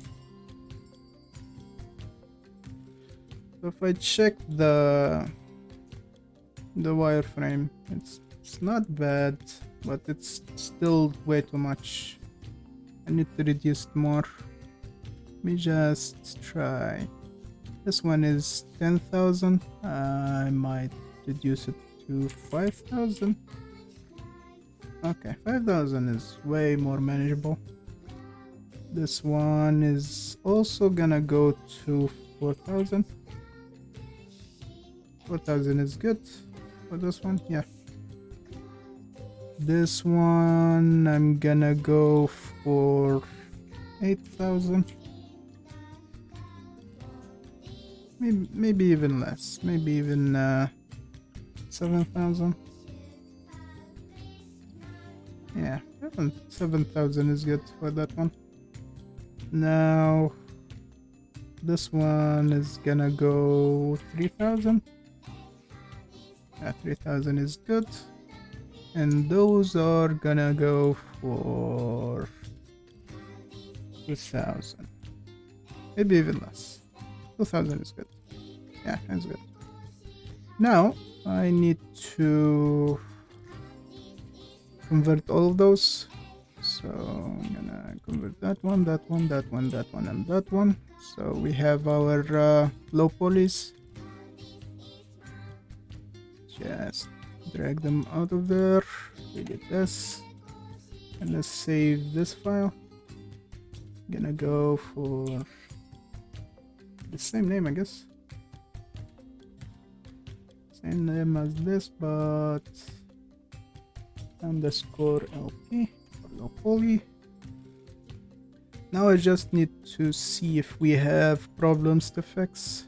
So if I check the wireframe, it's not bad, but it's still way too much. I need to reduce it more. Let me just try. This one is 10,000. I might reduce it to 5,000. Okay, 5,000 is way more manageable. This one is also gonna go to 4,000. 4,000 is good for this one, yeah. This one I'm gonna go for 8,000. Maybe even less. Maybe even 7,000. Yeah, 7,000 is good for that one. Now this one is gonna go 3,000. Yeah, 3,000 is good. And those are gonna go for 2,000. Maybe even less. 2,000 is good. Yeah, that's good. Now I need to convert all of those. So I'm gonna convert that one, that one, that one, that one, and that one. So we have our low polys. Just drag them out of there. Delete this. And let's save this file. I'm gonna go for the same name, I guess. Same name as this, but underscore LP for low poly. Now I just need to see if we have problems to fix.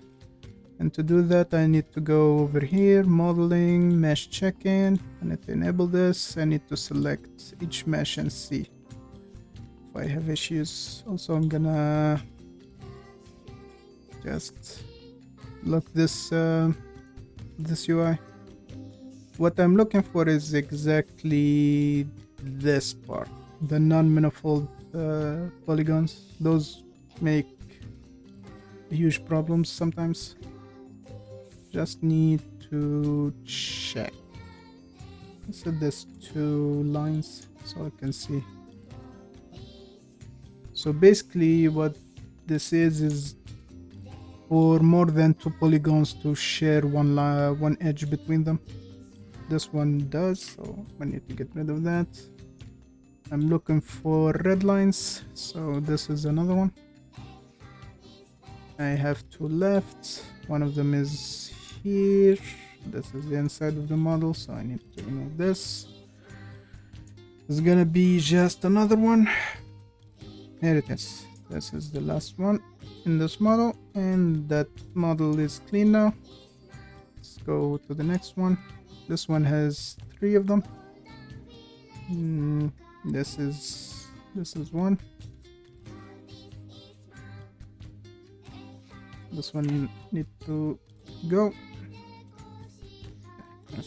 And to do that, I need to go over here, modeling, mesh check-in. I need to enable this. I need to select each mesh and see if I have issues. Also, I'm gonna just look this UI. What I'm looking for is exactly this part, the non-manifold polygons. Those make huge problems sometimes. Just need to check. Set this 2 lines so I can see. So basically what this is for more than 2 polygons to share one edge between them. This one does, so I need to get rid of that. I'm looking for red lines, so this is another one. I have 2 left. One of them is here. This is the inside of the model, so I need to remove this. It's gonna be just another one. Here it is. This is the last one in this model, and that model is clean now. Let's go to the next one. This one has 3 of them. This is one. This one need to go. Can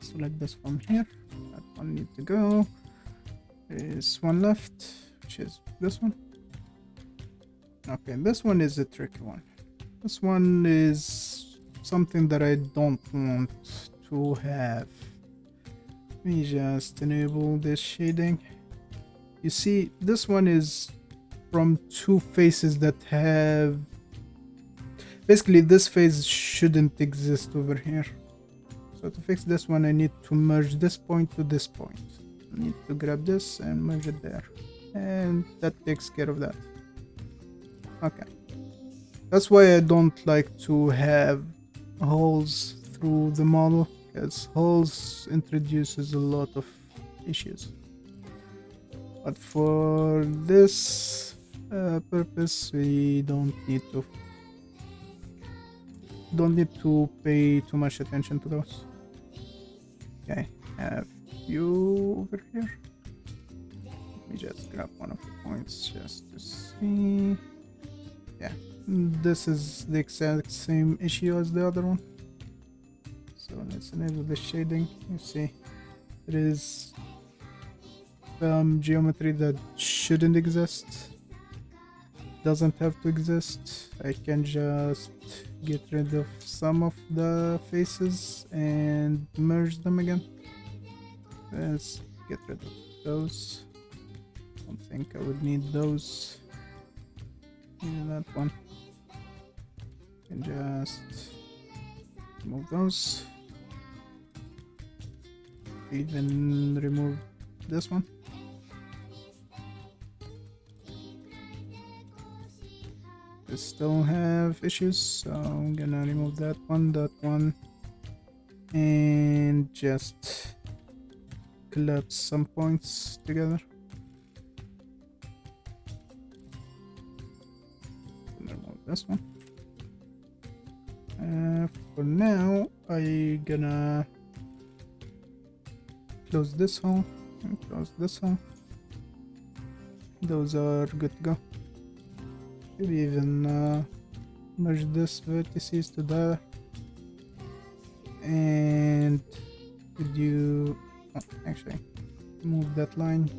select this from here. That one need to go. There's one left, which is this one. Okay, this one is a tricky one. This one is something that I don't want to have. Let me just enable this shading. You see, this one is from 2 faces that have... Basically, this face shouldn't exist over here. So to fix this one, I need to merge this point to this point. I need to grab this and merge it there. And that takes care of that. Okay. That's why I don't like to have holes through the model, because holes introduces a lot of issues. But for this purpose, we don't need to pay too much attention to those. Okay, have you over here. Let me just grab one of the points just to see. Yeah, this is the exact same issue as the other one. So let's enable the shading. You see, it is geometry that shouldn't exist. Doesn't have to exist. I can just get rid of some of the faces and merge them again. Let's get rid of those. Don't think I would need those. Maybe that one. And just remove those. Even remove this one. I still have issues, so I'm gonna remove that one, and just collapse some points together. Remove this one. For now, I gonna close this hole and close this hole. Those are good to go. Maybe even merge this vertices to that, and could you actually move that line,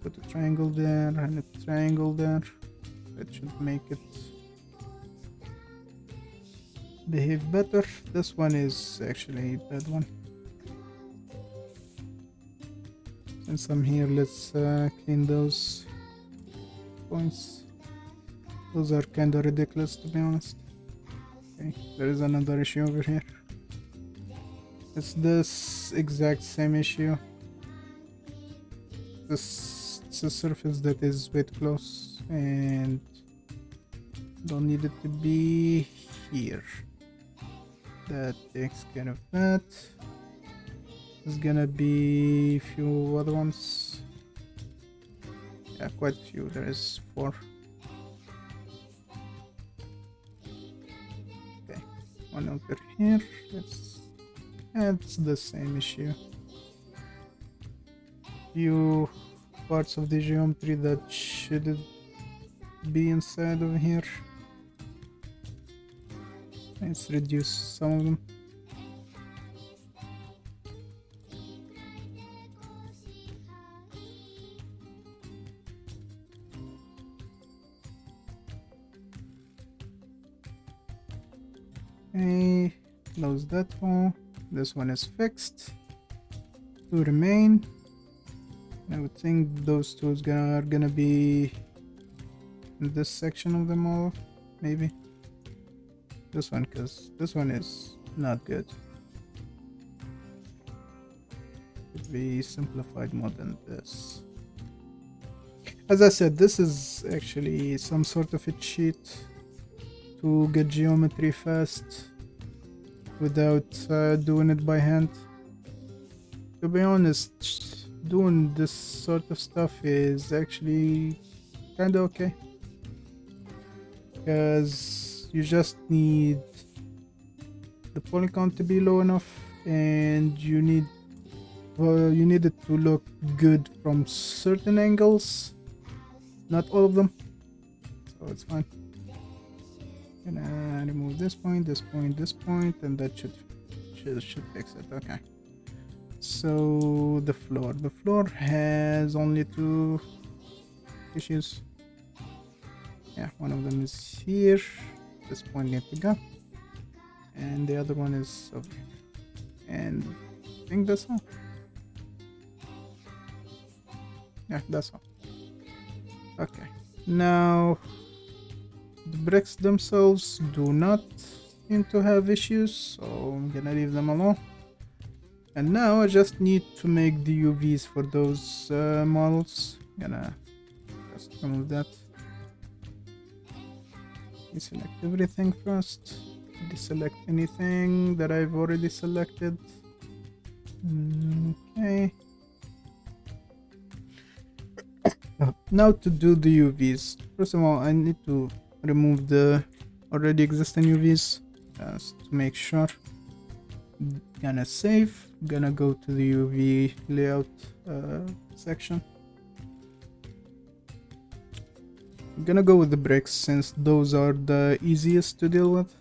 put a triangle there and a triangle there. That should make it behave better. This one is actually a bad one. Since I'm here, let's clean those points. Those are kind of ridiculous, to be honest. Okay, there is another issue over here. It's this exact same issue. This is a surface that is way too close and don't need it to be here. That takes care of that. There's gonna be a few other ones. Yeah, quite a few. There is 4. one over here. It's the same issue. Few parts of the geometry that shouldn't be inside of here. Let's reduce some of them. Okay, close that one. This one is fixed. Two remain. I would think those two are gonna be in this section of the model, maybe. This one, because this one is not good. Could be simplified more than this. As I said, this is actually some sort of a cheat to get geometry fast without doing it by hand. To be honest, doing this sort of stuff is actually kinda okay, because you just need the poly count to be low enough, and you need it to look good from certain angles, not all of them, so it's fine. Gonna remove this point, this point, this point, and that should fix it. Okay. So the floor has only two issues. Yeah, one of them is here. This point needs to go, and the other one is over here. And I think that's all. Yeah, that's all. Okay. Now the bricks themselves do not seem to have issues, so I'm gonna leave them alone. And now I just need to make the UVs for those models. Gonna just remove that. Deselect everything first. Deselect anything that I've already selected. Okay. Now to do the UVs. First of all, I need to remove the already existing UVs just to make sure. Gonna save. Gonna go to the UV layout section. I'm gonna go with the bricks since those are the easiest to deal with.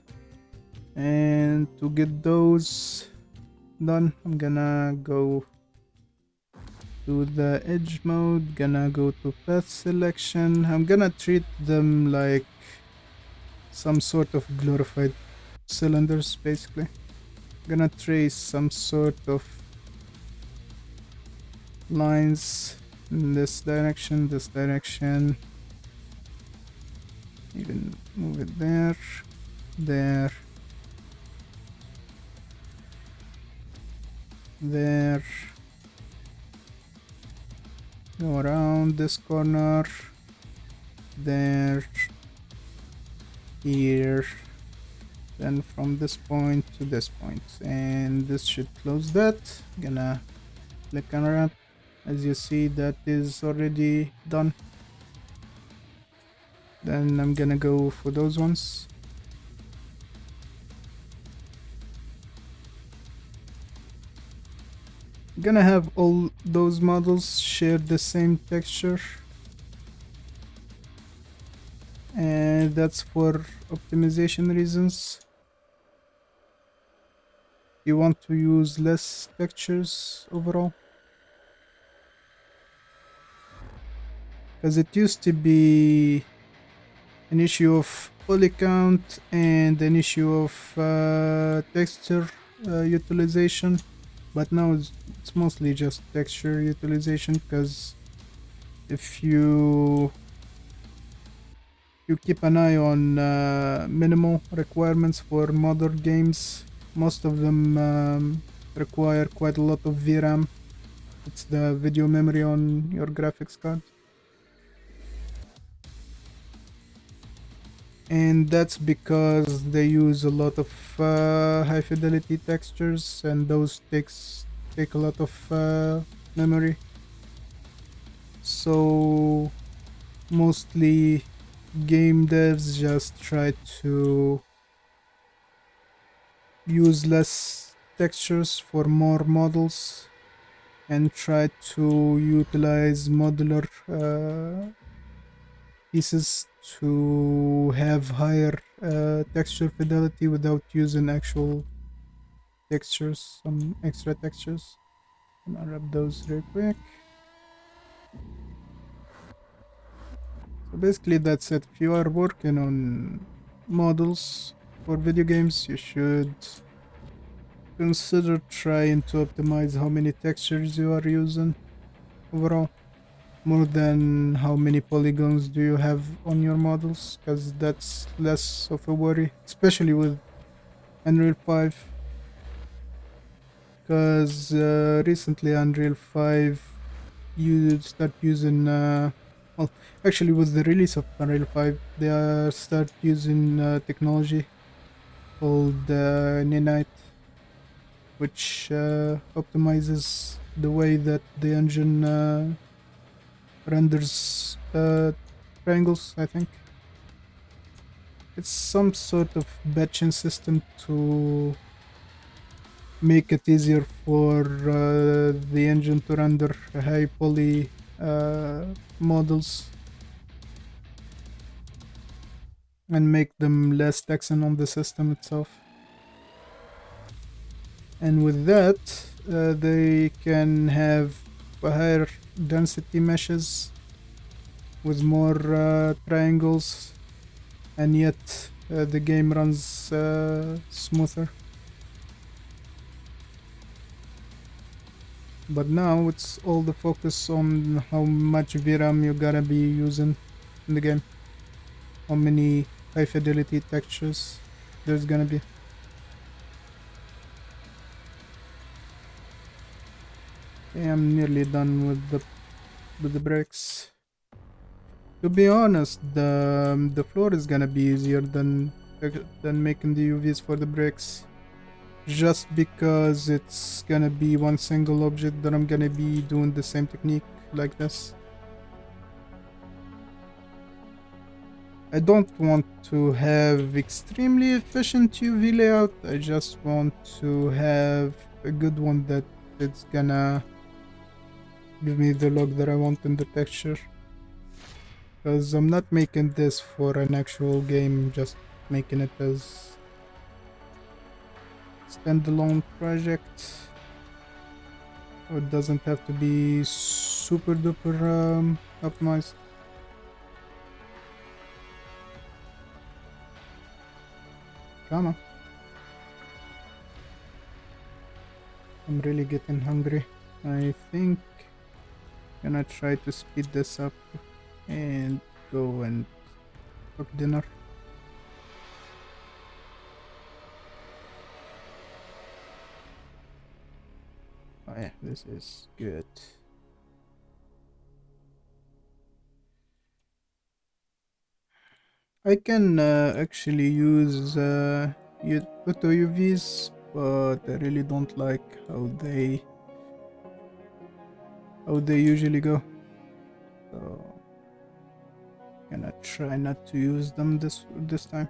And to get those done, I'm gonna go to the edge mode, gonna go to path selection. I'm gonna treat them like some sort of glorified cylinders, basically. Gonna trace some sort of lines in this direction, even move it there, there, go around this corner, there, here, then from this point to this point, and this should close that. Gonna click on wrap. As you see, that is already done. Then I'm gonna go for those ones. Gonna have all those models share the same texture, and that's for optimization reasons. You want to use less textures overall, because it used to be an issue of poly count and an issue of texture utilization, but now it's mostly just texture utilization, because if you keep an eye on minimal requirements for modern games, most of them require quite a lot of VRAM. It's the video memory on your graphics card. And that's because they use a lot of high fidelity textures, and those take a lot of memory. So mostly game devs just try to use less textures for more models and try to utilize modular pieces to have higher texture fidelity without using actual textures, some extra textures. I'm gonna wrap those real quick. So basically that's it. If you are working on models for video games, you should consider trying to optimize how many textures you are using overall, more than how many polygons do you have on your models, because that's less of a worry, especially with Unreal 5. Because recently Unreal 5 you start using well, actually with the release of Unreal 5 they start using technology called Nanite, which optimizes the way that the engine renders triangles. I think it's some sort of batching system to make it easier for the engine to render high poly models and make them less taxing on the system itself. And with that, they can have higher density meshes with more triangles, and yet the game runs smoother. But now it's all the focus on how much VRAM you gotta be using in the game, how many high fidelity textures there's gonna be. Okay, I'm nearly done with the bricks. To be honest, the floor is gonna be easier than making the UVs for the bricks, just because it's gonna be one single object that I'm gonna be doing the same technique like this. I don't want to have extremely efficient UV layout, I just want to have a good one that it's gonna give me the look that I want in the texture. Because I'm not making this for an actual game, just making it as standalone project. So it doesn't have to be super duper optimized. Come on. I'm really getting hungry. I think I'm gonna try to speed this up and go and cook dinner. Oh yeah, this is good. I can actually use auto UVs, but I really don't like how they usually go. So gonna try not to use them this time.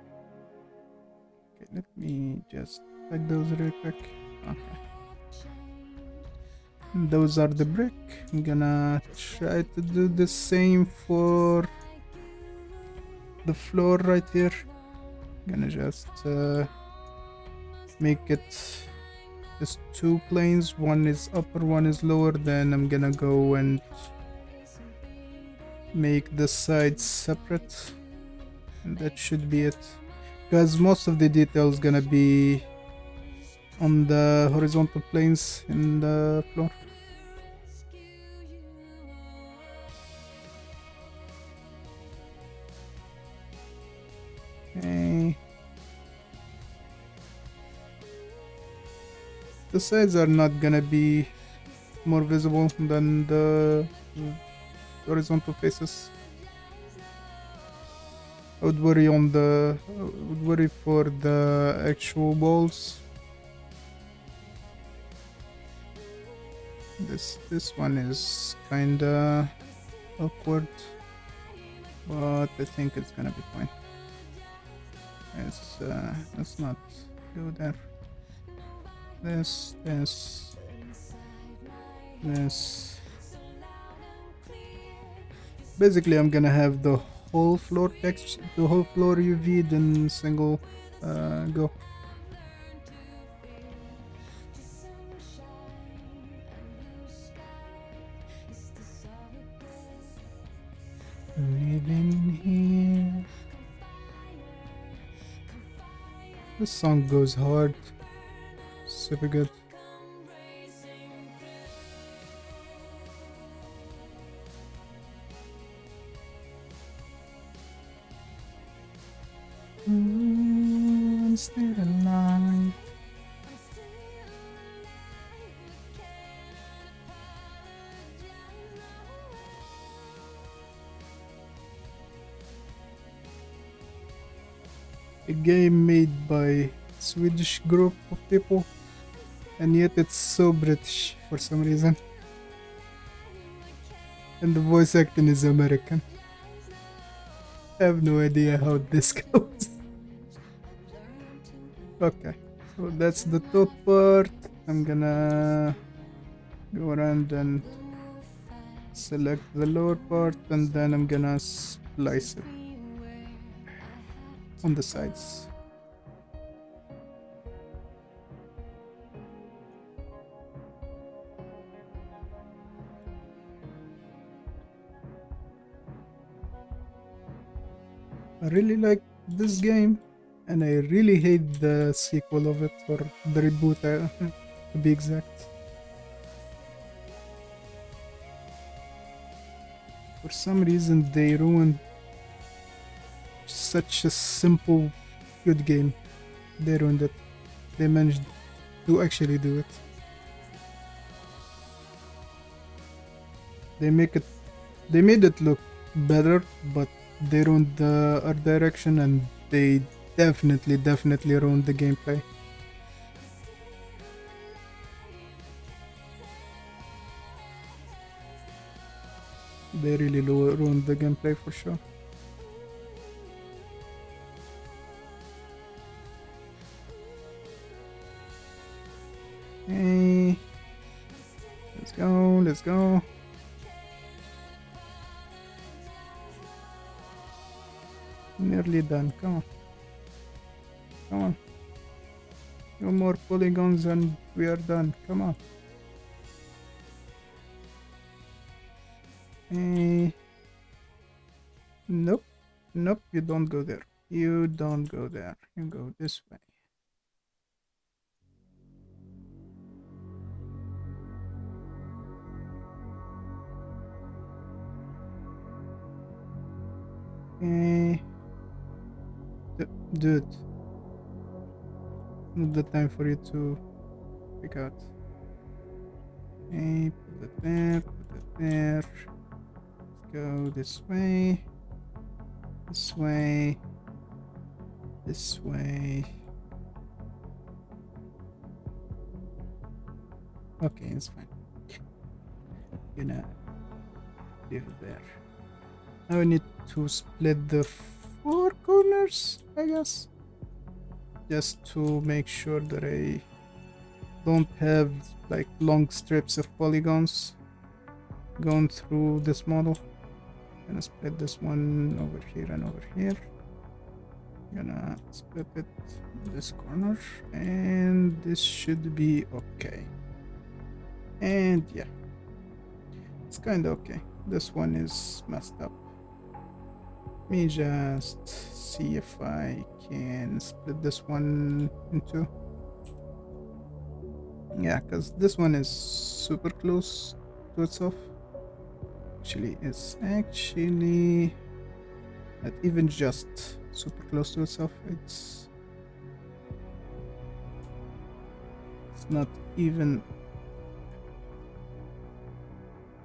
Okay, let me just like those real quick. Okay. And those are the brick. I'm gonna try to do the same for the floor right here. I'm gonna just make it just two planes. One is upper, one is lower. Then I'm gonna go and make the sides separate, and that should be it, because most of the detail is gonna be on the horizontal planes in the floor. Okay. The sides are not gonna be more visible than the horizontal faces. I would worry for the actual walls. This one is kinda awkward, but I think it's gonna be fine. Let's not go there. this, this, this. Basically, I'm gonna have the whole floor text, the whole floor UV'd in single go. Living here. This song goes hard. Super good. I'm still alive. A game made by Swedish group of people, and yet it's so British for some reason. And the voice acting is American. I have no idea how this goes. Okay, so that's the top part. I'm gonna go around and select the lower part, and then I'm gonna splice it on the sides. I really like this game, and I really hate the sequel of it, or the reboot to be exact. For some reason they ruined such a simple, good game. They ruined it. They managed to actually do it. They made it look better, but they ruined the art direction, and they definitely ruined the gameplay. They really ruined the gameplay for sure. Hey, let's go. Nearly done, come on. No more polygons and we are done, come on. Hey. Nope, you don't go there. You don't go there, you go this way. Hey. Dude, not the time for you to pick out. Okay, put it there. Let's go this way. Okay, it's fine. Gonna leave it there. Now I need to split the 4 corners, I guess, just to make sure that I don't have like long strips of polygons going through this model. I'm gonna split this one over here and over here. I'm gonna split it this corner, and this should be okay. And yeah, it's kind of okay. This one is messed up. Let me just see if I can split this one in 2. Yeah, because this one is super close to itself. It's actually not even just super close to itself. It's not even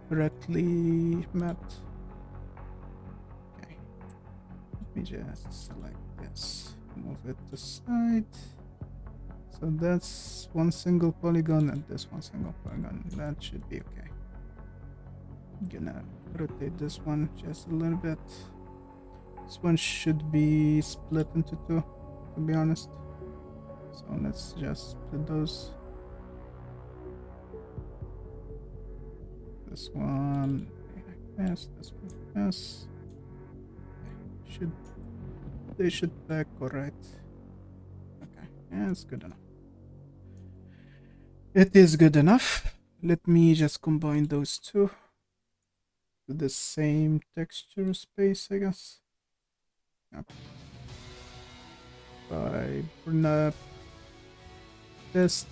correctly mapped. Okay, let me just select this, move it to side. So that's one single polygon and this one single polygon. That should be okay. I'm gonna rotate this one just a little bit. This one should be split into 2, to be honest. So let's just split those. This one. Yes, this one. Yes. Should they should pack alright. Okay, yeah, it's good enough. It is good enough. Let me just combine those two to the same texture space, I guess. Yep. If I bring up this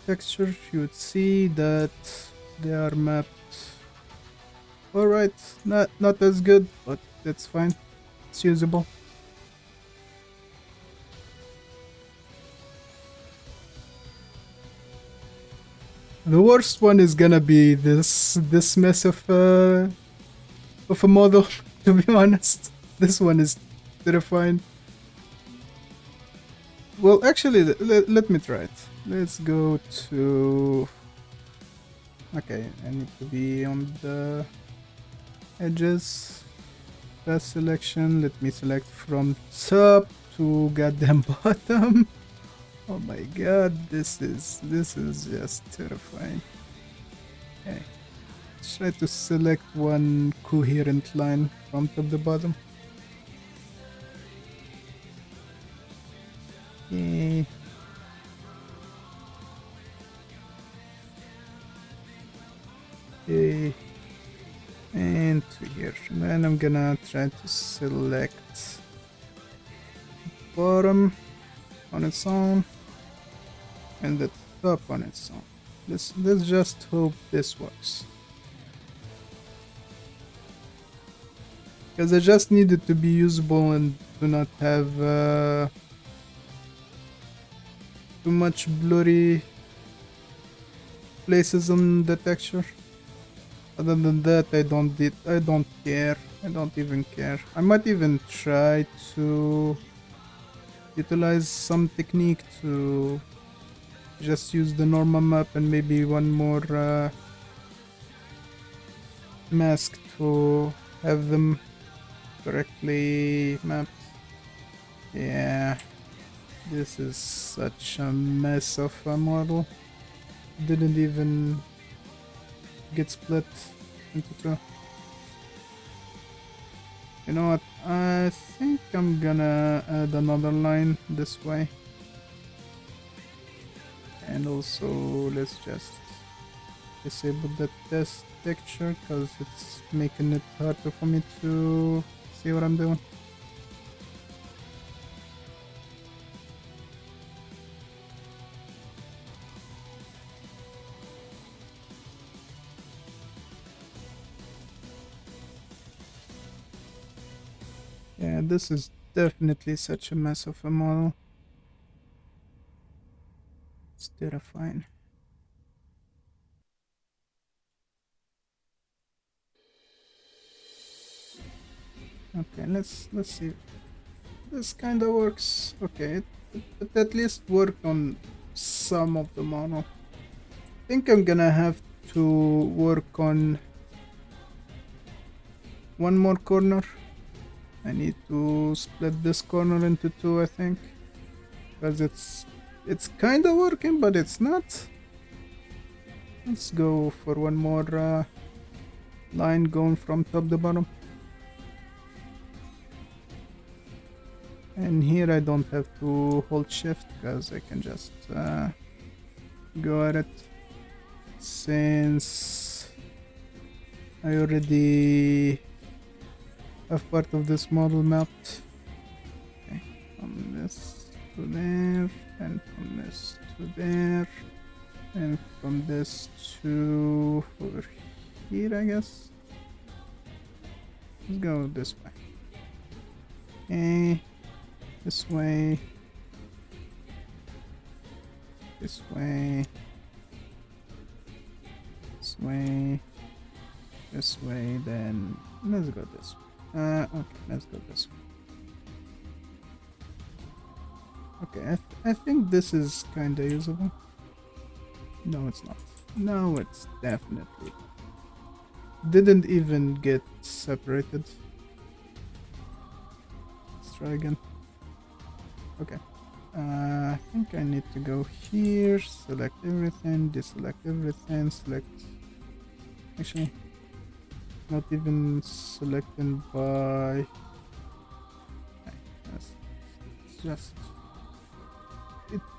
texture, you would see that they are mapped. Alright, not as good, but that's fine. It's usable. The worst one is gonna be this mess of a model. To be honest, this one is terrifying. Well, actually, let me try it. Let's go to. Okay, I need to be on the edges. Path selection. Let me select from top to goddamn bottom. Oh my god, this is just terrifying. Okay, let's try to select one coherent line from top to bottom. Okay. Okay. And to here. And then I'm gonna try to select bottom on its own and the top on its own. Let's just hope this works. Because I just need it to be usable and do not have too much blurry places on the texture. Other than that, I don't care. I don't even care. I might even try to utilize some technique to just use the normal map and maybe one more mask to have them correctly mapped. Yeah, this is such a mess of a model. Didn't even get split into two. You know what? I think I'm gonna add another line this way. And also, let's just disable the test texture because it's making it harder for me to see what I'm doing. Yeah, this is definitely such a mess of a model. It's terrifying. Okay, let's see. This kind of works. Okay, it at least worked on some of the model. I think I'm gonna have to work on one more corner. I need to split this corner into two, I think, because it's kind of working, but it's not. Let's go for one more line going from top to bottom. And here I don't have to hold shift because I can just go at it, since I already have part of this model mapped. Okay, from this to there, and from this to there, and from this to over here, I guess. Let's go this way. Okay, this way, this way, this way, this way, then let's go this way. Okay, let's go this way. Okay, I think this is kinda usable. No, it's not. No, it's definitely didn't even get separated. Let's try again. Okay. I think I need to go here, select everything, deselect everything, select Actually, not even selecting by. Yes, it's just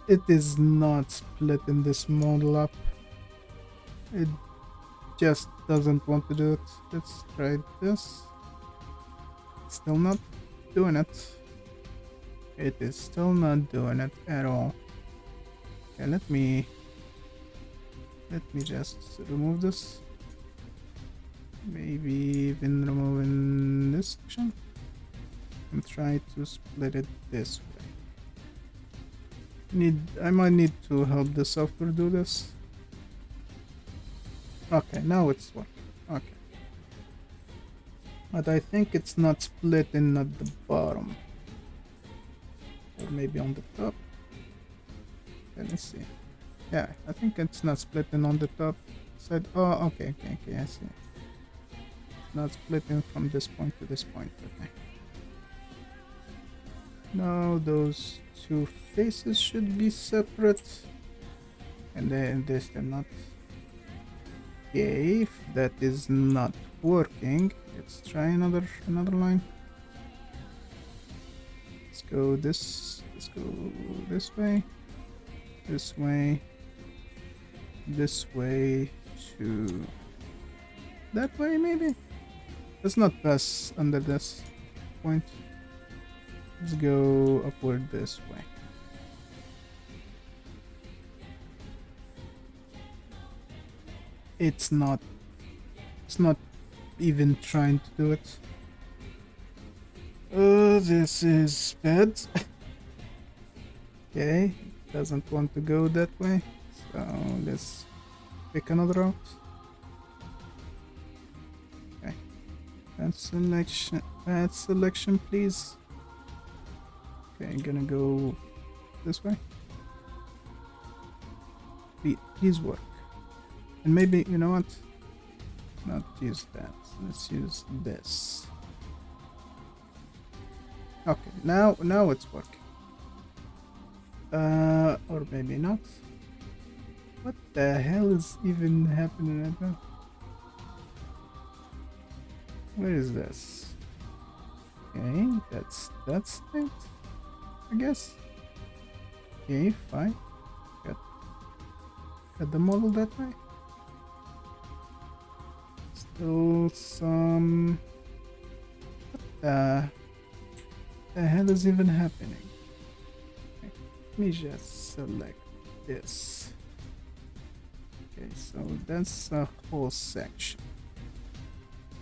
it is not split in this model up. It just doesn't want to do it. Let's try this. Still not doing it. It is still not doing it at all. Okay, let me just remove this. Maybe even removing this section and try to split it this way. I might need to help the software do this. Okay, now it's working. Okay. But I think it's not splitting at the bottom. Or maybe on the top. Let me see. Yeah, I think it's not splitting on the top side. Oh, okay, I see. It's not splitting from this point to this point. Okay. Now those two faces should be separate. And then this they're not. Okay, if that is not working, let's try another line. Let's go this way, this way to that way maybe. Let's not pass under this point. Let's go upward this way. It's not even trying to do it. This is bad. Okay, doesn't want to go that way. So let's pick another route. Okay. Add selection please. Okay, I'm gonna go this way. Please work. And maybe, you know what? Not use that. Let's use this. Okay, now it's working. Or maybe not. What the hell is even happening right now? Where is this? Okay, that's it, I guess. Okay, fine. Got the model that way. Still some. What the hell is even happening? Okay, let me just select this. Okay, so that's a whole section.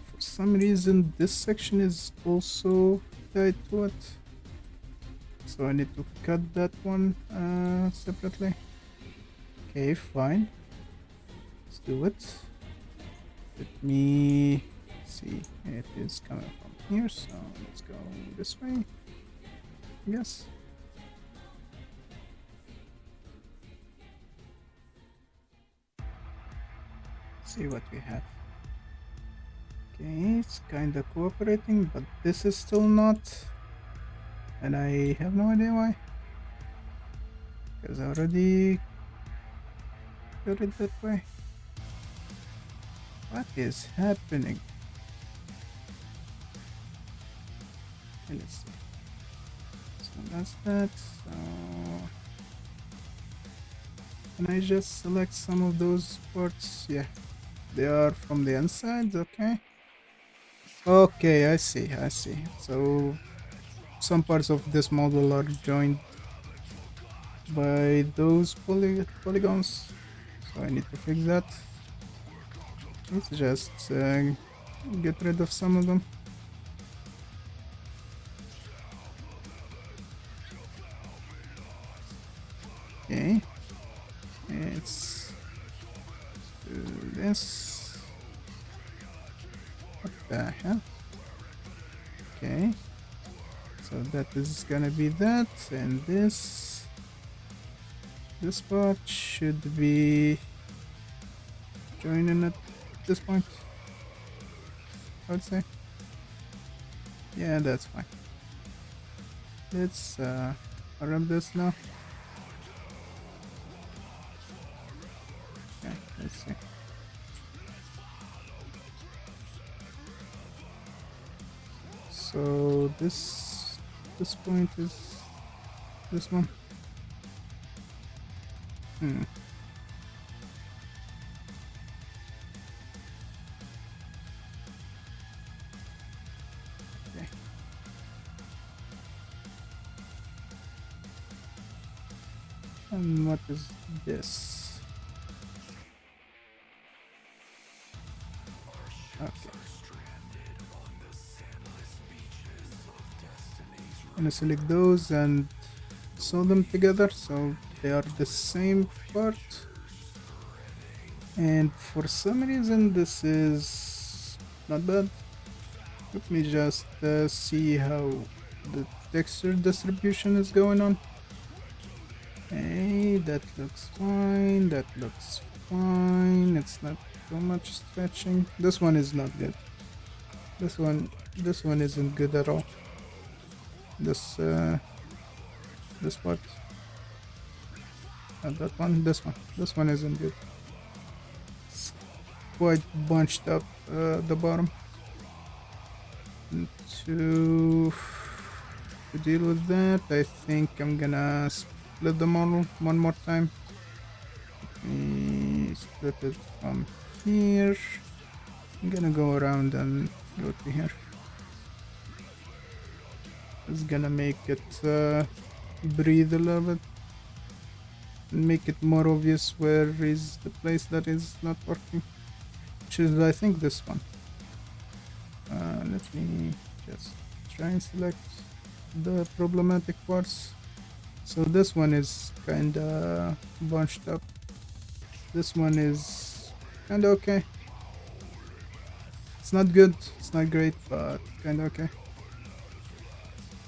For some reason, this section is also tied to it. So I need to cut that one separately. Okay, fine. Let's do it. Let me see. It is coming from here, so let's go this way. Yes. See what we have. Okay, it's kind of cooperating, but this is still not. And I have no idea why. Because I already got it that way. What is happening? Okay, let's see. So that's that. So can I just select some of those parts? Yeah, they are from the inside. Okay. Okay, I see. So some parts of this model are joined by those polygons. So I need to fix that. Let's just get rid of some of them. Okay, let's do this. What the hell? Okay, so that is gonna be that, and this part should be joining at this point, I would say. Yeah, that's fine. Let's run this now. Okay, let's see. So this point is this one. Hmm. Okay. And what is this? Okay. I'm gonna select those and sew them together so they are the same part. And for some reason this is not bad. Let me just see how the texture distribution is going on. Hey, that looks fine, that looks fine. It's not too much stretching. This one is not good. This one isn't good at all. This part. That one, this one isn't good. It's quite bunched up the bottom. And to deal with that, I think I'm gonna split the model one more time. Split it from here. I'm gonna go around and go to here. It's gonna make it breathe a little bit and make it more obvious where is the place that is not working, which is I think this one. Let me just try and select the problematic parts. So this one is kinda bunched up. This one is kinda okay. It's not good, it's not great, but kinda okay.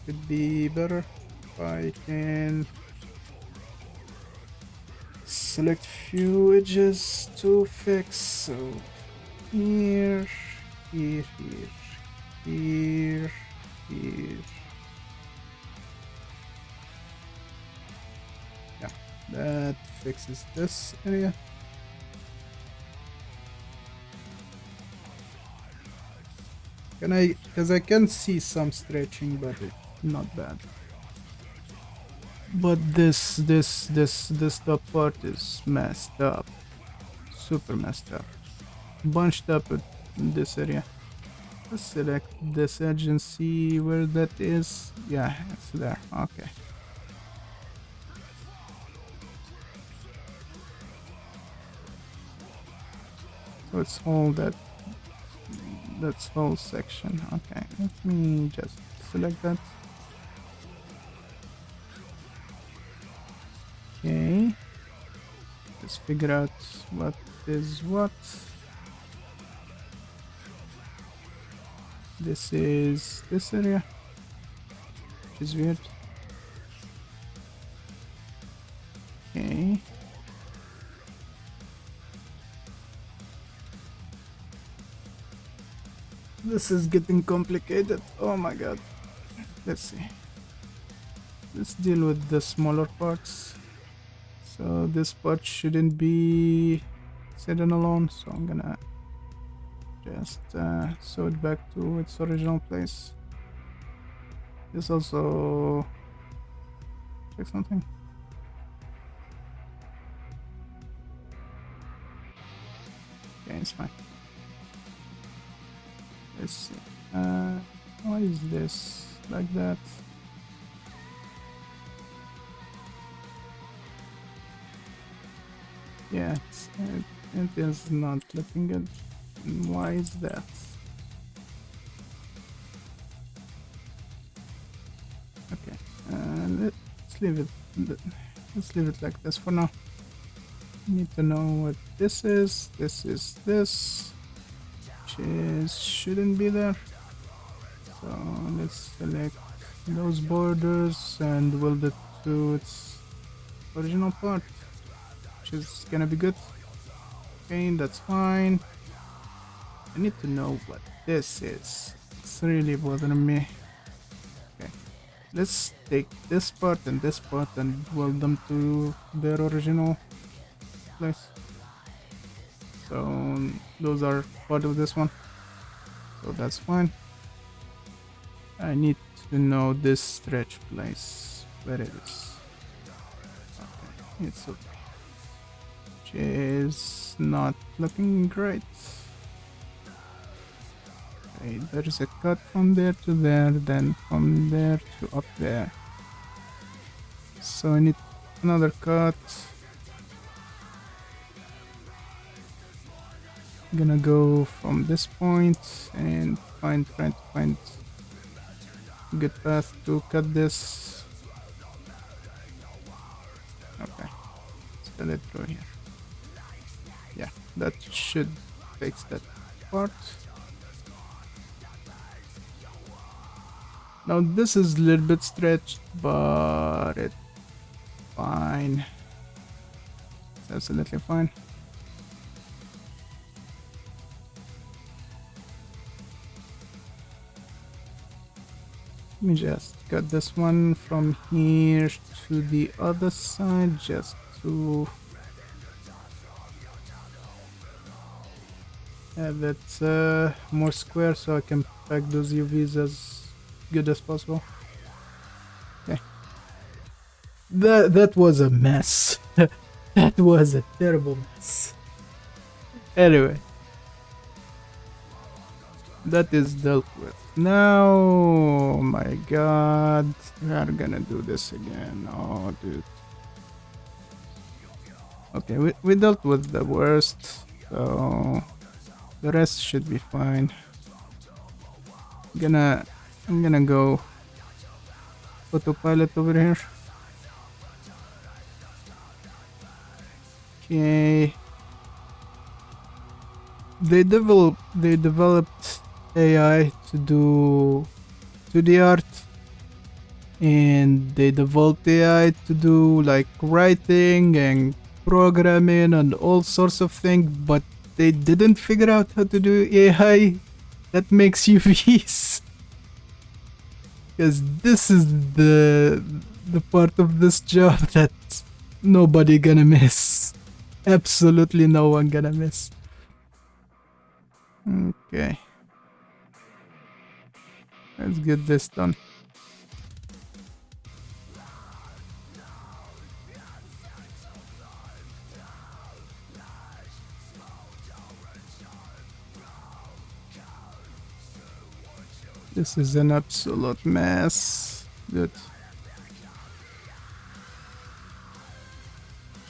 Could be better if I can select few edges to fix. So here, here, here, here. Yeah, that fixes this area. Because I can see some stretching, but it's not bad. But this top part is messed up. Super messed up. Bunched up in this area. Let's select this edge and see where that is. Yeah, it's there. Okay. So it's all that's whole section. Okay, let me just select that. Okay. Let's figure out what is what. This is this area, which is weird. Okay. This is getting complicated. Oh my god. Let's see. Let's deal with the smaller parts. So this part shouldn't be sitting alone, so I'm gonna just sew it back to its original place. This also check something. Okay, it's fine. Let's see. Why is this like that? Yeah, it is not looking good. Why is that? Okay, let's leave it. Let's leave it like this for now. Need to know what this is. This is this, which shouldn't be there. So let's select those borders and weld it to its original part, which is gonna be good. Okay, that's fine. I need to know what this is. It's really bothering me. Okay, let's take this part and weld them to their original place. So those are part of this one. So that's fine. I need to know this stretch place. Where it is. Okay, it's okay. Which is not looking great. Okay, there's a cut from there to there, then from there to up there. So I need another cut. I'm gonna go from this point and try to find a good path to cut this. Okay, let's cut it through here. Yeah, that should fix that part. Now this is a little bit stretched, but it's fine. It's absolutely fine. Let me just cut this one from here to the other side just to have it more square so I can pack those UVs as good as possible. Okay. That was a mess. That was a terrible mess. Anyway. That is dealt with. Now, oh my god, we are gonna do this again. Oh, dude. Okay, we dealt with the worst, so the rest should be fine. I'm gonna go autopilot over here. Okay. They developed AI to do 2D art, and they developed AI to do like writing and programming and all sorts of things, but they didn't figure out how to do AI that makes UVs. Because this is the part of this job that nobody gonna miss. Absolutely no one gonna miss. Okay. Let's get this done. This is an absolute mess. Good.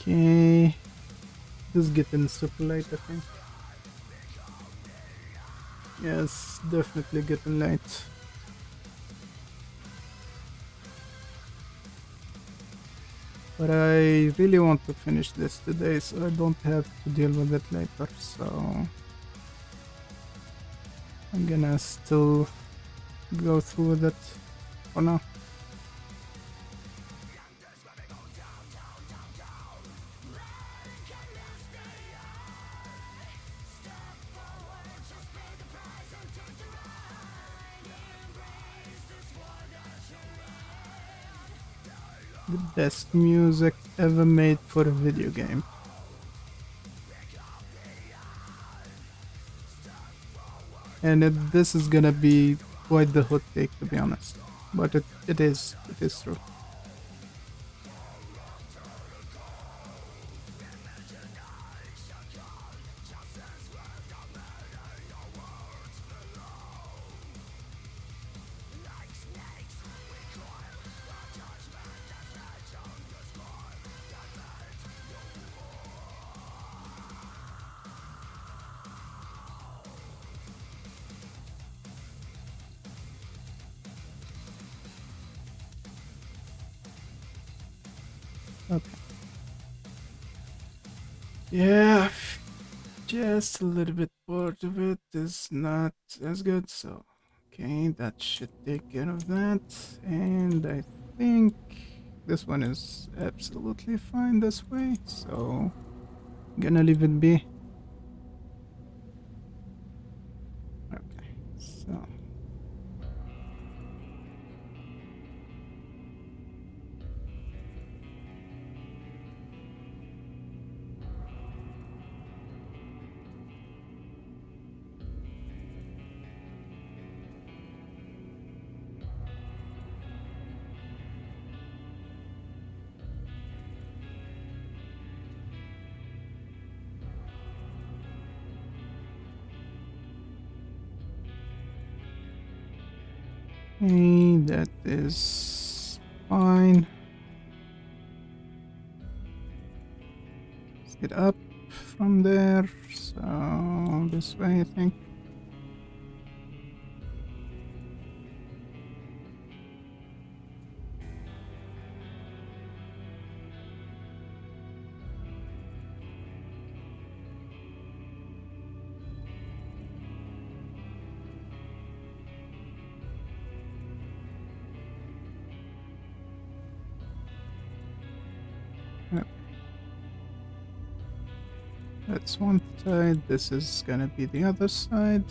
Okay. This is getting super late, I think. Yes, definitely getting late. But I really want to finish this today so I don't have to deal with it later, so I'm gonna still go through with it for now. The best music ever made for a video game. And this is gonna be quite the hot take, to be honest. But it is true. Okay. Yeah, just a little bit bored of it is not as good, so okay, that should take care of that. And I think this one is absolutely fine this way, so I'm gonna leave it be. Okay, so Okay, that is fine. Let's get up from there. So this way, I think. Yep. That's one side. This is gonna be the other side.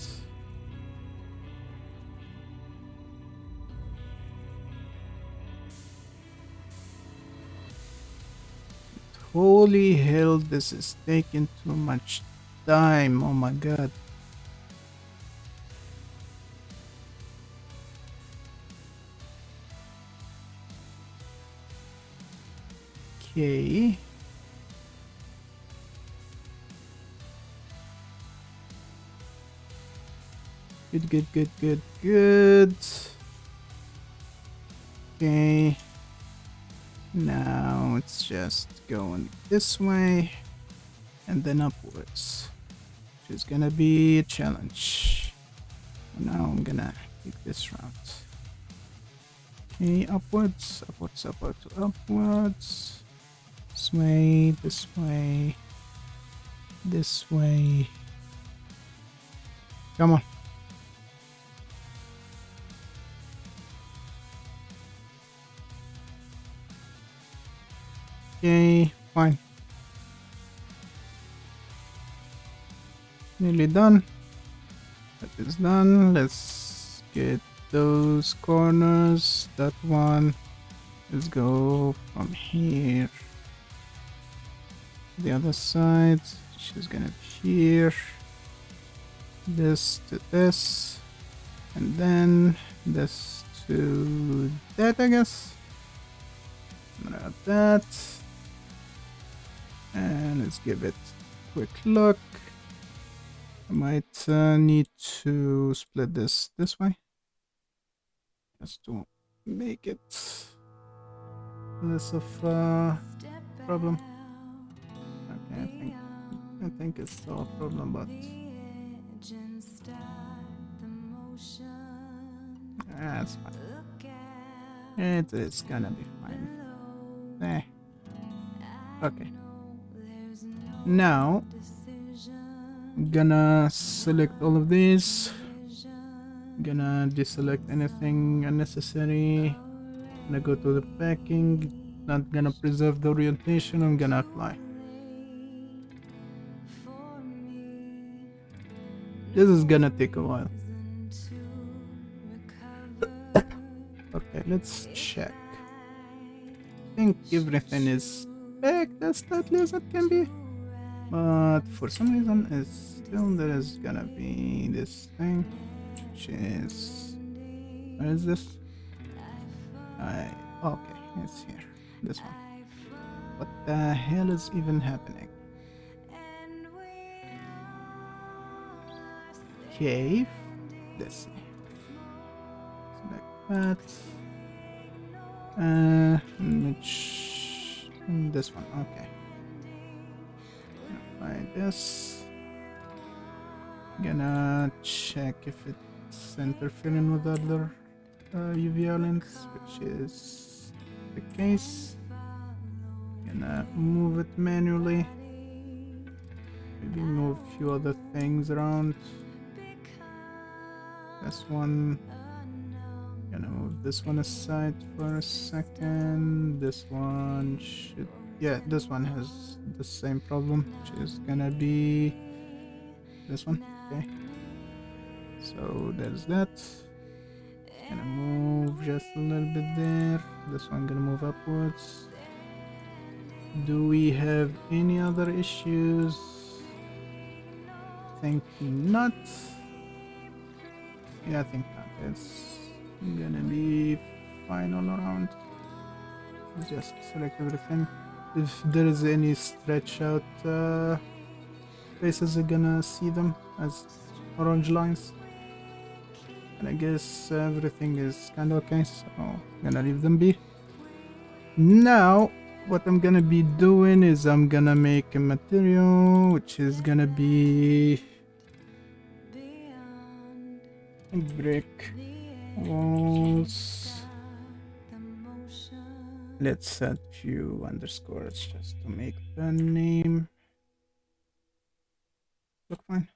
Holy hell, this is taking too much time. Oh my god. Okay. Good. Okay. Now it's just going this way and then upwards, which is gonna be a challenge. Now I'm gonna take this route. Okay, upwards. This way. This way. Come on. Okay, fine. Nearly done. That is done. Let's get those corners. That one. Let's go from here. The other side. She's gonna be here. This to this. And then this to that, I guess. Like that. And let's give it a quick look. I might need to split this way just to make it less of a problem. Okay, I think it's still a problem, but that's fine. It is gonna be fine. Okay. Now I'm gonna select all of these. Gonna deselect anything unnecessary. Gonna go to the packing. Not gonna preserve the orientation. I'm gonna apply. This is gonna take a while. Okay, let's check. I think everything is packed as tightly as it can be. But for some reason, it's still there is gonna be this thing, which is, where is this? Okay, it's here. This one. What the hell is even happening? Okay, let's see. Select that. Which this one? Okay. Like this. Gonna check if it's interfering with other UV elements, which is the case. Gonna move it manually. Maybe move a few other things around. This one. Gonna move this one aside for a second. This one should. Yeah, this one has the same problem, which is gonna be this one. Okay, so there's that. Gonna move just a little bit there. This one gonna move upwards. Do we have any other issues? Think not. Yeah, I think not. It's gonna be fine all around. Just select everything. If there is any stretch out places, you're gonna see them as orange lines. And I guess everything is kind of okay, so I'm gonna leave them be. Now, what I'm gonna be doing is I'm gonna make a material which is gonna be a brick walls. Let's add few underscores just to make the name look fine.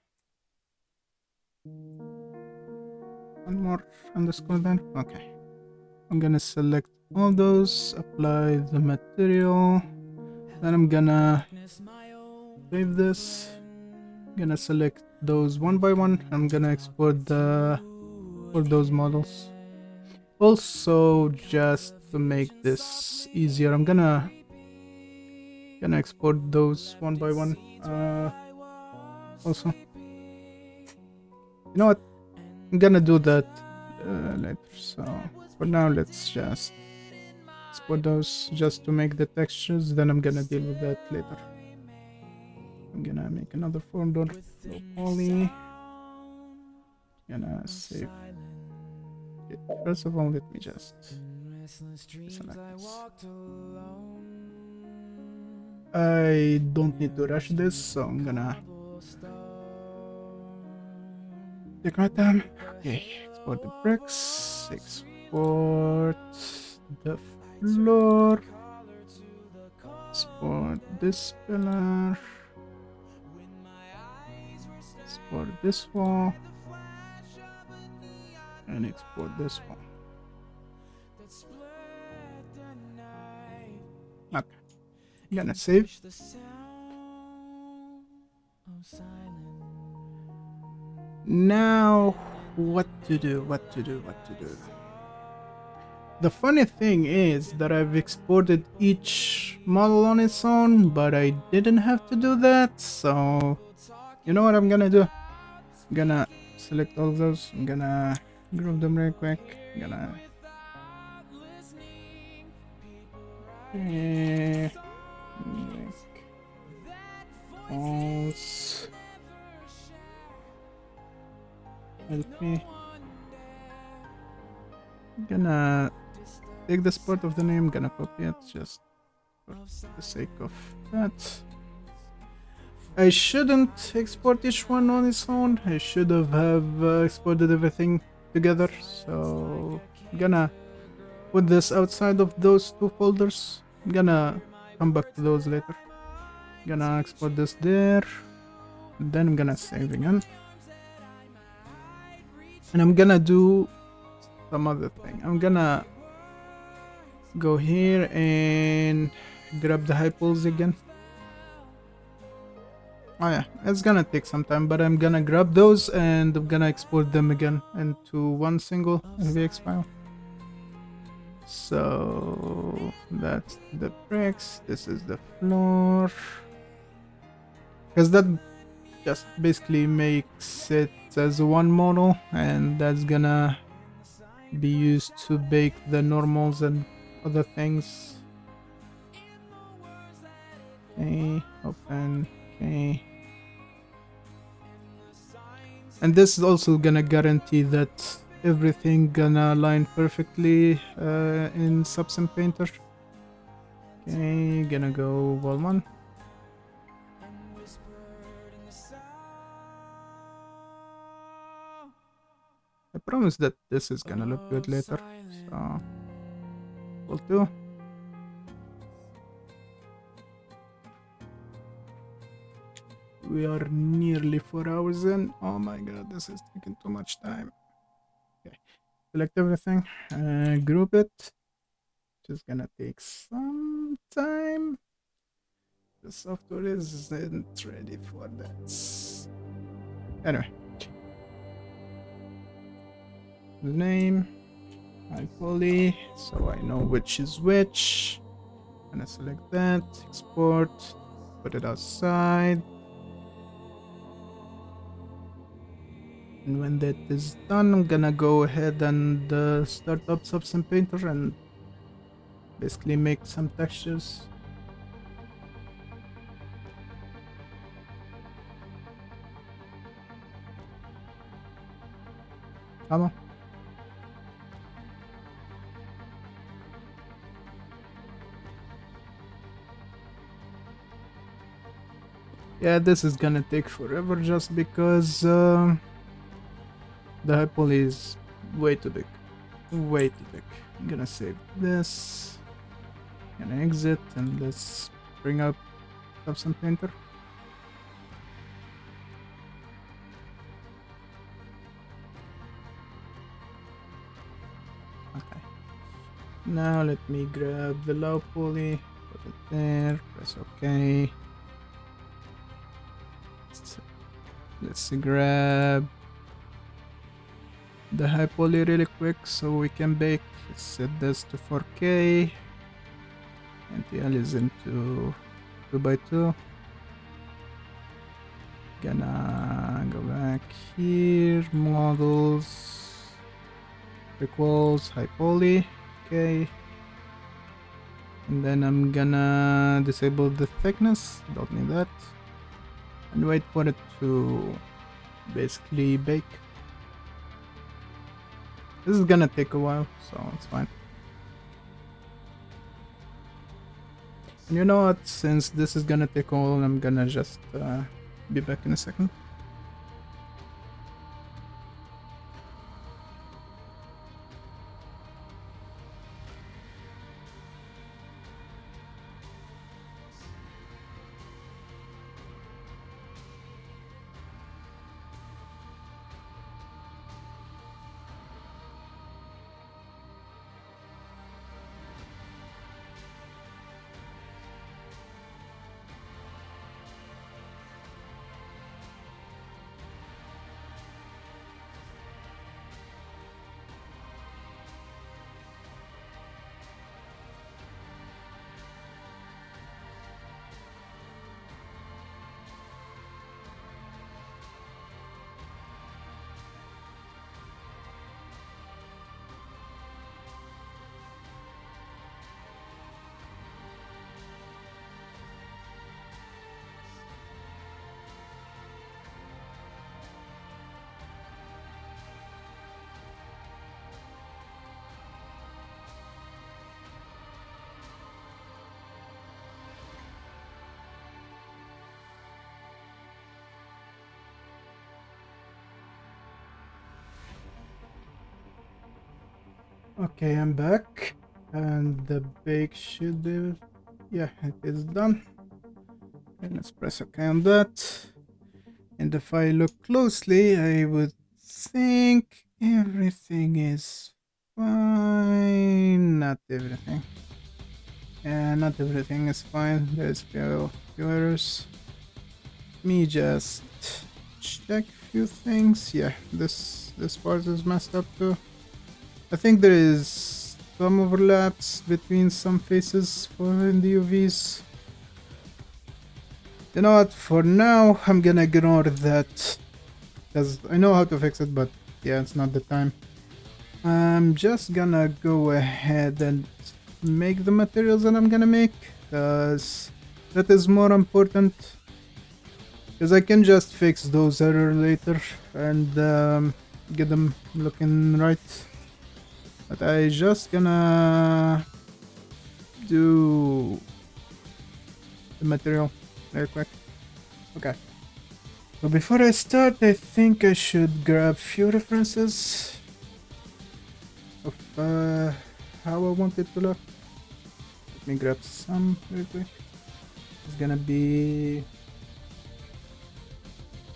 One more underscore then. Okay. I'm gonna select all those, apply the material. Then I'm gonna save this. Gonna select those one by one. I'm gonna export for those models. Also, just to make this easier, I'm gonna export those one by one. Also, you know what? I'm gonna do that later. So for now, let's just export those just to make the textures. Then I'm gonna deal with that later. I'm gonna make another folder, low poly. Gonna save it. First of all, let me just select this. I don't need to rush this, so I'm gonna take my time. Okay, export the bricks, export the floor, export this pillar, export this wall, and export this wall. Okay, I'm gonna save. Now, what to do? The funny thing is that I've exported each model on its own, but I didn't have to do that, so you know what I'm gonna do? I'm gonna select all of those, I'm gonna group them real quick, I'm gonna help me. I'm gonna take this part of the name, gonna copy it just for the sake of that. I shouldn't export each one on its own. I should have exported everything together. So I'm gonna put this outside of those two folders. I'm gonna come back to those later. I'm gonna export this there. Then I'm gonna save again. And I'm gonna do some other thing. I'm gonna go here and grab the hypos again. Oh yeah, it's gonna take some time, but I'm gonna grab those and I'm gonna export them again into one single NVX file. So that's the bricks, this is the floor. Because that just basically makes it as one model, and that's gonna be used to bake the normals and other things. Okay, open, okay. And this is also gonna guarantee that everything gonna align perfectly in Subsim Painter. Okay, gonna go wall 1. I promise that this is gonna look good later. So, wall 2. We are nearly 4 hours in. Oh my god, this is taking too much time. Okay, select everything, group it. Just gonna take some time. The software isn't ready for that. Anyway, the name, my poly, so I know which is which. I'm gonna select that, export, put it outside. And when that is done, I'm gonna go ahead and start up Subsim Painter and basically make some textures. Come on. Yeah, this is gonna take forever just because the high poly is way too big. Way too big. I'm gonna save this. Gonna exit and let's bring up Substance Painter. Okay. Now let me grab the low poly, put it there, press OK. Let's grab the high poly really quick so we can bake. Let's set this to 4K. NTL is into 2x2. Gonna go back here, models, brick walls, high poly, okay. And then I'm gonna disable the thickness, don't need that. And wait for it to basically bake. This is gonna take a while, so it's fine. And you know what, since this is gonna take a while, I'm gonna just be back in a second. Okay, I'm back, and the bake should be, yeah, it is done. And let's press OK on that. And if I look closely, I would think everything is fine. Not everything. Yeah, not everything is fine. There's few errors. Me just check a few things. Yeah, this part is messed up too. I think there is some overlaps between some faces for in the UVs. You know what, for now I'm gonna ignore that because I know how to fix it, but yeah, it's not the time. I'm just gonna go ahead and make the materials that I'm gonna make, because that is more important, because I can just fix those errors later and get them looking right. But I just gonna do the material very quick. Okay. So before I start, I think I should grab few references of how I want it to look. Let me grab some very quick. It's gonna be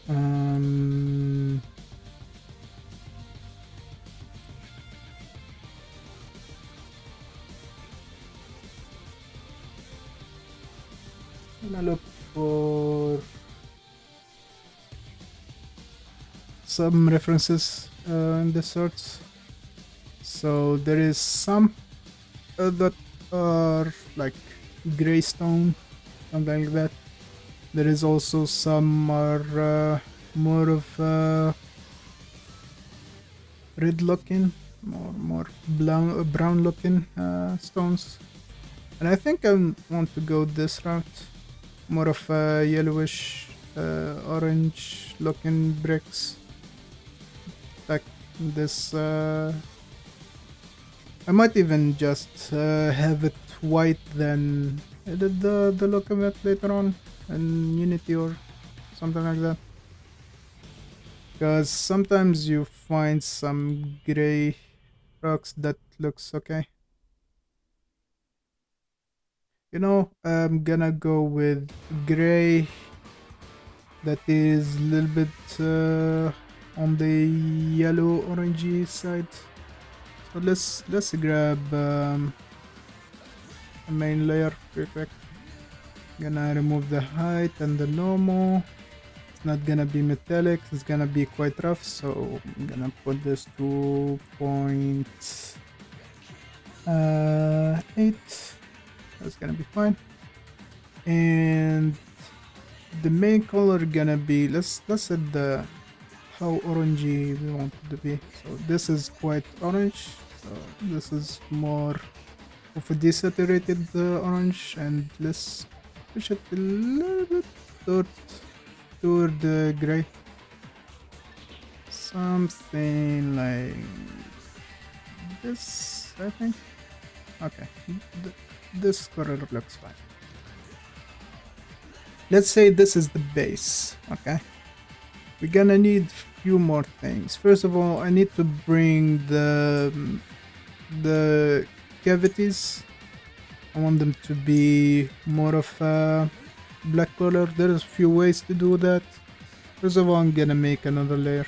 I'm gonna look for some references in the sorts. So there is some that are like gray stone, something like that. There is also some are more of red looking, more brown looking stones. And I think I want to go this route, more of yellowish, orange looking bricks, like this. I might even just have it white, then edit the look of it later on in Unity or something like that. Because sometimes you find some gray rocks that looks okay. You know, I'm gonna go with gray that is a little bit on the yellow orangey side. So let's grab a main layer real quick. Gonna remove the height and the normal. It's not gonna be metallic, it's gonna be quite rough, so I'm gonna put this to 0.8. That's gonna be fine. And the main color gonna be, let's set the how orangey we want it to be. So this is quite orange, so this is more of a desaturated orange, and let's push it a little bit toward the gray, something like this, I think. Okay, this color looks fine. Let's say this is the base. Okay, we're gonna need few more things. First of all, I need to bring the cavities. I want them to be more of a black color. There's a few ways to do that. First of all, I'm gonna make another layer.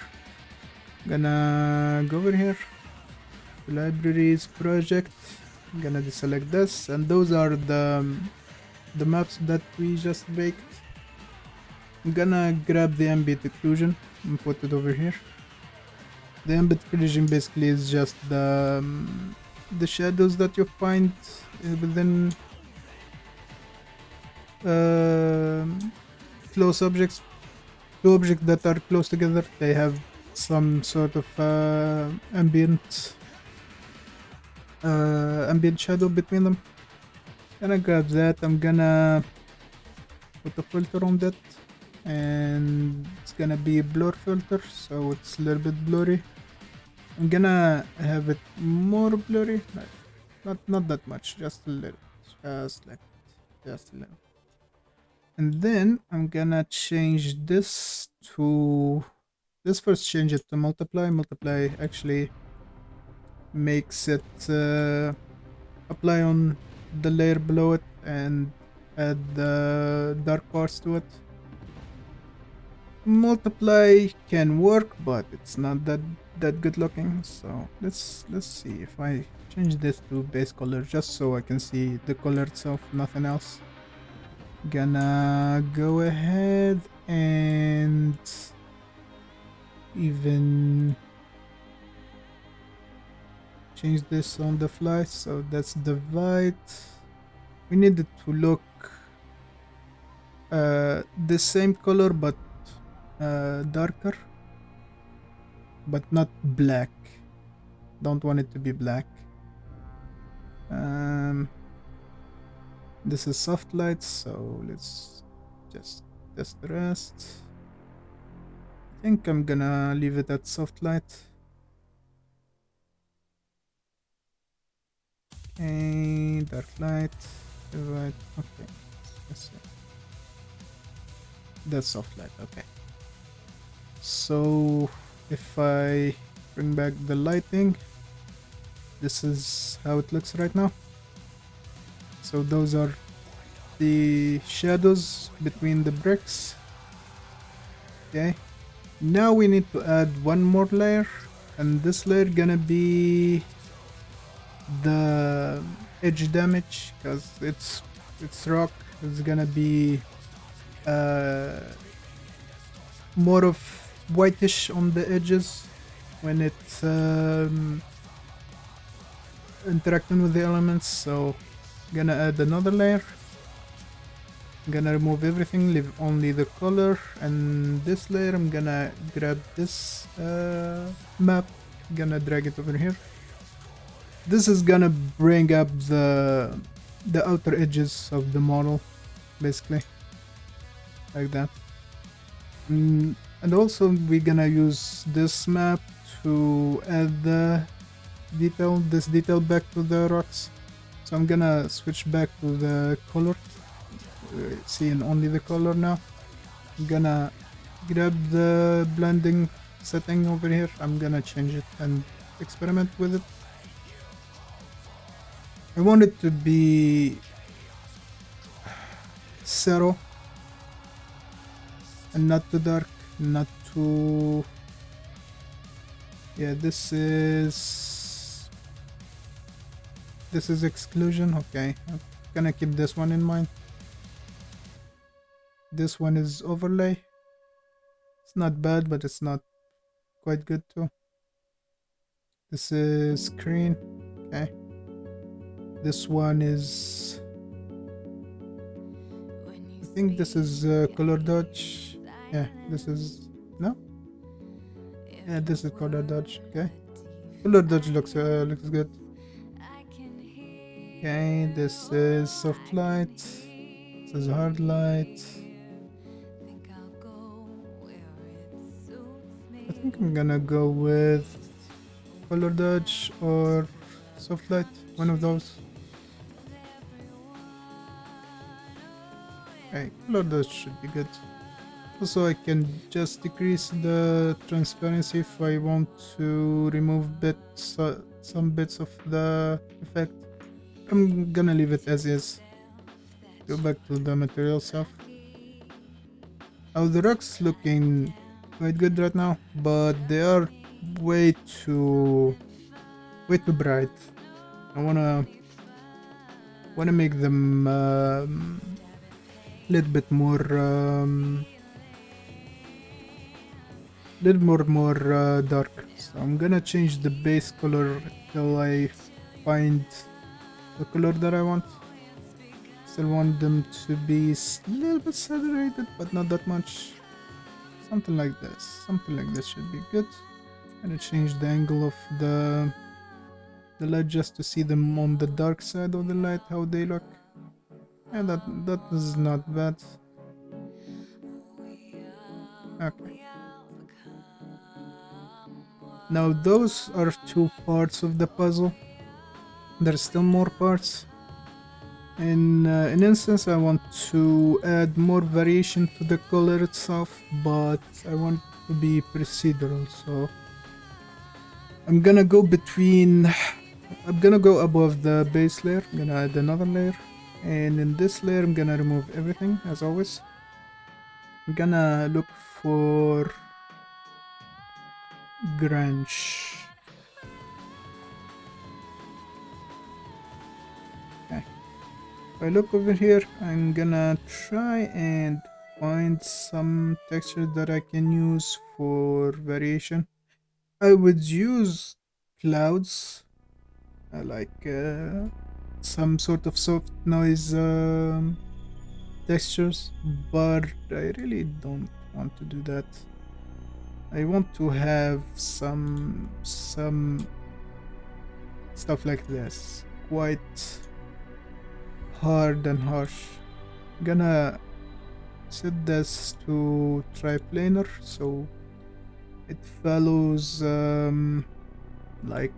Gonna go over here, libraries, project. I'm gonna deselect this, and those are the maps that we just baked. I'm gonna grab the ambient occlusion and put it over here. The ambient occlusion basically is just the shadows that you find within close objects. Two objects that are close together, they have some sort of ambient shadow between them. Gonna grab that. I'm gonna put a filter on that, and it's gonna be a blur filter, so it's a little bit blurry. I'm gonna have it more blurry, not that much, just a little, just a little. And then I'm gonna change this to this. First, change it to multiply. Multiply actually makes it apply on the layer below it and add the dark parts to it. Multiply can work, but it's not that good looking. So let's see if I change this to base color, just so I can see the color itself, nothing else. Gonna go ahead and even change this on the fly. So that's the white. We need it to look the same color, but darker, but not black. Don't want it to be black. This is soft light, so let's just test the rest. I think I'm gonna leave it at soft light. Okay, dark light, right, okay, let's see. That's soft light, okay. So if I bring back the lighting, this is how it looks right now. So those are the shadows between the bricks. Okay, now we need to add one more layer, and this layer gonna be the edge damage, because it's rock. It's gonna be more of whitish on the edges when it's interacting with the elements. So gonna add another layer. I'm gonna remove everything, leave only the color, and this layer I'm gonna grab this map, gonna drag it over here. This is gonna bring up the outer edges of the model, basically, like that. And also we're gonna use this map to add the this detail back to the rocks. So I'm gonna switch back to the color, seeing only the color now. I'm gonna grab the blending setting over here. I'm gonna change it and experiment with it. I want it to be zero and not too dark, not too... Yeah, this is exclusion. Okay, I'm gonna keep this one in mind. This one is overlay. It's not bad, but it's not quite good too. This is screen. Okay. This one is... I think this is color dodge. Yeah, this is... No? Yeah, this is color dodge. Okay. Color dodge looks good. Okay, this is soft light. This is hard light. I think I'm gonna go with color dodge or soft light, one of those. Okay, color dodge should be good. Also, I can just decrease the transparency if I want to remove some bits of the effect. I'm gonna leave it as is. Go back to the material stuff. Oh, the rocks looking quite good right now, but they are way too bright. I wanna make them little bit more dark. So I'm gonna change the base color till I find the color that I want. Still want them to be a little bit saturated, but not that much. Something like this should be good. I'm gonna change the angle of the light just to see them on the dark side of the light, how they look. And that is not bad. Okay. Now those are two parts of the puzzle. There's still more parts. In instance, I want to add more variation to the color itself, but I want to be procedural, so I'm gonna go above the base layer. I'm gonna add another layer, and in this layer I'm gonna remove everything as always. I'm gonna look for grunge. Okay. If I look over here, I'm gonna try and find some texture that I can use for variation. I would use clouds, like some sort of soft noise textures, but I really don't want to do that. I want to have some stuff like this, quite hard and harsh. I'm gonna set this to triplanar, so it follows like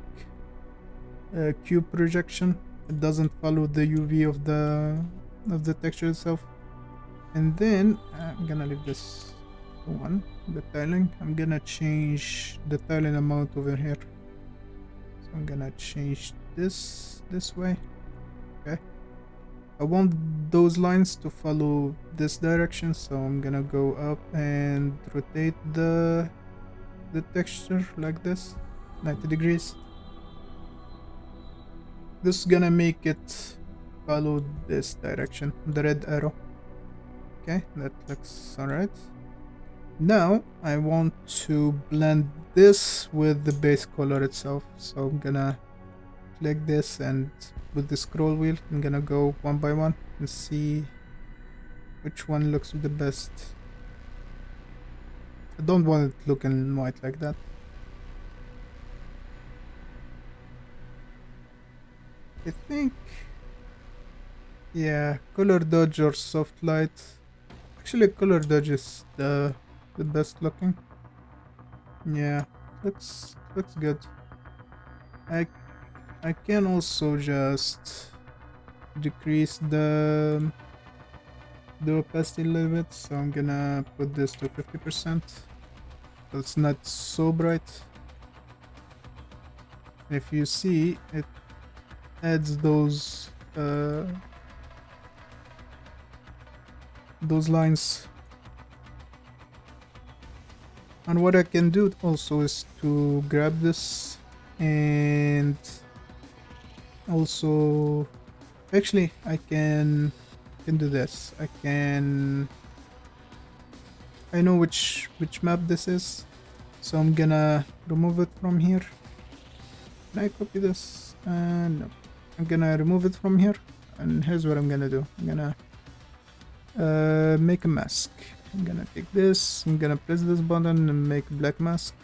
a cube projection. It doesn't follow the UV of the texture itself. And then I'm gonna leave this one, the tiling. I'm gonna change the tiling amount over here. So I'm gonna change this way. Okay. I want those lines to follow this direction, so I'm gonna go up and rotate the texture like this, 90 degrees. This is gonna make it follow this direction, the red arrow. Okay, that looks alright. Now I want to blend this with the base color itself, so I'm gonna click this, and with the scroll wheel I'm gonna go one by one and see which one looks the best. I don't want it looking white like that. I think, yeah, color dodge or soft light. Actually, color dodge is the best looking. Yeah, looks good. I can also just decrease the the opacity a little bit, so I'm gonna put this to 50%. So it's not so bright. If you see, it adds those lines. And what I can do also is to grab this and also actually I can do this. I know which map this is, so I'm gonna remove it from here. Can I copy this? No. I'm gonna remove it from here, and here's what I'm gonna do. I'm gonna make a mask. I'm gonna take this, I'm gonna press this button and make a black mask.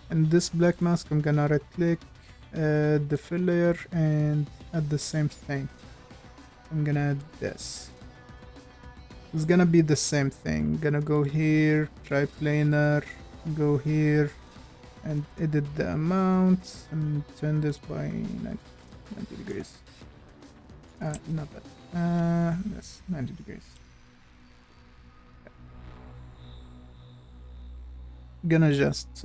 And this black mask, I'm gonna right click, the fill layer, and add the same thing. I'm gonna add this. It's gonna be the same thing. Gonna go here, triplanar, go here, and edit the amount, and turn this by 90 degrees. Not that. Yes, 90 degrees. Gonna just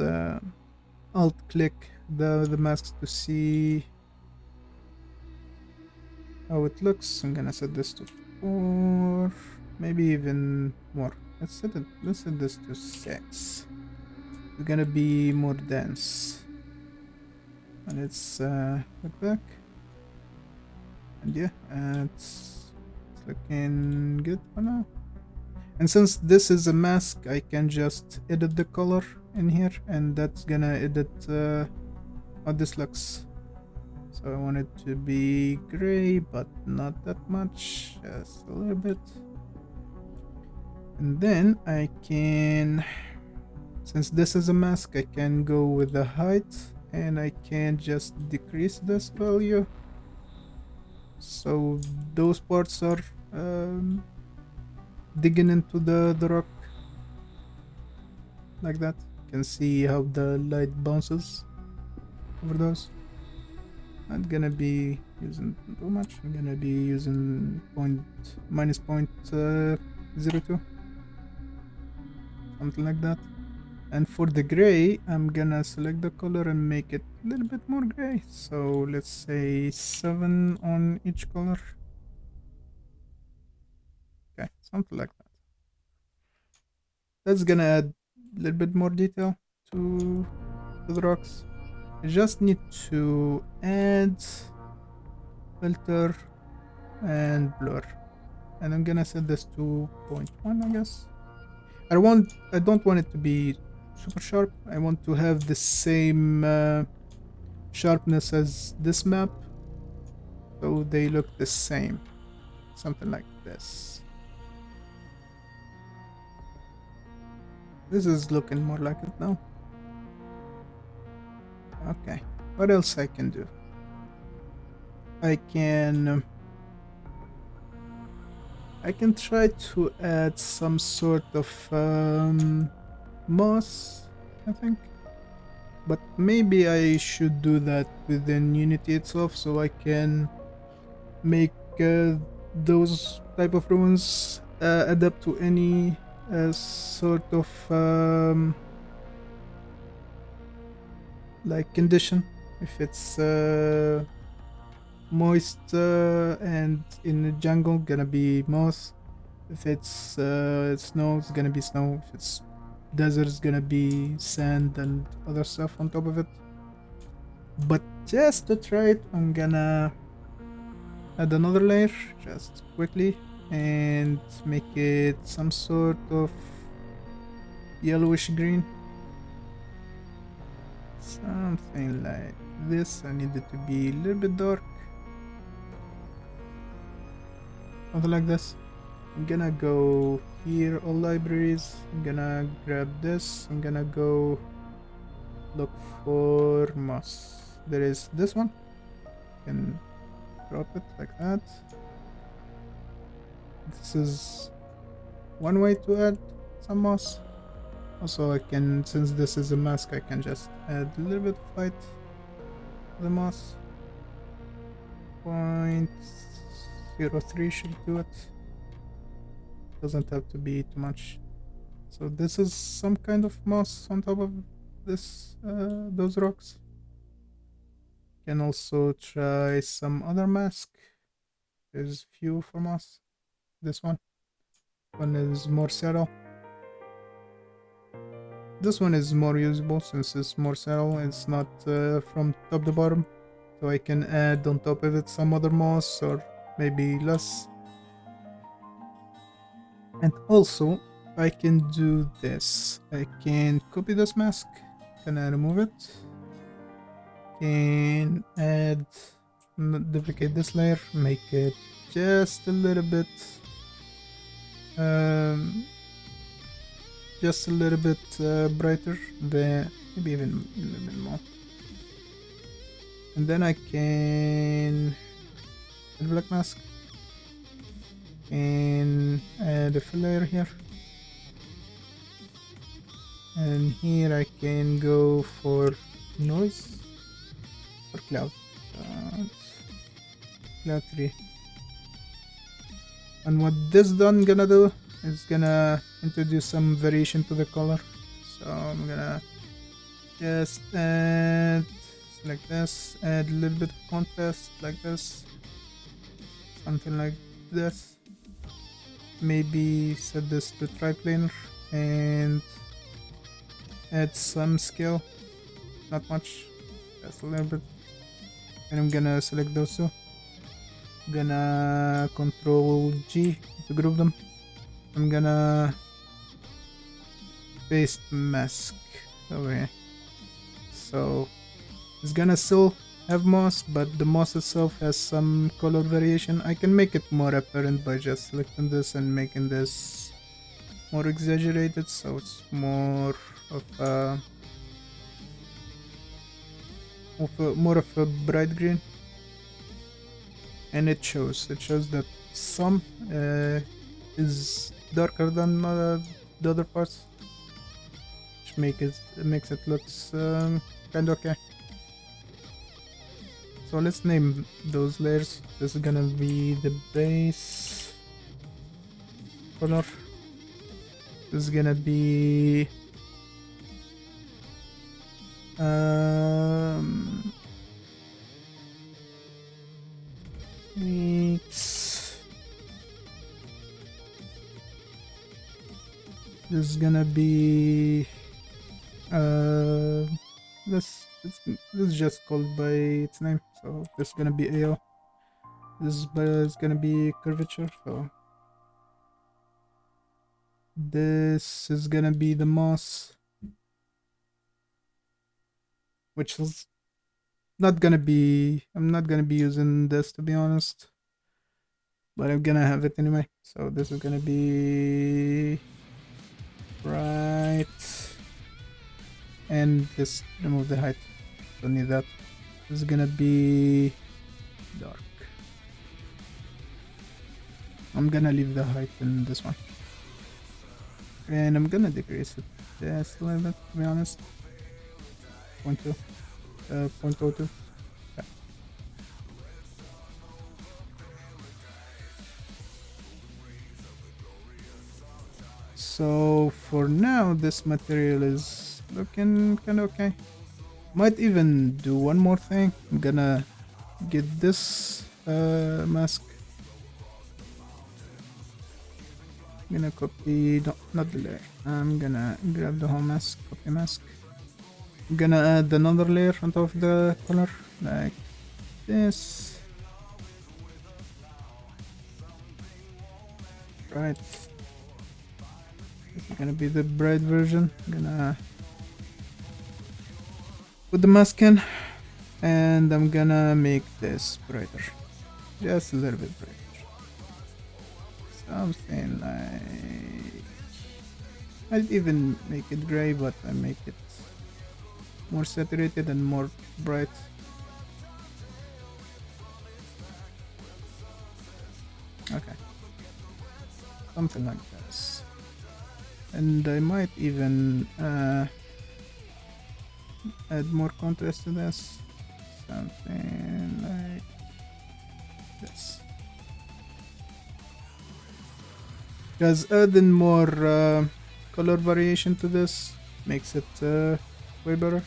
alt click the masks to see how it looks. I'm gonna set this to 4, maybe even more. Let's set this to 6. It's gonna be more dense. And it's look back. And yeah, it's looking good for now. And since this is a mask, I can just edit the color in here, and that's gonna edit how this looks. So I want it to be gray, but not that much, just a little bit. And then I can, since this is a mask, I can go with the height, and I can just decrease this value. So those parts are digging into the rock like that. You can see how the light bounces over those. Not gonna be using too much. I'm gonna be using minus 0.02, something like that. And for the gray, I'm gonna select the color and make it a little bit more gray. So let's say 7 on each color. Okay, something like that. That's gonna add a little bit more detail to the rocks. I just need to add filter and blur, and I'm gonna set this to 0.1, I guess. I don't want it to be super sharp. I want to have the same sharpness as this map, so they look the same, something like this. This is looking more like it now. Okay, what else I can do? I can try to add some sort of moss, I think, but maybe I should do that within Unity itself, so I can make those type of ruins adapt to any sort of like condition. If it's moist and in the jungle, gonna be moss. If it's snow, it's gonna be snow. If it's desert, it's gonna be sand and other stuff on top of it. But just to try it, I'm gonna add another layer just quickly and make it some sort of yellowish green, something like this. I need it to be a little bit dark, something like this. I'm gonna go here, all libraries. I'm gonna grab this. I'm gonna go look for moss. There is this one. You can drop it like that. This is one way to add some moss. Also, I can, since this is a mask, I can just add a little bit of light to the moss. 0.03 should do it. Doesn't have to be too much. So this is some kind of moss on top of this those rocks. Can also try some other mask. There's few for moss. This one is more subtle. This one is more usable since it's more subtle. It's not from top to bottom, so I can add on top of it some other moss or maybe less. And also I can do this. I can copy this mask. Can I remove it? Can add, duplicate this layer, make it just a little bit brighter, maybe even a little bit more. And then I can add black mask and add a fill layer here. And here I can go for noise or cloud. Cloud 3. And what this done gonna do is gonna introduce some variation to the color. So I'm gonna just add like this, add a little bit of contrast like this, something like this. Maybe set this to triplanar and add some scale, not much, just a little bit. And I'm gonna select those two. Gonna Control G to group them. I'm gonna paste mask over here. So it's gonna still have moss, but the moss itself has some color variation. I can make it more apparent by just selecting this and making this more exaggerated, so it's more of a bright green. And it shows that some is darker than the other parts, which makes it looks kind of okay. So let's name those layers. This is gonna be the base color. This is gonna be this is gonna be this is just called by its name, so this is gonna be AO. This is gonna be curvature, so this is gonna be the moss, which is not gonna be, I'm not gonna be using this to be honest, but I'm gonna have it anyway. So this is gonna be right, and just remove the height, don't need that. This is gonna be dark. I'm gonna leave the height in this one, and I'm gonna decrease it just a little bit to be honest. 0.2, 0.02. Yeah. So for now this material is looking kinda okay. Might even do one more thing. I'm gonna get this mask. I'm gonna copy, no, not the layer. I'm gonna grab the whole mask, copy mask. I'm gonna add another layer on top of the color, like this. Right. This is gonna be the bright version. I'm gonna put the mask in, and I'm gonna make this brighter, just a little bit brighter. Something like, I'd even make it gray, but I make it more saturated and more bright. Okay, something like this. And I might even add more contrast to this, something like this. Because adding more color variation to this makes it way better.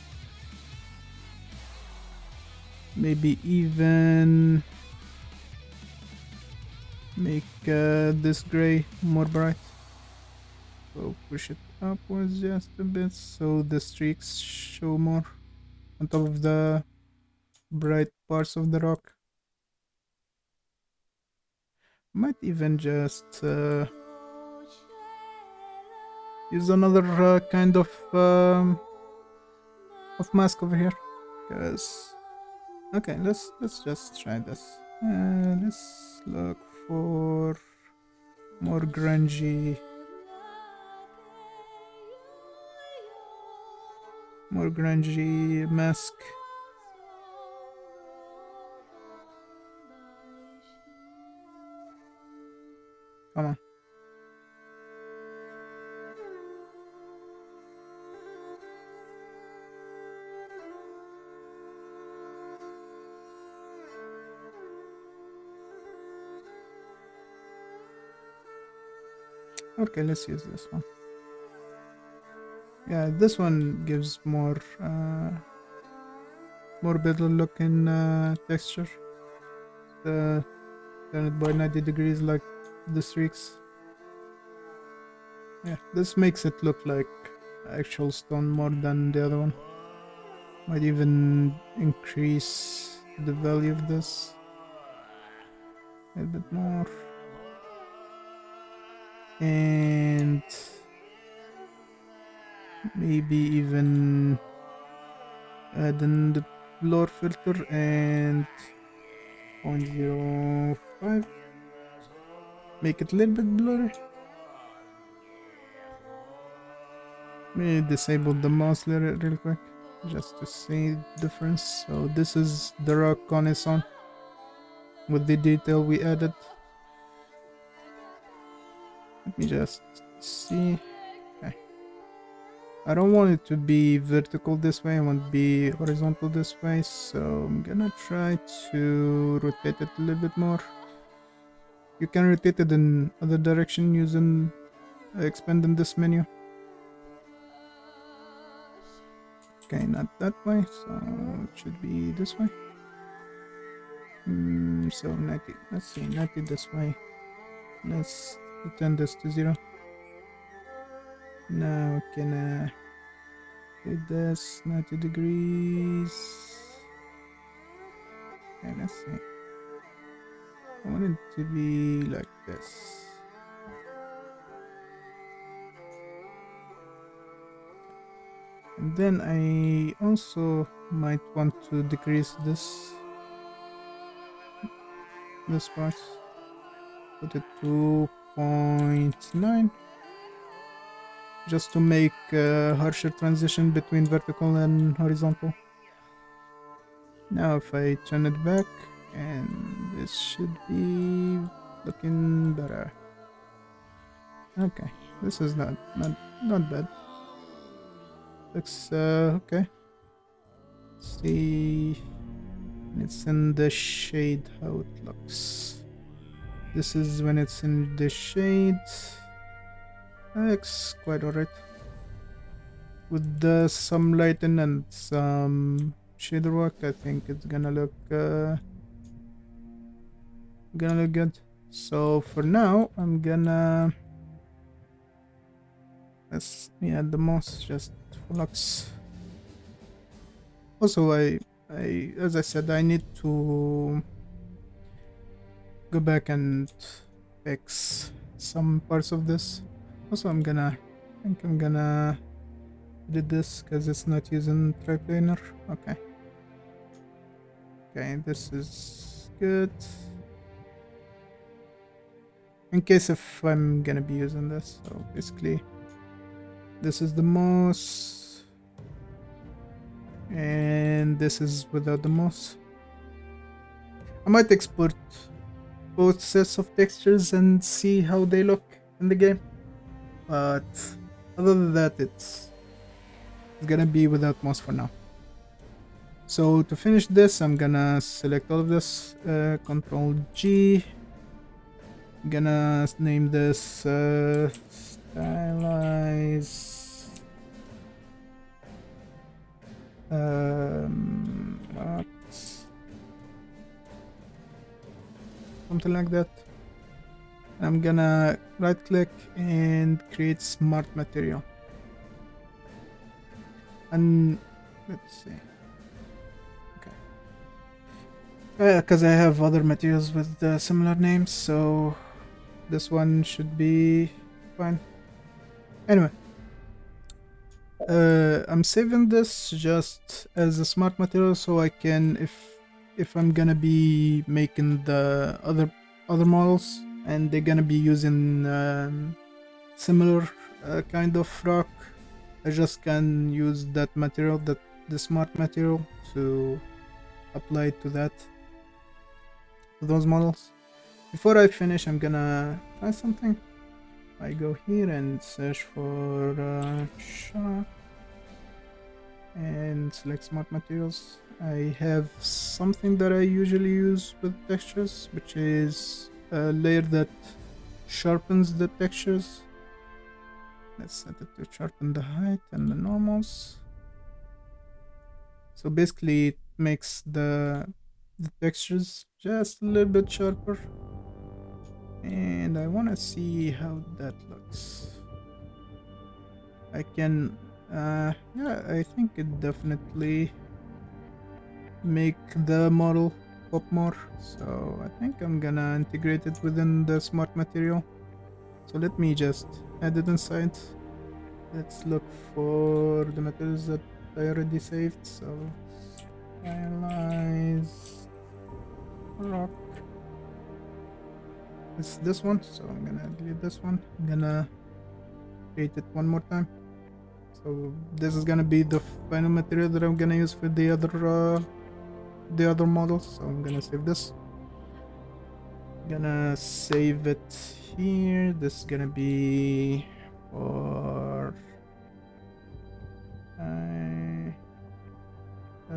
Maybe even make this gray more bright. So push it upwards just a bit so the streaks show more on top of the bright parts of the rock. Might even just use another kind of mask over here, because okay, let's just try this. Let's look for more grungy mask. Come on. Okay, let's use this one. Yeah, this one gives more better looking texture. Turn it by 90 degrees like the streaks. Yeah, this makes it look like actual stone more than the other one. Might even increase the value of this a bit more. And maybe even add in the blur filter and 0.05. Make it a little bit blurry. Maybe disable the mouse layer real quick just to see the difference. So this is the rock on its own with the detail we added. Let me just see. Okay. I don't want it to be vertical this way, I want it to be horizontal this way, so I'm gonna try to rotate it a little bit more. You can rotate it in other direction using expanding this menu. Okay, not that way, so it should be this way. So 90, let's see, 90 this way. Let's return this to 0. Now can do this 90 degrees. Okay, let's see. I want it to be like this. And then I also might want to decrease this part. Put it to 0.9. Just to make a harsher transition between vertical and horizontal. Now if I turn it back, and this should be looking better. Okay, this is not bad. Looks okay. Let's see, it's in the shade how it looks. This is when it's in the shade. Looks quite alright. With some lighting and some shader work, I think it's gonna look good. So for now, I'm gonna add the mouse just for looks. Also, I as I said, I need to go back and fix some parts of this. Also, I think I'm gonna do this because it's not using triplanar. Okay, this is good. In case if I'm gonna be using this, so basically this is the mouse and this is without the mouse. I might export both sets of textures and see how they look in the game, but other than that it's gonna be without mouse for now. So to finish this, I'm gonna select all of this, Control G, Gonna name this stylize rocks, something like that. I'm gonna right click and create smart material, and let's see, okay, because I have other materials with similar names, so this one should be fine. Anyway, I'm saving this just as a smart material, so I can, if I'm gonna be making the other models and they're gonna be using similar kind of rock, I just can use that material, that the smart material, to apply it to those models. Before I finish, I'm gonna try something. I go here and search for shark and select smart materials. I have something that I usually use with textures, which is a layer that sharpens the textures. Let's set it to sharpen the height and the normals. So basically it makes the textures just a little bit sharper, and I want to see how that looks. I can yeah, I think it definitely make the model pop more, so I think I'm gonna integrate it within the smart material. So let me just add it inside. Let's look for the materials that I already saved. So stylize rock, it's this one, so I'm gonna delete this one. I'm gonna create it one more time. So this is gonna be the final material that I'm gonna use for the other models. So I'm gonna save this. Gonna save it here. This is gonna be for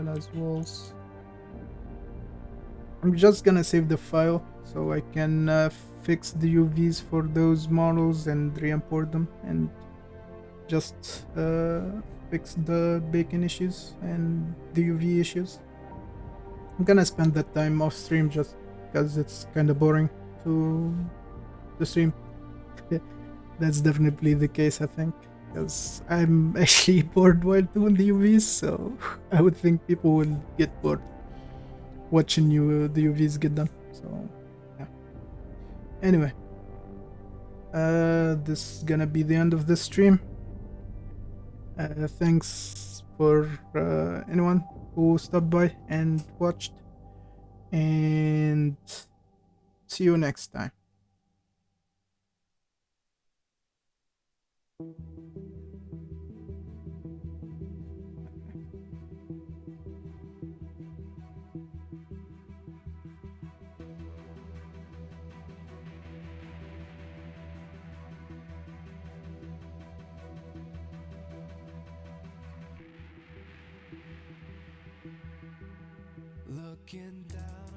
as walls. I'm just gonna save the file so I can fix the UVs for those models and re-import them, and just fix the bacon issues and the UV issues. I'm gonna spend that time off stream just because it's kind of boring to stream. That's definitely the case, I think, because I'm actually bored while doing the UVs, so I would think people will get bored watching the UVs get done. So yeah. Anyway, this is gonna be the end of this stream. Thanks for anyone who stopped by and watched, and see you next time. Looking down